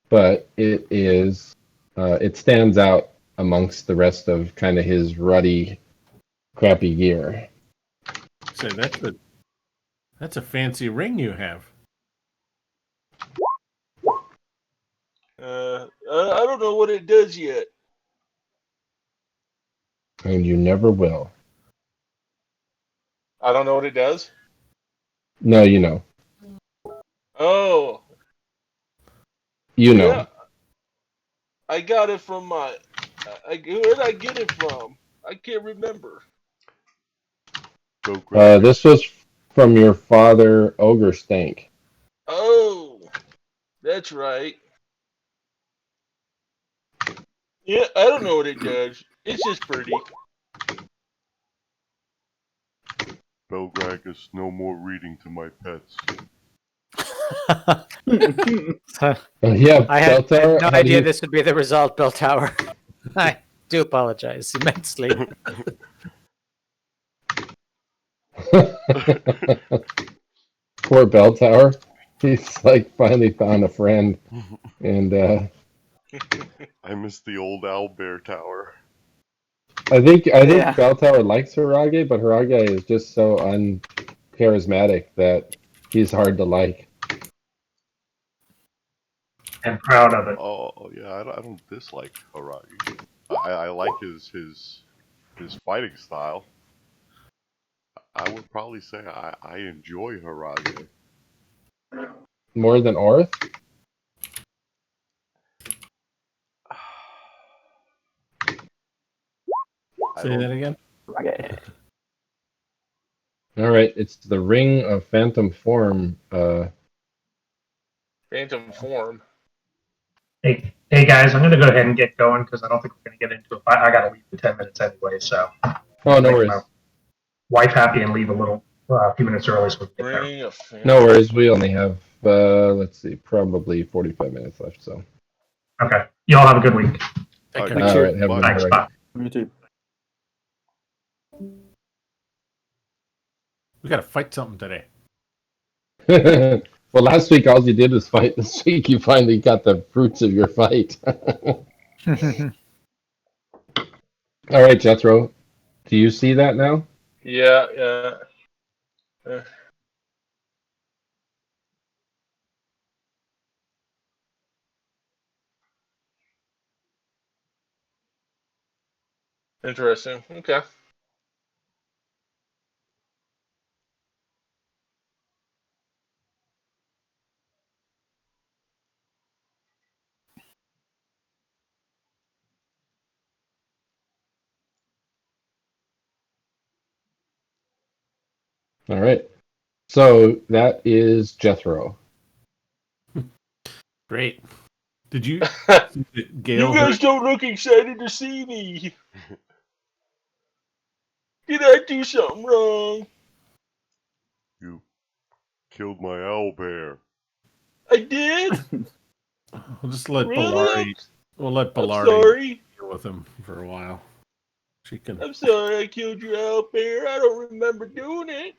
but it stands out amongst the rest of kind of his ruddy, crappy gear. So that's a fancy ring you have. I don't know what it does yet. And you never will. I don't know what it does. No, you know. Oh. You know. Yeah. I got it from where did I get it from? I can't remember. This was from your father, Ogre Stank. Oh, that's right. Yeah, I don't know what it does. It's just pretty. Belgrakas, no more reading to my pets. Yeah, I had Beltar, no how do idea you- this would be the result, Bill Tower. I do apologize immensely. Poor Bell Tower. He's like finally found a friend, and I miss the old owlbear tower. I think Yeah. Bell Tower likes Haragi, but Haragi is just so uncharismatic that he's hard to like. And proud of it. Oh yeah, I don't dislike Haragi. I like his fighting style. I would probably say I enjoy Haragi. More than Orth? Say that again. Okay. All right, it's the Ring of Phantom Form. Phantom form. Hey guys, I'm going to go ahead and get going because I don't think we're going to get into it. I got to leave in 10 minutes anyway, so. Oh, no Make worries. my wife happy and leave a few minutes early so we can get there. Ring of Phantom. No worries. We only have, let's see, probably 45 minutes left. So. Okay. You all have a good week. Take care. All right. Have a good Thanks. one. Bye. Me too. We got to fight something today. Well, last week all you did was fight. This week you finally got the fruits of your fight. All right, Jethro. Do you see that now? Yeah. Interesting. Okay. All right. So that is Jethro. Great. Did you? You Gale guys heard- don't look excited to see me. Did I do something wrong? You killed my owlbear. I did? We'll just let Really? Bellari. We'll let I'm Bellari sorry. deal with him for a while. She can. I'm sorry I killed your owlbear. I don't remember doing it.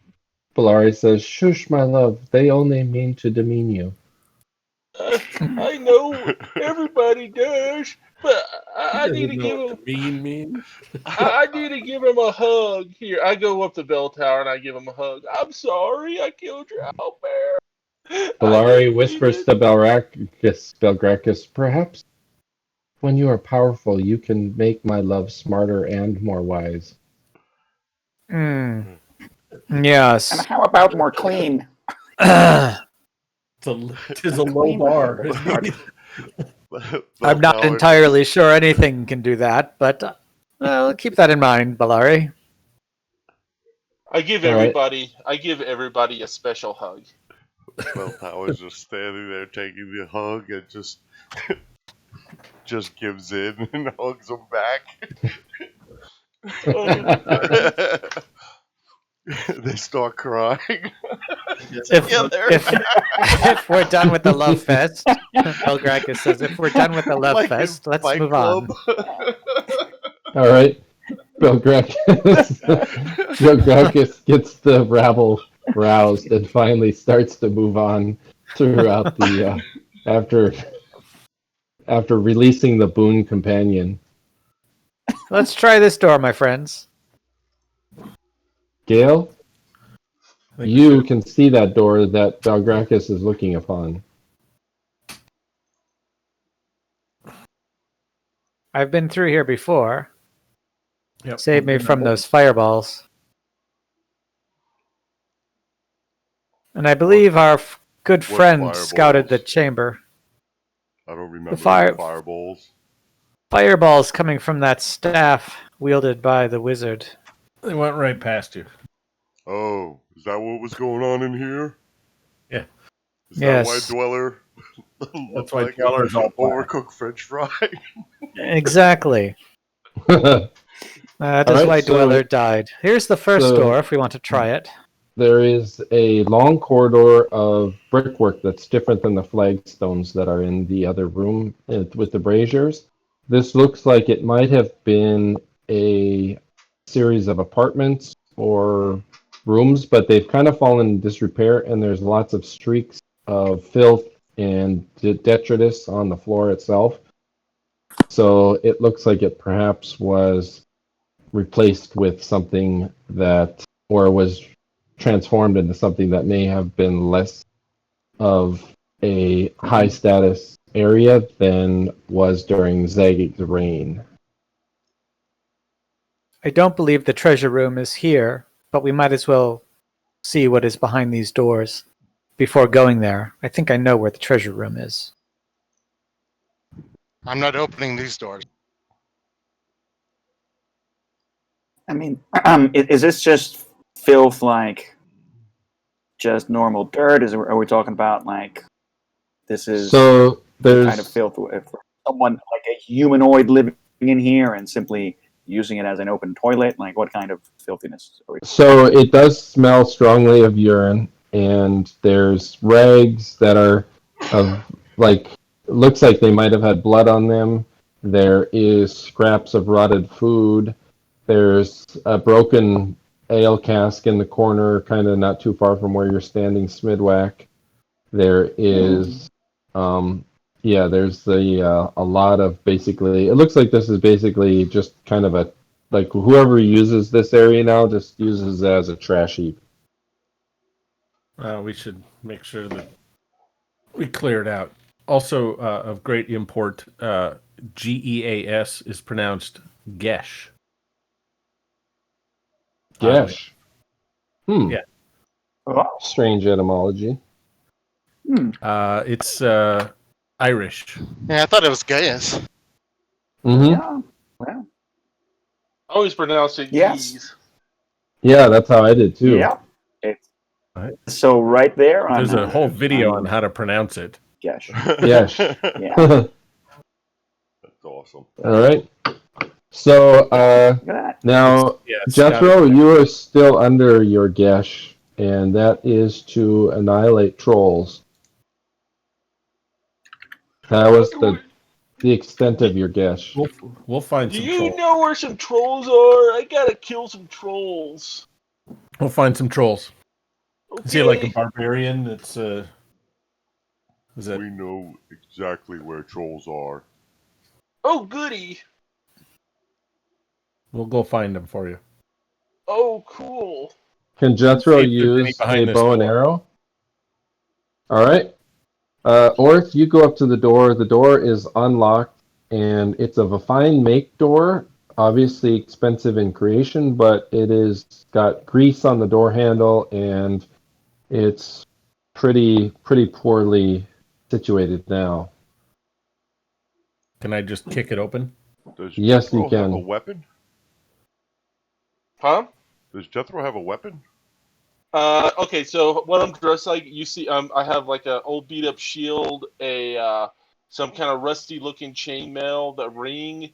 Polari says, "Shush, my love. They only mean to demean you." I know everybody does, but I need to Doesn't know give what him. mean. I need to give him a hug. Here, I go up the bell tower and I give him a hug. I'm sorry, I killed your owlbear. Polari whispers to Belgrakas, "Perhaps when you are powerful, you can make my love smarter and more wise." Yes. And how about more clean? Tis a low bar. I'm not entirely sure anything can do that, but well, keep that in mind, Bellari. I give All right. everybody a special hug. Bell Tower's just standing there taking the hug and just gives in and hugs him back. They start crying. If we're done with the love fest, Belgrakas says, if we're done with the love fest, let's move on. All right. Belgrakas gets the rabble roused and finally starts to move on throughout the after releasing the boon companion. Let's try this door, my friends. Gale, you can see that door that Belgrakas is looking upon. I've been through here before. Yep. Save me from those fireballs. And I believe our good friend fireballs? scouted the chamber. I don't remember fire- the fireballs. Fireballs coming from that staff wielded by the wizard. They went right past you. Oh, is that what was going on in here? Yeah. Is that why Yes. Dweller That's looked why like Dweller's all an black. overcooked French fry? Exactly. That is Alright, why so- Dweller died. Here's the first so- door if we want to try it. There is a long corridor of brickwork that's different than the flagstones that are in the other room with the braziers. This looks like it might have been a series of apartments or rooms, but they've kind of fallen in disrepair, and there's lots of streaks of filth and detritus on the floor itself. So it looks like it perhaps was replaced with something that, or was transformed into something that may have been less of a high status area than was during Zagig's reign. I don't believe the treasure room is here, but we might as well see what is behind these doors before going there. I think I know where the treasure room is. I'm not opening these doors. I mean, is this just filth, like just normal dirt? Are we talking about like this is So there's kind of filth for someone like a humanoid living in here and simply using it as an open toilet? Like, what kind of filthiness are we? So it does smell strongly of urine, and there's rags that are of like looks like they might have had blood on them. There is scraps of rotted food. There's a broken ale cask in the corner, kind of not too far from where you're standing, Smyddwack. There is, there's a lot of basically. It looks like this is basically just kind of a like whoever uses this area now just uses it as a trash heap. We should make sure that we clear it out. Also, of great import, Geas is pronounced Gesh. Gesh. Yeah. Oh, Strange etymology. It's Irish. Yeah, I thought it was Gaius. Mm-hmm. yeah. Well, I always pronounce it Yes. yees. Yeah, that's how I did too. yeah. It's Right. so right there. On, There's a whole video on how to pronounce it. Gosh. Yes. Yeah. That's awesome. All right. So Look at that. now, Yeah, it's Jethro, you are still under your gesh, and that is to annihilate trolls. That was the extent of your gesh. We'll find Do some you trolls. know where some trolls are? I gotta kill some trolls. We'll find some trolls. Okay. Is he like a barbarian? That's is that We know exactly where trolls are. Oh, goody. We'll go find them for you. Oh, cool. Can Jethro See if there's any use behind a this bow and door. arrow? All right. Orth, you go up to the door. The door is unlocked, and it's of a fine make door. Obviously expensive in creation, but it is got grease on the door handle, and it's pretty poorly situated now. Can I just kick it open? Does Yes, Jethro you can. have a weapon? Huh? Does Jethro have a weapon? Okay, so what I'm dressed like, you see, I have like an old beat up shield, some kind of rusty looking chainmail, the ring.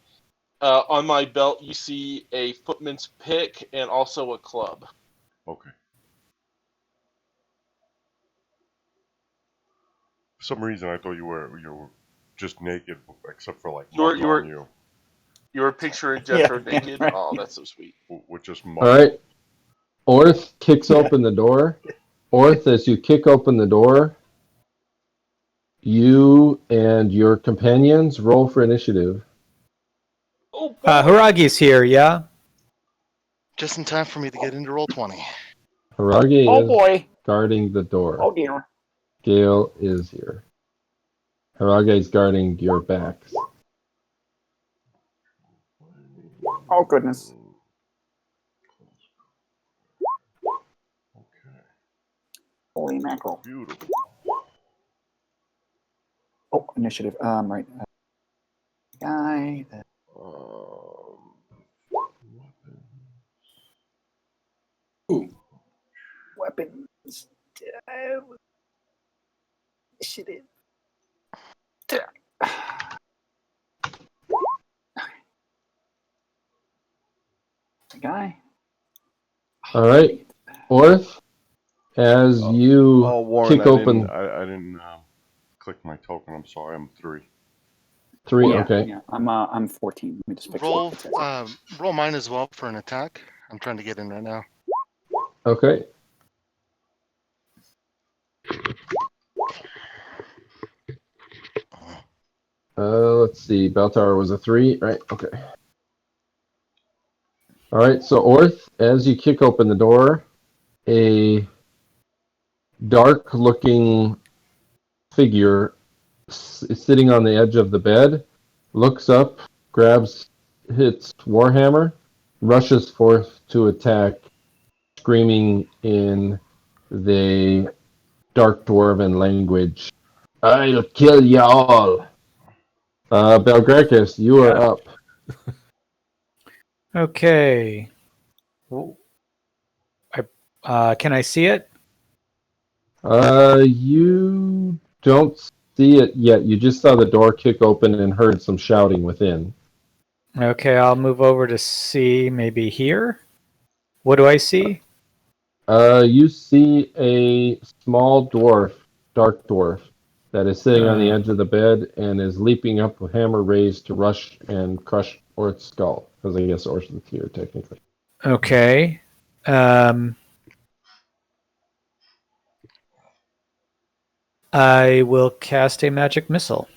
On my belt, you see a footman's pick and also a club. Okay. For some reason, I thought you were just naked, except for like You were- mud you were- on you. You were picturing Jethro Yeah, naked? right. Oh, that's so sweet. With just mud. All right. Orth kicks open the door. Orth, as you kick open the door, you and your companions roll for initiative. Oh, boy. Haragi's here, yeah? Just in time for me to get into roll 20. Haragi Oh is boy. guarding the door. Oh dear. Gale is here. Haragi is guarding your backs. Oh goodness. Okay. Holy mackerel. Beautiful. Oh, initiative. Right. Guy. Initiative. Guy. All right, Orth, as you Oh, Warren, kick open I didn't click my token. I'm sorry. I'm 3. 3. Yeah, Okay. yeah. I'm 14. Let me just fix Roll, it. roll mine as well for an attack. I'm trying to get in right now. Okay. Let's see. Bell Tower was a 3, right? Okay. All right. So Orth, as you kick open the door, a dark-looking figure is sitting on the edge of the bed, looks up, grabs its warhammer, rushes forth to attack, screaming in the dark dwarven language, "I'll kill you all!" Belgrakas, you are up. Okay. Can I see it? You don't see it yet. You just saw the door kick open and heard some shouting within. Okay, I'll move over to see maybe here. What do I see? You see a small dwarf, dark dwarf, that is sitting on the edge of the bed and is leaping up with hammer raised to rush and crush Orth's skull. Because I guess Orth is here, technically. Okay. I will cast a magic missile.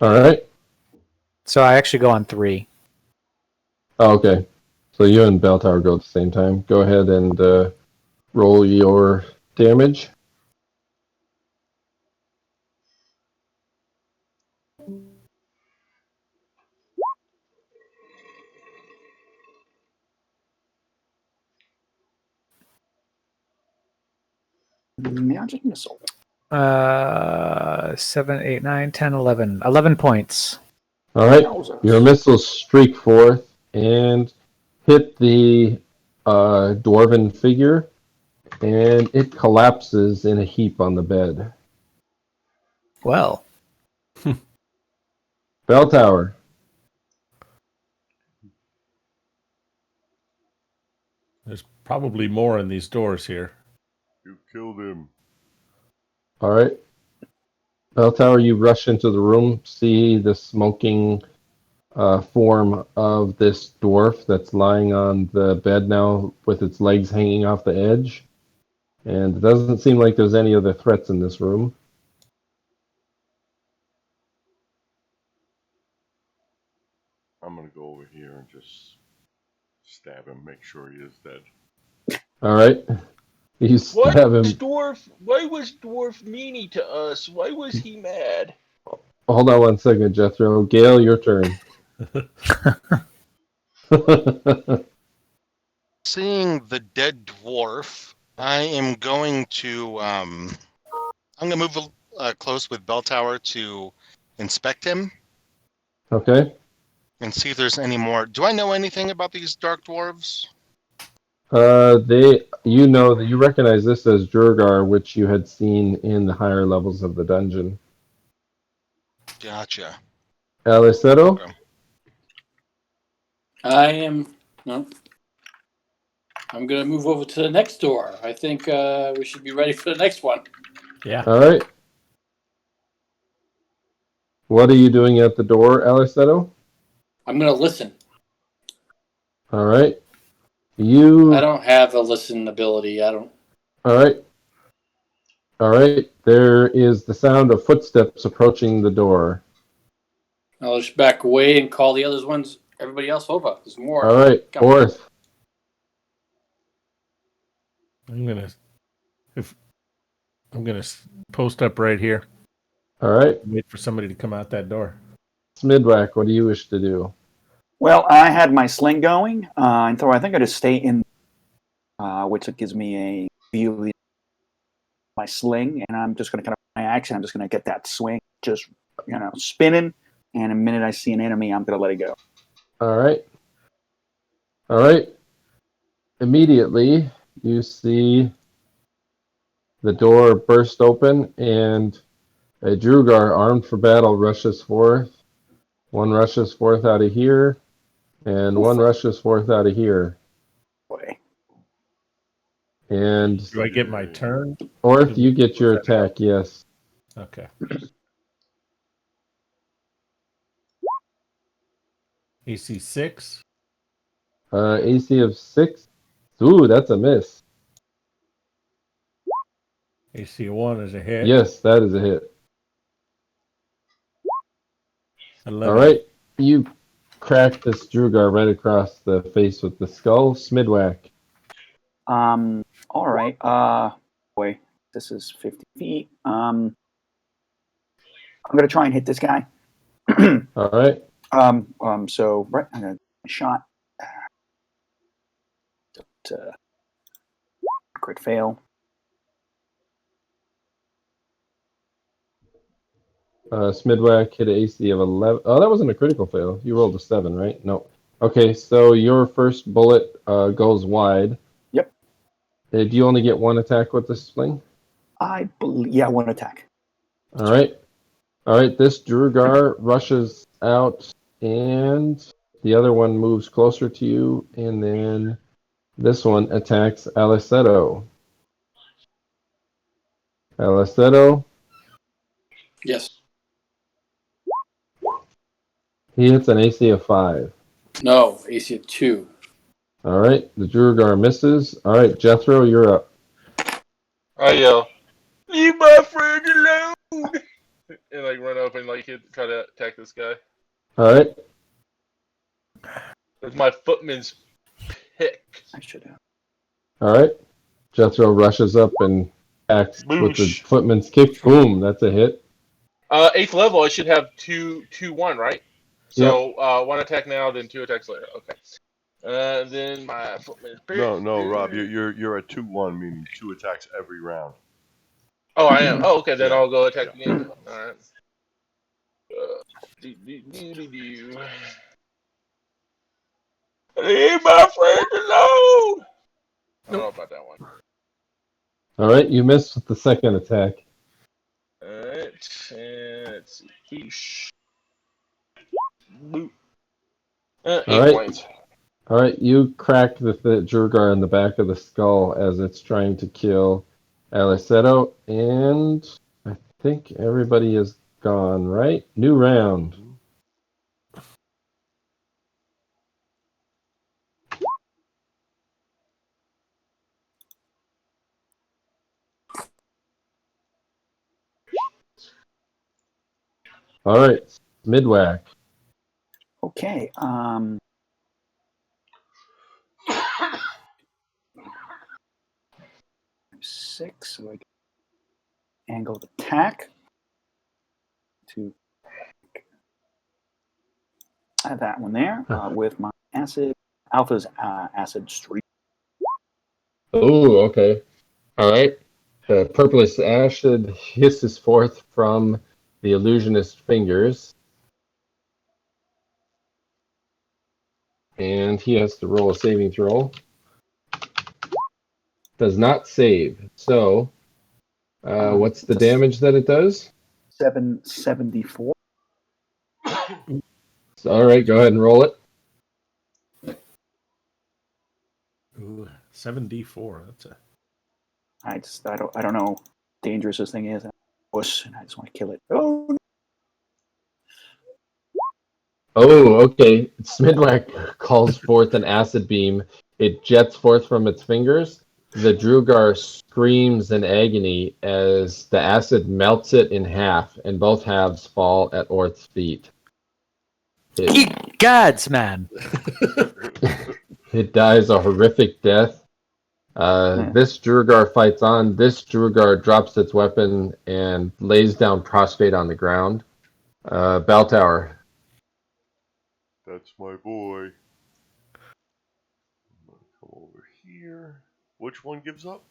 Alright. So I actually go on 3. Oh, okay. So you and Bell Tower go at the same time. Go ahead and roll your damage. Magic missile. 7, 8, 9, 10, 11. 11 points. Alright. Your missiles streak forth and hit the dwarven figure, and it collapses in a heap on the bed. Well. Bell Tower. There's probably more in these doors here. You killed him. Alright. Bell Tower, you rush into the room, see the smoking form of this dwarf that's lying on the bed now with its legs hanging off the edge. And it doesn't seem like there's any other threats in this room. I'm going to go over here and just stab him, make sure he is dead. Alright. You stab him. Why was Dwarf meanie to us? Why was he mad? Hold on one second, Jethro. Gale, your turn. Seeing the dead dwarf, I am going to I'm going to move close with Bell Tower to inspect him. Okay. And see if there's any more. Do I know anything about these dark dwarves? You recognize this as Jurgar, which you had seen in the higher levels of the dungeon. Gotcha. Alleseto? Okay. No. I'm going to move over to the next door. I think we should be ready for the next one. Yeah. Alright. What are you doing at the door, Alleseto? I'm going to listen. Alright. I don't have a listen ability. I don't. Alright. Alright. There is the sound of footsteps approaching the door. I'll just back away and call the other ones, everybody else over. There's more. Alright. Orth. I'm gonna post up right here. Alright. Wait for somebody to come out that door. Smyddwack, what do you wish to do? Well, I had my sling going, and so I think I just stay in, which gives me a view of my sling, and I'm just going to kind of my action. I'm just going to get that swing, just spinning, and the minute I see an enemy, I'm going to let it go. All right. Immediately, you see The door bursts open, and a Drugar armed for battle rushes forth. One rushes forth out of here, and one rushes forth out of here. Boy. And Do I get my turn? Orth, you get your attack, yes. Okay. AC 6. AC of 6. Ooh, that's a miss. AC 1 is a hit. Yes, that is a hit. 11. All right, you crack this Drugar right across the face with the skull. Smyddwack. All right. Boy, this is 50 feet. I'm gonna try and hit this guy. All right. So right, I'm gonna shot. Crit fail. Smyddwack hit an AC of 11. Oh, that wasn't a critical fail. You rolled a 7, right? No. Okay, so your first bullet goes wide. Yep. Do you only get one attack with this sling? I believe, yeah, one attack. All right. All right, this Drugar rushes out, and the other one moves closer to you, and then this one attacks Alleseto. Alleseto, Yes. he hits an AC of 5. No. AC of 2. All right, the Drugar misses. All right, Jethro, you're up. I yell, "Leave my friend alone!" and like run up and like try to attack this guy All right, with my footman's pick. I should have. all right. Jethro rushes up and attacks with the Boosh. footman's kick. Boom, that's a hit. 8th level, I should have 2-1, right? So one attack now, then 2 attacks later. Okay. Then my footman's pick. No, Rob, you're at 2-1, meaning 2 attacks every round. Oh, I am. Oh, okay. Then Yeah. I'll go attack Yeah. again. All right. Leave my friend alone. I don't know about that one. All right, you missed with the second attack. Alright, and let's see. Boosh. Boop. 8 Alright. points. All right, you crack the Drugar in the back of the skull as it's trying to kill Alleseto, and I think everybody is gone, right? New round. All right, Smyddwack. Okay. 6, so I get angled attack to that one there with my acid. Alpha's acid streak. Oh, okay. All right. The purplish acid hisses forth from the illusionist fingers. And he has to roll a saving throw. Does not save. So, what's the damage that it does? 774. All right, go ahead and roll it. Ooh, 7d4. That's a. I don't know how dangerous this thing is. Push, and I just want to kill it. Oh. Oh, okay. Smyddwack calls forth an acid beam. It jets forth from its fingers. The Drugar screams in agony as the acid melts it in half, and both halves fall at Orth's feet. Ye gods, man! It dies a horrific death. This Drugar fights on. This Drugar drops its weapon and lays down prostrate on the ground. Bell Tower. That's my boy. I'm gonna come over here. Which one gives up?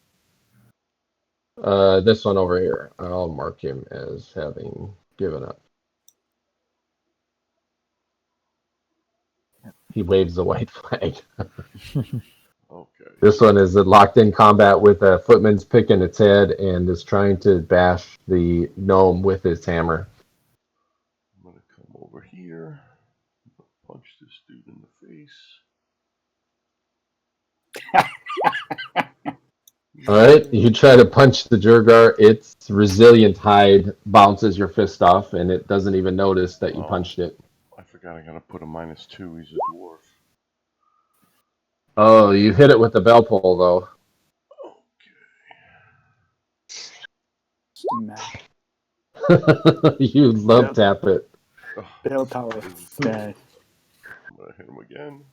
This one over here. I'll mark him as having given up. He waves the white flag. Okay. This one is locked in combat with a footman's pick in its head and is trying to bash the gnome with his hammer. I'm gonna come over here, punch this dude in the face. Alright, you try to punch the Durgar, its resilient hide bounces your fist off, and it doesn't even notice that you punched it. I forgot I gotta put a -2, he's a dwarf. Oh, you hit it with the bell pull, though. Smack. You love tap it. Bell tower smash. I'm gonna hit him again.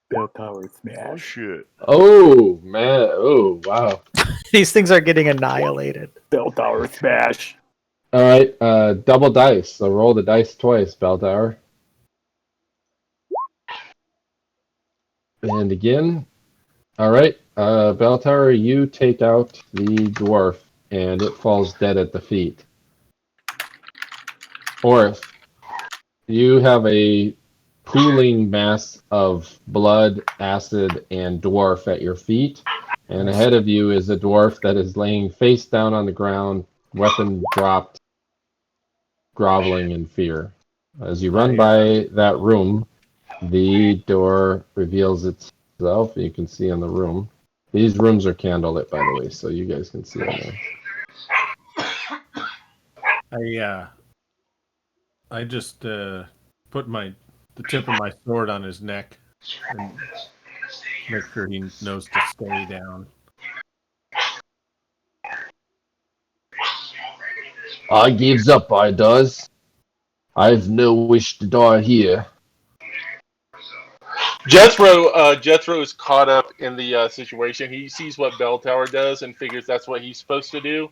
Bell tower Oh smash. shit. Oh, man. Oh, wow. These things are getting annihilated. Bell tower smash. Alright, double dice. So roll the dice twice, Bell Tower. And again. Alright, Bell Tower, you take out the dwarf, and it falls dead at the feet. Orth, you have a pooling mass of blood, acid, and dwarf at your feet. And ahead of you is a dwarf that is laying face down on the ground, weapon dropped, groveling in fear. As you run by that room, the door reveals itself. You can see in the room. These rooms are candlelit, by the way, so you guys can see in there. I just put the tip of my sword on his neck and make sure he knows to stay down. I gives up, I does. I've no wish to die here. Jethro is caught up in the situation. He sees what Bell Tower does and figures that's what he's supposed to do.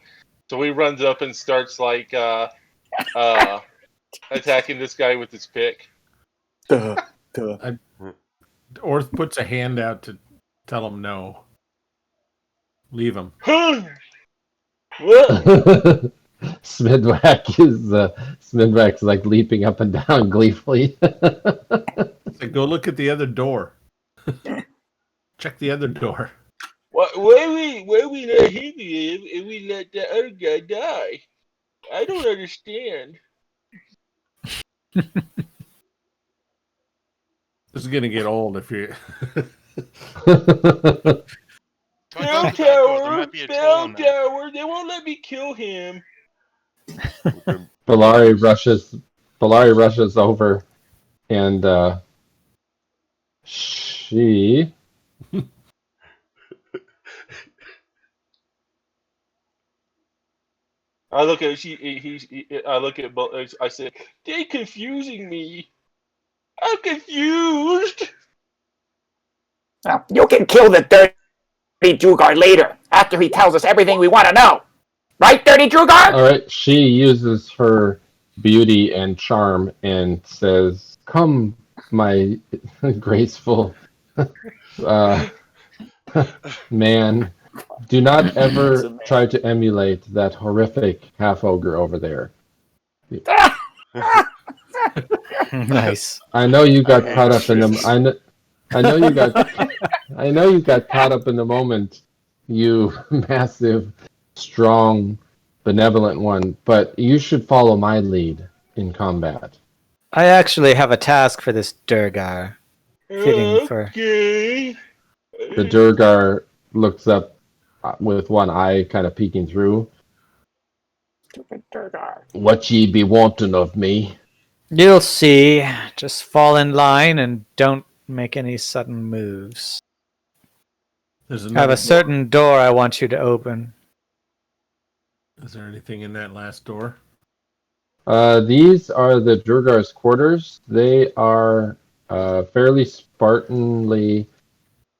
So he runs up and starts attacking this guy with his pick. Orth puts a hand out to tell him no. Leave him. What? Smyddwack's like leaping up and down gleefully. Like, go look at the other door. Check the other door. Why we let him live and we let the other guy die? I don't understand. This is gonna get old if you. Bell Tower, they won't let me kill him. Bellari rushes over, and she. I look at I said, they're confusing me. I'm confused. You can kill the dirty Drugar later, after he tells us everything we want to know. Right, dirty Drugar? Alright, she uses her beauty and charm and says, "Come, my graceful man. Do not ever try to emulate that horrific half-ogre over there." Nice. I know you got caught up in the. I know you got caught up in the moment, you massive, strong, benevolent one. But you should follow my lead in combat. I actually have a task for this Durgar. Okay. The Durgar looks up with one eye kind of peeking through. Stupid Durgar. What ye be wanting of me? You'll see. Just fall in line and don't make any sudden moves. I have a certain door I want you to open. Is there anything in that last door? These are the Durgar's quarters. They are fairly Spartanly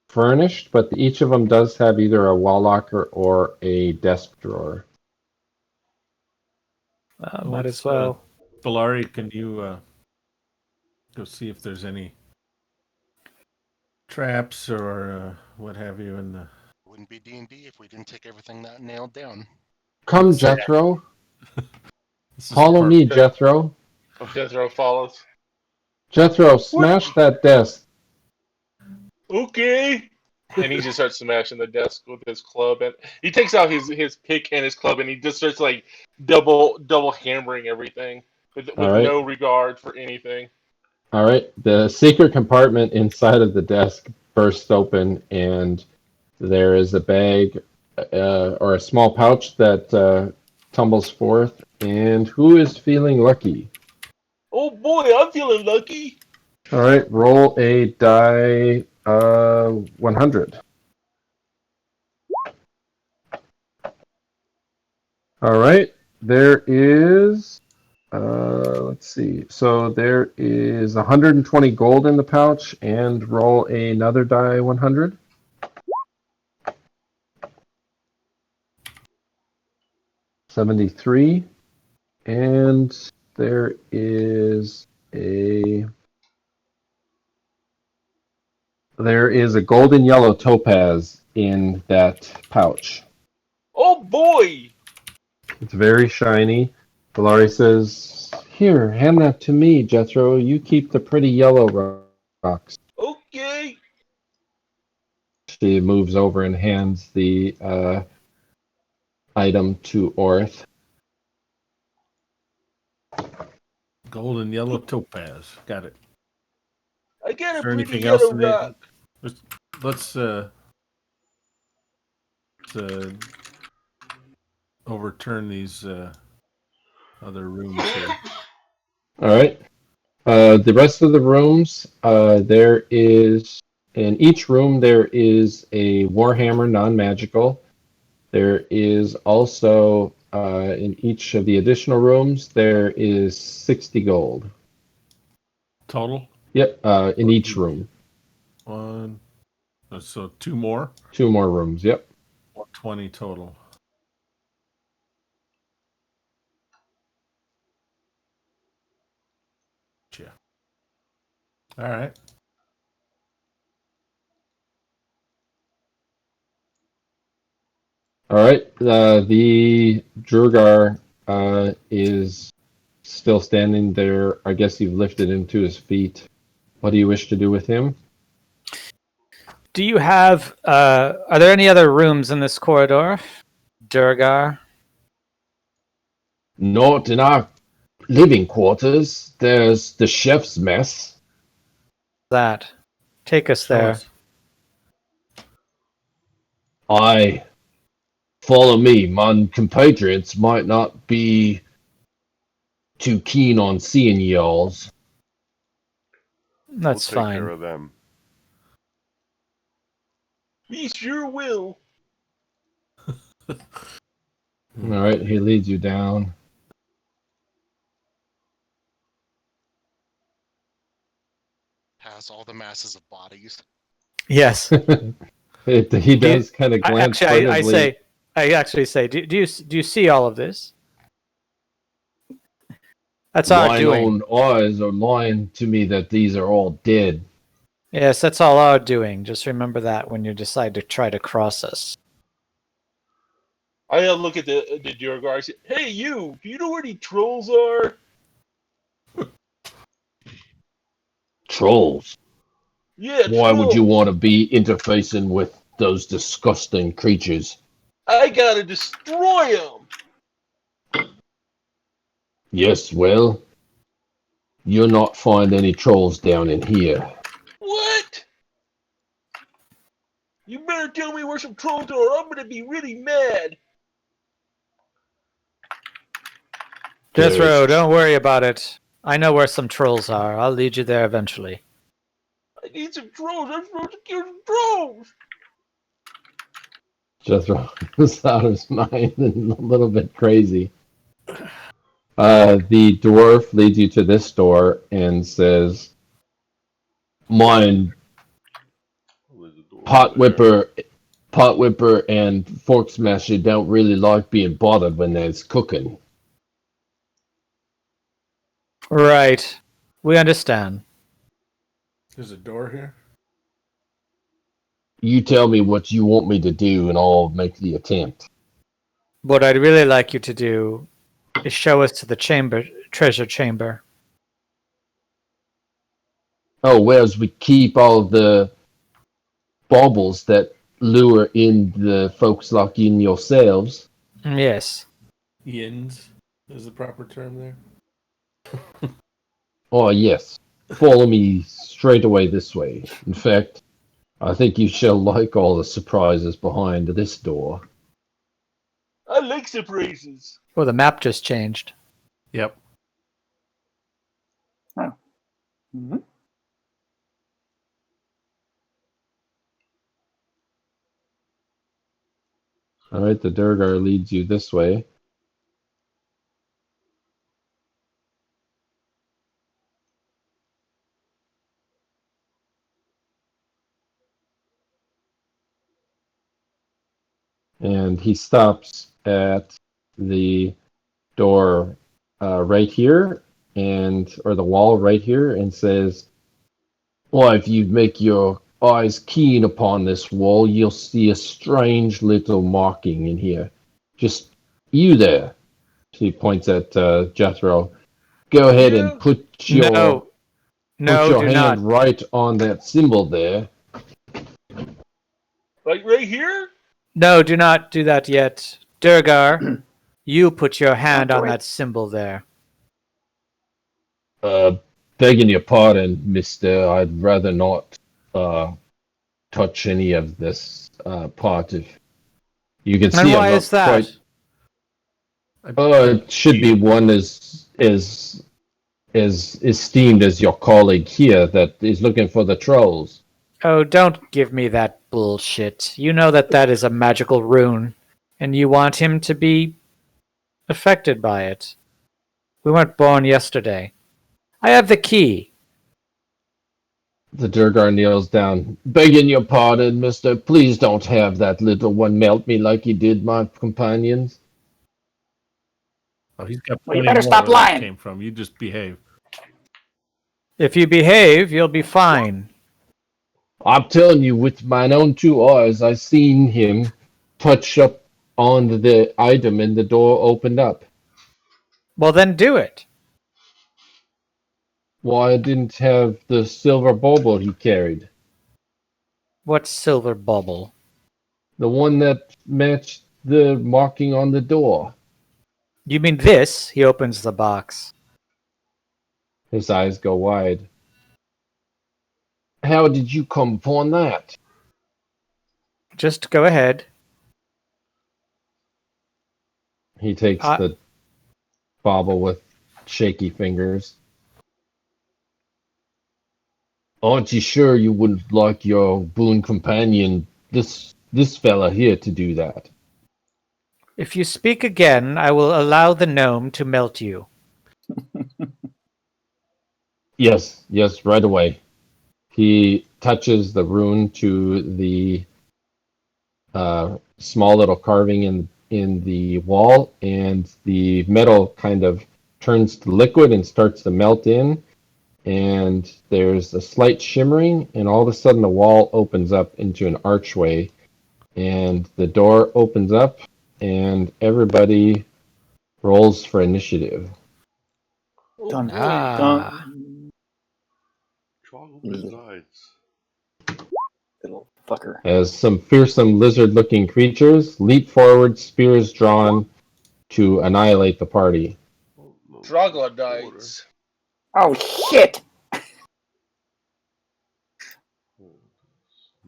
furnished, but each of them does have either a wall locker or a desk drawer. Might as well. Bellari, can you go see if there's any traps or what have you in the... Wouldn't be D&D if we didn't take everything that nailed down. Come, Jethro. Follow me, Jethro. Jethro follows. Jethro, smash that desk. Okay. And he just starts smashing the desk with his club, and he takes out his pick and his club, and he just starts like double hammering everything with All right. no regard for anything. All right. The secret compartment inside of the desk bursts open, and there is a bag or a small pouch that tumbles forth. And who is feeling lucky? Oh boy, I'm feeling lucky. All right. Roll a die 100. All right. There is, let's see. So there is 120 gold in the pouch, and roll another die 100. $73, and there is a golden yellow topaz in that pouch. Oh boy. It's very shiny. Belari says, "Here, hand that to me, Jethro. You keep the pretty yellow rocks." Okay. She moves over and hands the item to Orth. Gold and yellow topaz. Got it. I got a Is there pretty anything else yellow in the- rock. Let's overturn these other rooms here. All right. The rest of the rooms, there is, in each room, there is a Warhammer non-magical. There is also, in each of the additional rooms, there is 60 gold. Total? Yep, in each room. One. So 2 more? 2 more rooms, yep. 20 total. Yeah. All right. All right, the Drugar is still standing there. I guess you've lifted him to his feet. What do you wish to do with him? Do you have? Are there any other rooms in this corridor, Durgar? Not in our living quarters. There's the chef's mess. That. Take us Show there. us. Aye. Follow me. My compatriots might not be too keen on seeing y'alls. That's We'll take fine. care of them. We sure will. All right, he leads you down. Past all the masses of bodies. Yes. He does kind of glance furtively. I actually say, do you see all of this? That's our Mine doing. own eyes are lying to me that these are all dead. Yes, that's all our doing. Just remember that when you decide to try to cross us. I look at the Durgar. I say, "Hey, you! Do you know where the trolls are?" Trolls. Yeah, Why would you trolls. want to be interfacing with those disgusting creatures? I gotta destroy them. Yes, well, you'll not find any trolls down in here. What? You better tell me where some trolls are, or I'm gonna be really mad. Jethro, don't worry about it. I know where some trolls are. I'll lead you there eventually. I need some trolls. I'm supposed to kill some trolls. Jethro is out of his mind and a little bit crazy. The dwarf leads you to this door and says, "Mine, There's a door pot over there. whipper, and fork smasher don't really like being bothered when there's cooking." Right. We understand. There's a door here. You tell me what you want me to do, and I'll make the attempt. What I'd really like you to do is show us to the treasure chamber. Oh, whereas we keep all the baubles that lure in the folks like in yourselves. Yes. Yins is the proper term there. Oh, yes. Follow me straight away this way. In fact, I think you shall like all the surprises behind this door. I like surprises. Well, the map just changed. Yep. Mhm. All right, the Durgar leads you this way. And he stops at the door right here, or the wall right here, and says, "Well, if you make your eyes keen upon this wall, you'll see a strange little marking in here. Just you there." He points at Jethro. Go ahead and put your No, do hand not. right on that symbol there. Like right here? No, do not do that yet. Durgar, you put your hand Don't on do it. that symbol there. Begging your pardon, mister, I'd rather not touch any of this part. If you can And see, why I'm is not that? quite. It should be one as esteemed as your colleague here that is looking for the trolls. Oh, don't give me that bullshit. You know that that is a magical rune, and you want him to be affected by it. We weren't born yesterday. I have the key. The Durgar kneels down. Begging your pardon, mister, please don't have that little one melt me like he did my companions. Oh, he's got Well, you plenty better more stop where that lying. came from. You just behave. If you behave, you'll be fine. I'm telling you, with mine own two eyes, I seen him touch up on the item and the door opened up. Well, then do it. Why I didn't have the silver bauble he carried? What silver bubble? The one that matched the marking on the door. You mean this? He opens the box. His eyes go wide. How did you come upon that? Just go ahead. He takes the bauble with shaky fingers. Aren't you sure you wouldn't like your boon companion, this fella here, to do that? If you speak again, I will allow the gnome to melt you. Yes, right away. He touches the rune to the small little carving in the wall, and the metal kind of turns to liquid and starts to melt in, and there's a slight shimmering, and all of a sudden the wall opens up into an archway, and the door opens up, and everybody rolls for initiative. Oh, Dun, boy. dun. Troggle resides. Little fucker. As some fearsome lizard-looking creatures leap forward, spears drawn, to annihilate the party. Oh, no. Troglodytes. Oh shit! It's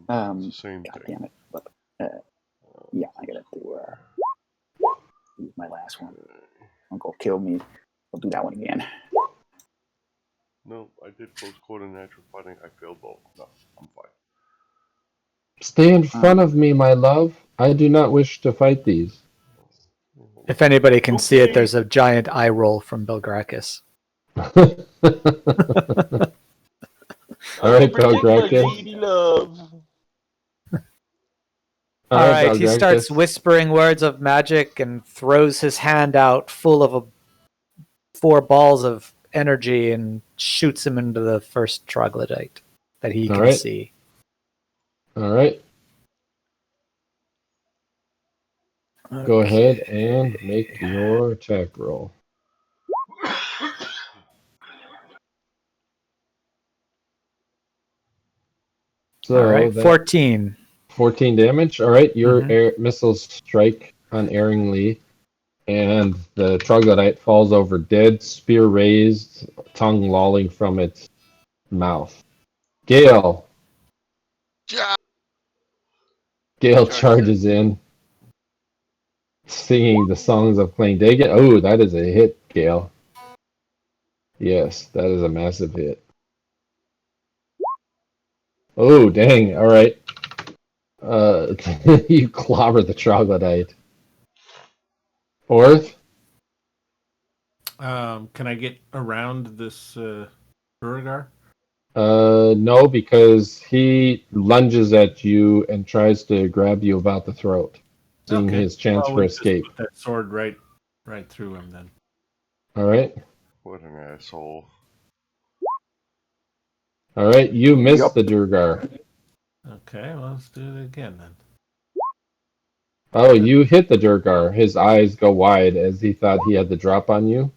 the same God thing. damn it. But, yeah, I gotta do, use my last one. Uncle killed me. I'll do that one again. No, I did close quarter natural fighting. I failed both. No, I'm fine. Stay in front of me, my love. I do not wish to fight these. If anybody can see it, Okay. there's a giant eye roll from Belgrakas. All right, Protect my Belgrakas. lady love. All right, he Belgrakas. starts whispering words of magic and throws his hand out full of 4 balls of energy and shoots him into the first troglodyte that he All can right. see. All right. Go ahead and make your attack roll. So All right, that- 14. 14 damage. All right, your Mhm. air missiles strike unerringly, and the troglodyte falls over dead, spear raised, tongue lolling from its mouth. Gale. Ja- Gale Charges charges in, singing the songs of Clang Dagon. Oh, that is a hit, Gale. Yes, that is a massive hit. Oh, dang. All right. You clobber the troglodyte. Orth? Can I get around this Uragar? No, because he lunges at you and tries to grab you about the throat, seeing Okay. his chance Well, for let's just escape. put that sword right through him then. All right. What an asshole. All right. You missed Yup. the Durgar. Okay, well, let's do it again then. Oh, you hit the Durgar. His eyes go wide as he thought he had the drop on you.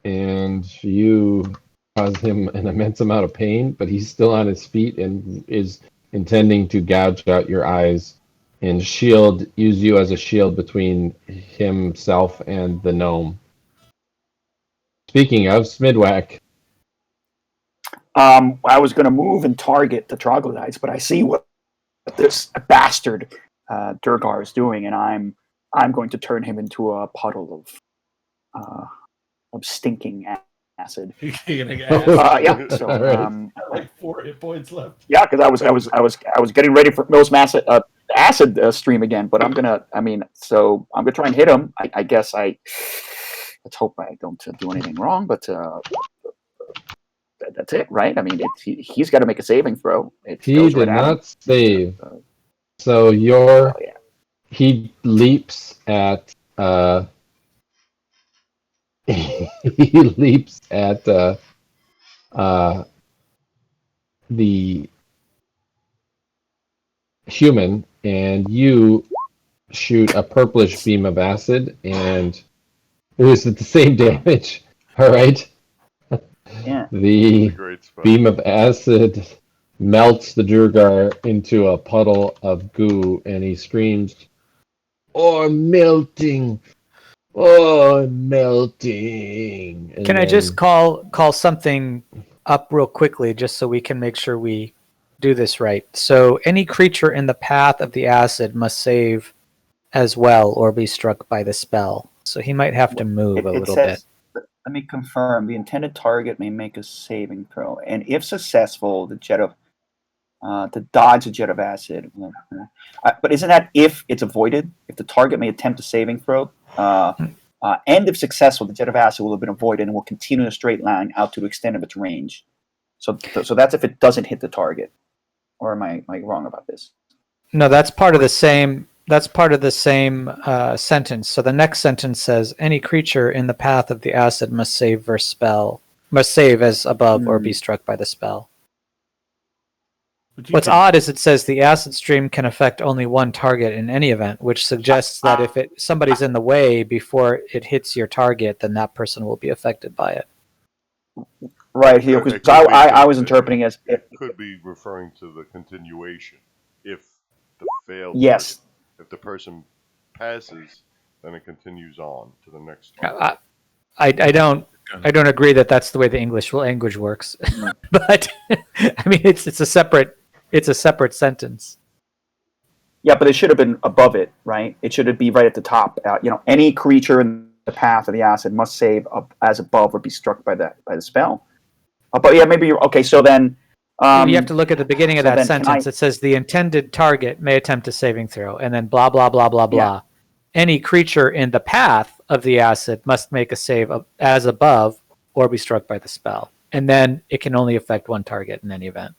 And you cause him an immense amount of pain, but he's still on his feet and is intending to gouge out your eyes and use you as a shield between himself and the gnome. Speaking of, Smyddwack. I was going to move and target the troglodytes, but I see what this bastard Durgar is doing, and I'm going to turn him into a puddle of stinking acid. You're gonna get Yeah. So All right. like 4 hit points left. yeah, because I was getting ready for Mill's acid stream again, but I'm gonna try and hit him. I guess let's hope I don't do anything wrong, but that's it, right? I mean, he's got to make a saving throw. He did not save. Uh, So yeah. he leaps at he leaps at the human, and you shoot a purplish beam of acid, and it was the same damage. All right. Yeah. The Great spell. beam of acid melts the Durgar into a puddle of goo, and he screams, "Oh, I'm melting! Oh, I'm melting!" And Can I then- just call something up real quickly, just so we can make sure we do this right? So any creature in the path of the acid must save as well or be struck by the spell. So he might have to move a little bit. Let me confirm. The intended target may make a saving throw, and if successful, to dodge a jet of acid. But isn't that if it's avoided? If the target may attempt a saving throw, and if successful, the jet of acid will have been avoided and will continue in a straight line out to the extent of its range. So that's if it doesn't hit the target. Or am I wrong about this? No, that's part of the same. That's part of the same sentence. So the next sentence says, "Any creature in the path of the acid must save as above or be struck by the spell." But you What's could- odd is it says the acid stream can affect only one target in any event, which suggests that if somebody's in the way before it hits your target, then that person will be affected by it. Right here, It because could be I was that- interpreting as if Could be referring to the continuation. If the failed yes. target, if the person passes, then it continues on to the next I, target. I don't agree that that's the way the English language works, but I mean it's a separate sentence. Yeah, but it should have been above it, right? It should be right at the top. Any creature in the path of the acid must save as above or be struck by the spell. But yeah, maybe you're okay. So then, you have to look at the beginning of so that then can sentence. I- It says the intended target may attempt a saving throw, and then blah blah blah blah blah. Any creature in the path of the acid must make a save as above or be struck by the spell, and then it can only affect one target in any event.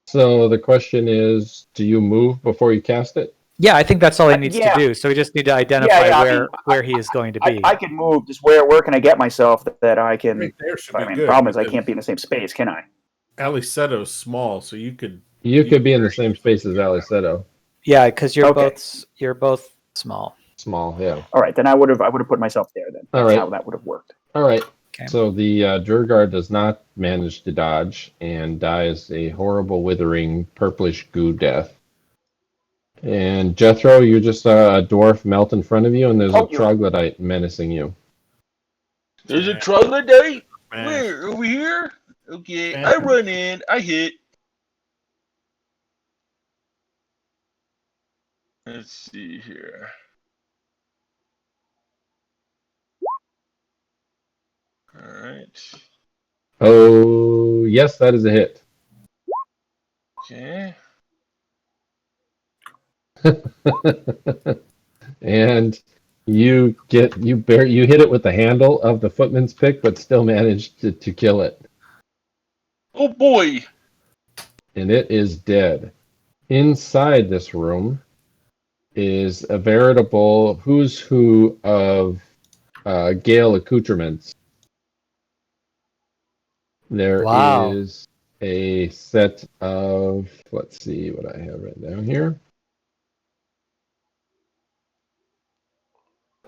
So the question is, do you move before you cast it? Yeah, I think that's all he needs yeah. to do. So we just need to identify I mean, where he is going to be. I can move. Just where can I get myself that I can? Right there should I be mean, good. the problem is I because can't be in the same space, can I? Aleseto's small, so you could. You could be in the same space as Alleseto. Yeah, because you're Okay. both small. Small, yeah. All right, then I would have put myself there. Then All that's right. how that would have worked. All right. Okay. So the Durgar does not manage to dodge and dies a horrible, withering, purplish goo death. And Jethro, you're just a dwarf melt in front of you, and there's a troglodyte menacing you. There's a troglodyte? Smash. Where? Over here? Okay, Smash. I run in. I hit. Let's see here. Alright. Oh, yes, that is a hit. Okay. And you hit it with the handle of the footman's pick, but still managed to kill it. Oh boy! And it is dead. Inside this room is a veritable who's who of Gale accoutrements. There is a set of, let's see what I have right down here.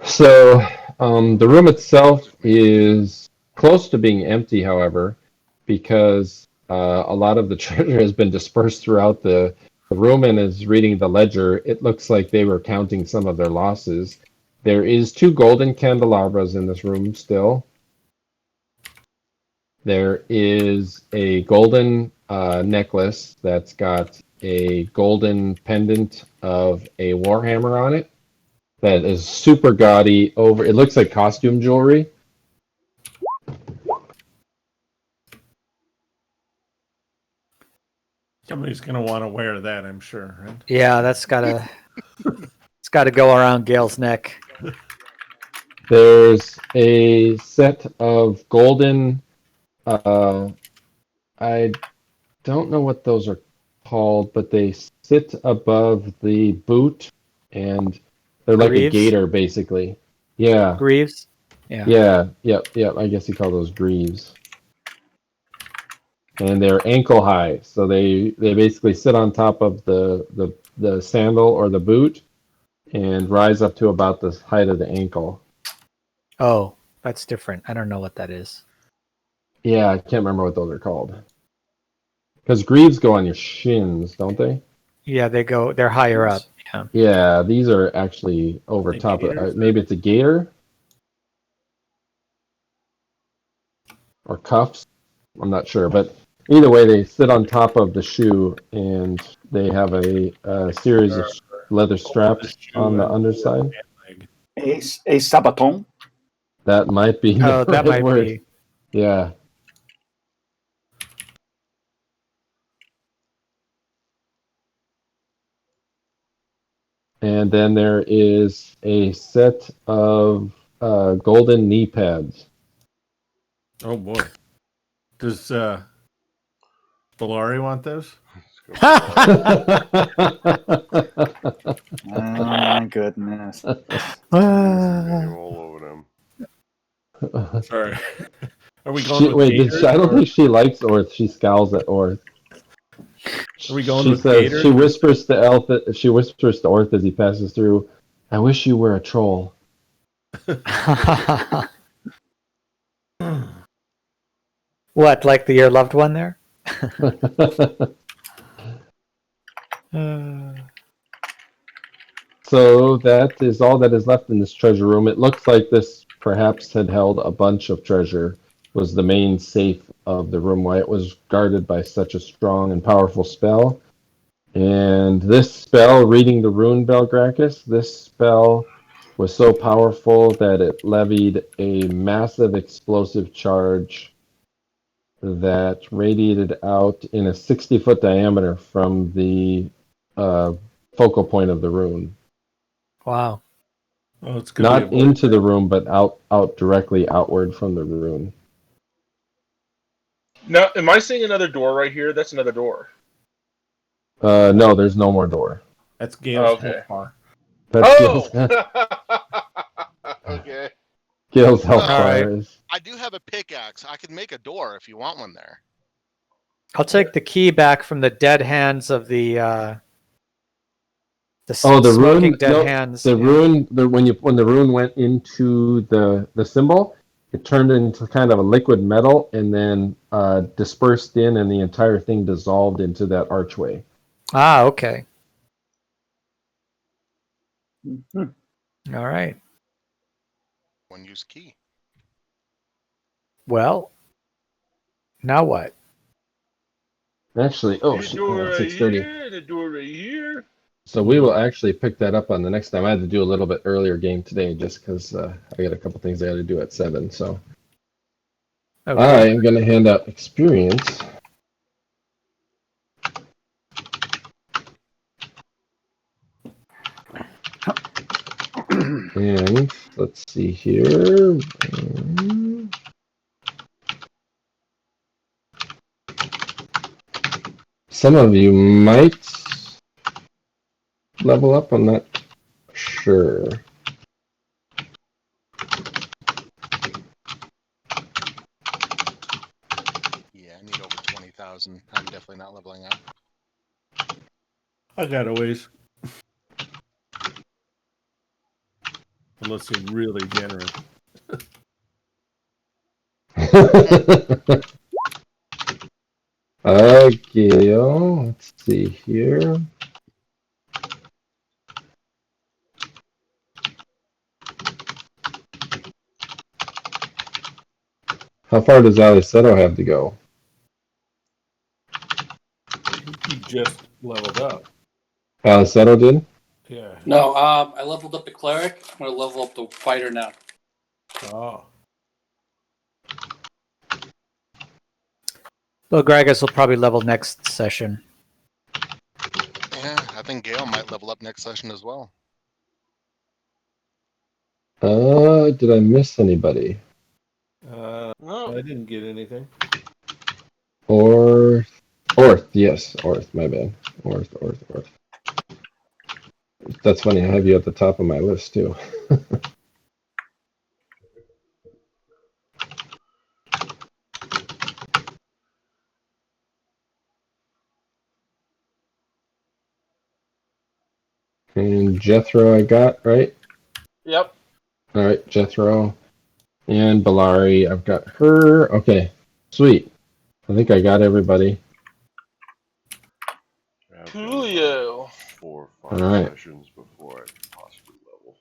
So the room itself is close to being empty, however, because a lot of the treasure has been dispersed throughout the room, and is reading the ledger. It looks like they were counting some of their losses. There is 2 golden candelabras in this room still. There is a golden necklace that's got a golden pendant of a warhammer on it that is super gaudy. It looks like costume jewelry. Somebody's gonna want to wear that, I'm sure, right? Yeah, that's gotta it's gotta go around Gale's neck. There's a set of golden I don't know what those are called, but they sit above the boot, and they're like a Greaves? gaiter, basically. Yeah. Greaves? Yeah. Yeah. Yep. I guess you call those greaves. And they're ankle high, so they basically sit on top of the sandal or the boot and rise up to about the height of the ankle. Oh, that's different. I don't know what that is. Yeah, I can't remember what those are called. Because greaves go on your shins, don't they? Yeah, they're higher up. Yeah. Yeah, these are actually over Like top of gaiters? maybe it's a gaiter or cuffs. I'm not sure, but either way, they sit on top of the shoe, and they have a series of leather straps on the underside. A sabaton. That might be Oh, the that right might word. be. Yeah. And then there is a set of golden knee pads. Oh boy. Does Belari want those? Oh my goodness. Getting all over them. Sorry. Are we going with Wait, gators, I don't or think she likes Orth. She scowls at Orth. are we going She with says, gators? she whispers to Orth as he passes through, "I wish you were a troll." What, like your loved one there? So that is all that is left in this treasure room. It looks like this perhaps had held a bunch of treasure, was the main safe of the room, why it was guarded by such a strong and powerful spell. And this spell, reading the rune Belgrakas, this spell was so powerful that it levied a massive explosive charge that radiated out in a 60-foot diameter from the focal point of the rune. Wow. Oh, it's gonna Not be a into the room, but out directly outward from the rune. Now, am I seeing another door right here? That's another door. No, there's no more door. That's Gale's Okay. bar. That's Oh! Okay. Gale's health All bar right. is. I do have a pickaxe. I can make a door if you want one there. I'll take the key back from the dead hands of the The smoking rune. dead No, hands. the yeah. rune. When the rune went into the symbol, it turned into kind of a liquid metal and then dispersed in, and the entire thing dissolved into that archway. Ah, okay. Mhm. All right. One use key. Well, now what? Actually, oh, a shit, door right 6:30. here and a door right here. So we will actually pick that up on the next time. I had to do a little bit earlier game today just because I got a couple things I had to do at 7. So Okay. I am going to hand out experience. And let's see here. Some of you might level up. I'm not sure. Yeah, I need over 20,000. I'm definitely not leveling up. I got a ways. Unless you're really generous. Gale, let's see here. How far does Alleseto have to go? He just leveled up. Alleseto did? Yeah. No, I leveled up the cleric. I'm gonna level up the fighter now. Oh. Belgrakas will probably level next session. Yeah, I think Gale might level up next session as well. Did I miss anybody? No. I didn't get anything. Orth, yes, Orth, my bad. Orth. That's funny, I have you at the top of my list, too. And Jethro I got, right? Yep. Alright, Jethro. And Belari, I've got her. Okay, sweet. I think I got everybody. I've got Coolio. 4 or 5 Alright. sessions before I can possibly level.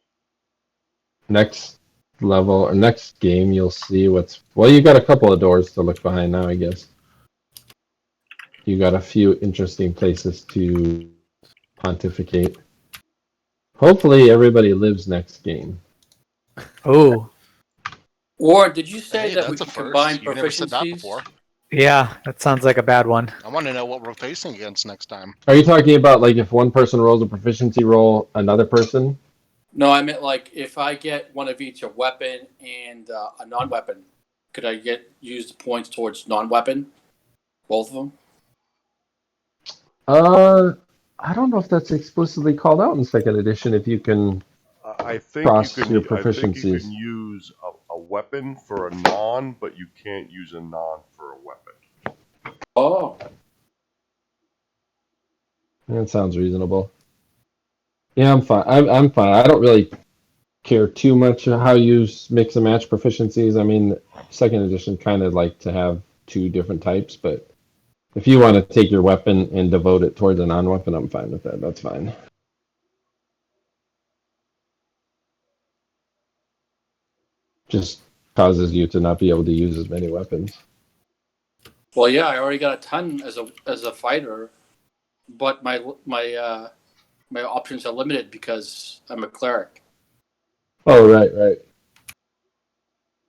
Next level, or next game, you'll see what's... Well, you got a couple of doors to look behind now, I guess. You got a few interesting places to pontificate. Hopefully everybody lives next game. Oh, Or did you say Hey, that we that's a can first. combine You never said that proficiencies? before. yeah, that sounds like a bad one. I want to know what we're facing against next time. Are you talking about like if one person rolls a proficiency roll, another person? No, I meant like if I get one of each, a weapon and a non-weapon, could I use the points towards non-weapon? Both of them? I don't know if that's explicitly called out in second edition. If you can, I think Cross you can. your I think you proficiencies. can use a weapon for a non, but you can't use a non for a weapon. Oh, that sounds reasonable. Yeah, I'm fine. I'm fine. I don't really care too much how you mix and match proficiencies. I mean, second edition kind of like to have 2 different types, but if you want to take your weapon and devote it towards a non-weapon, I'm fine with that. That's fine. Just causes you to not be able to use as many weapons. well, yeah, I already got a ton as a fighter, but my options are limited because I'm a cleric. Oh, right.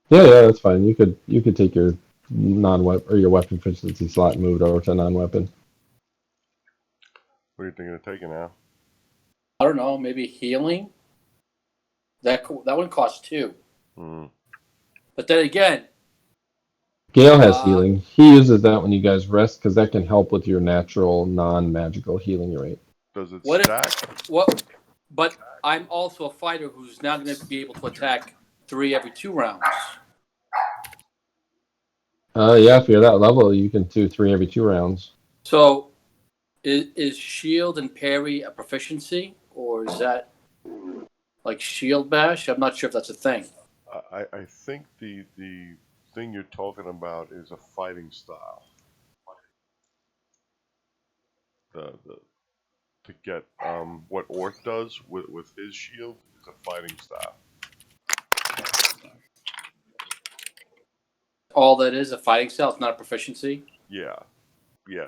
Yeah, that's fine. You could take your non-weapon or your weapon proficiency slot and move it over to non-weapon. What are you thinking of taking now? I don't know, maybe healing. That one costs 2. But then again, Gale has healing. He uses that when you guys rest because that can help with your natural non-magical healing rate. Does it what stack? if what? But I'm also a fighter who's now going to be able to attack 3 every 2 rounds. Yeah, if you're that level, you can do 3 every 2 rounds. So, is shield and parry a proficiency, or is that like shield bash? I'm not sure if that's a thing. I think the thing you're talking about is a fighting style. To get what Orth does with his shield is a fighting style. All that is a fighting style. It's not a proficiency. Yeah.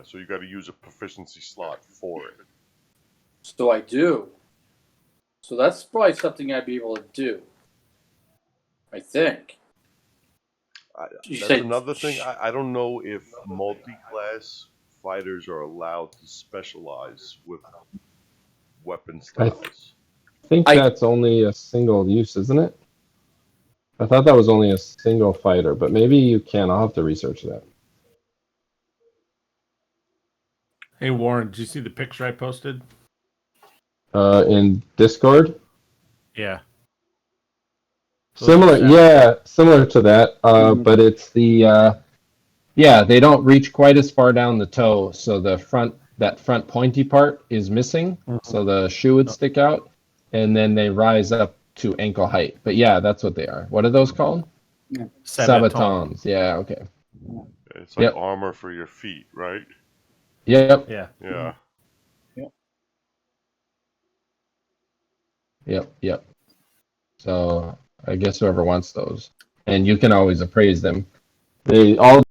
So you got to use a proficiency slot for it. So I do. So that's probably something I'd be able to do. I think. That's another thing. I don't know if multi-class fighters are allowed to specialize with weapon styles. I think that's only a single use, isn't it? I thought that was only a single fighter, but maybe you can. I'll have to research that. Hey Warren, did you see the picture I posted? In Discord? Yeah. Similar to that. But it's the they don't reach quite as far down the toe, so that front pointy part is missing, so the shoe would stick out, and then they rise up to ankle height. But yeah, that's what they are. What are those called? Sabatons. Yeah, okay. It's like armor for your feet, right? Yep. Yeah. Yep. So I guess whoever wants those, and you can always appraise them. They all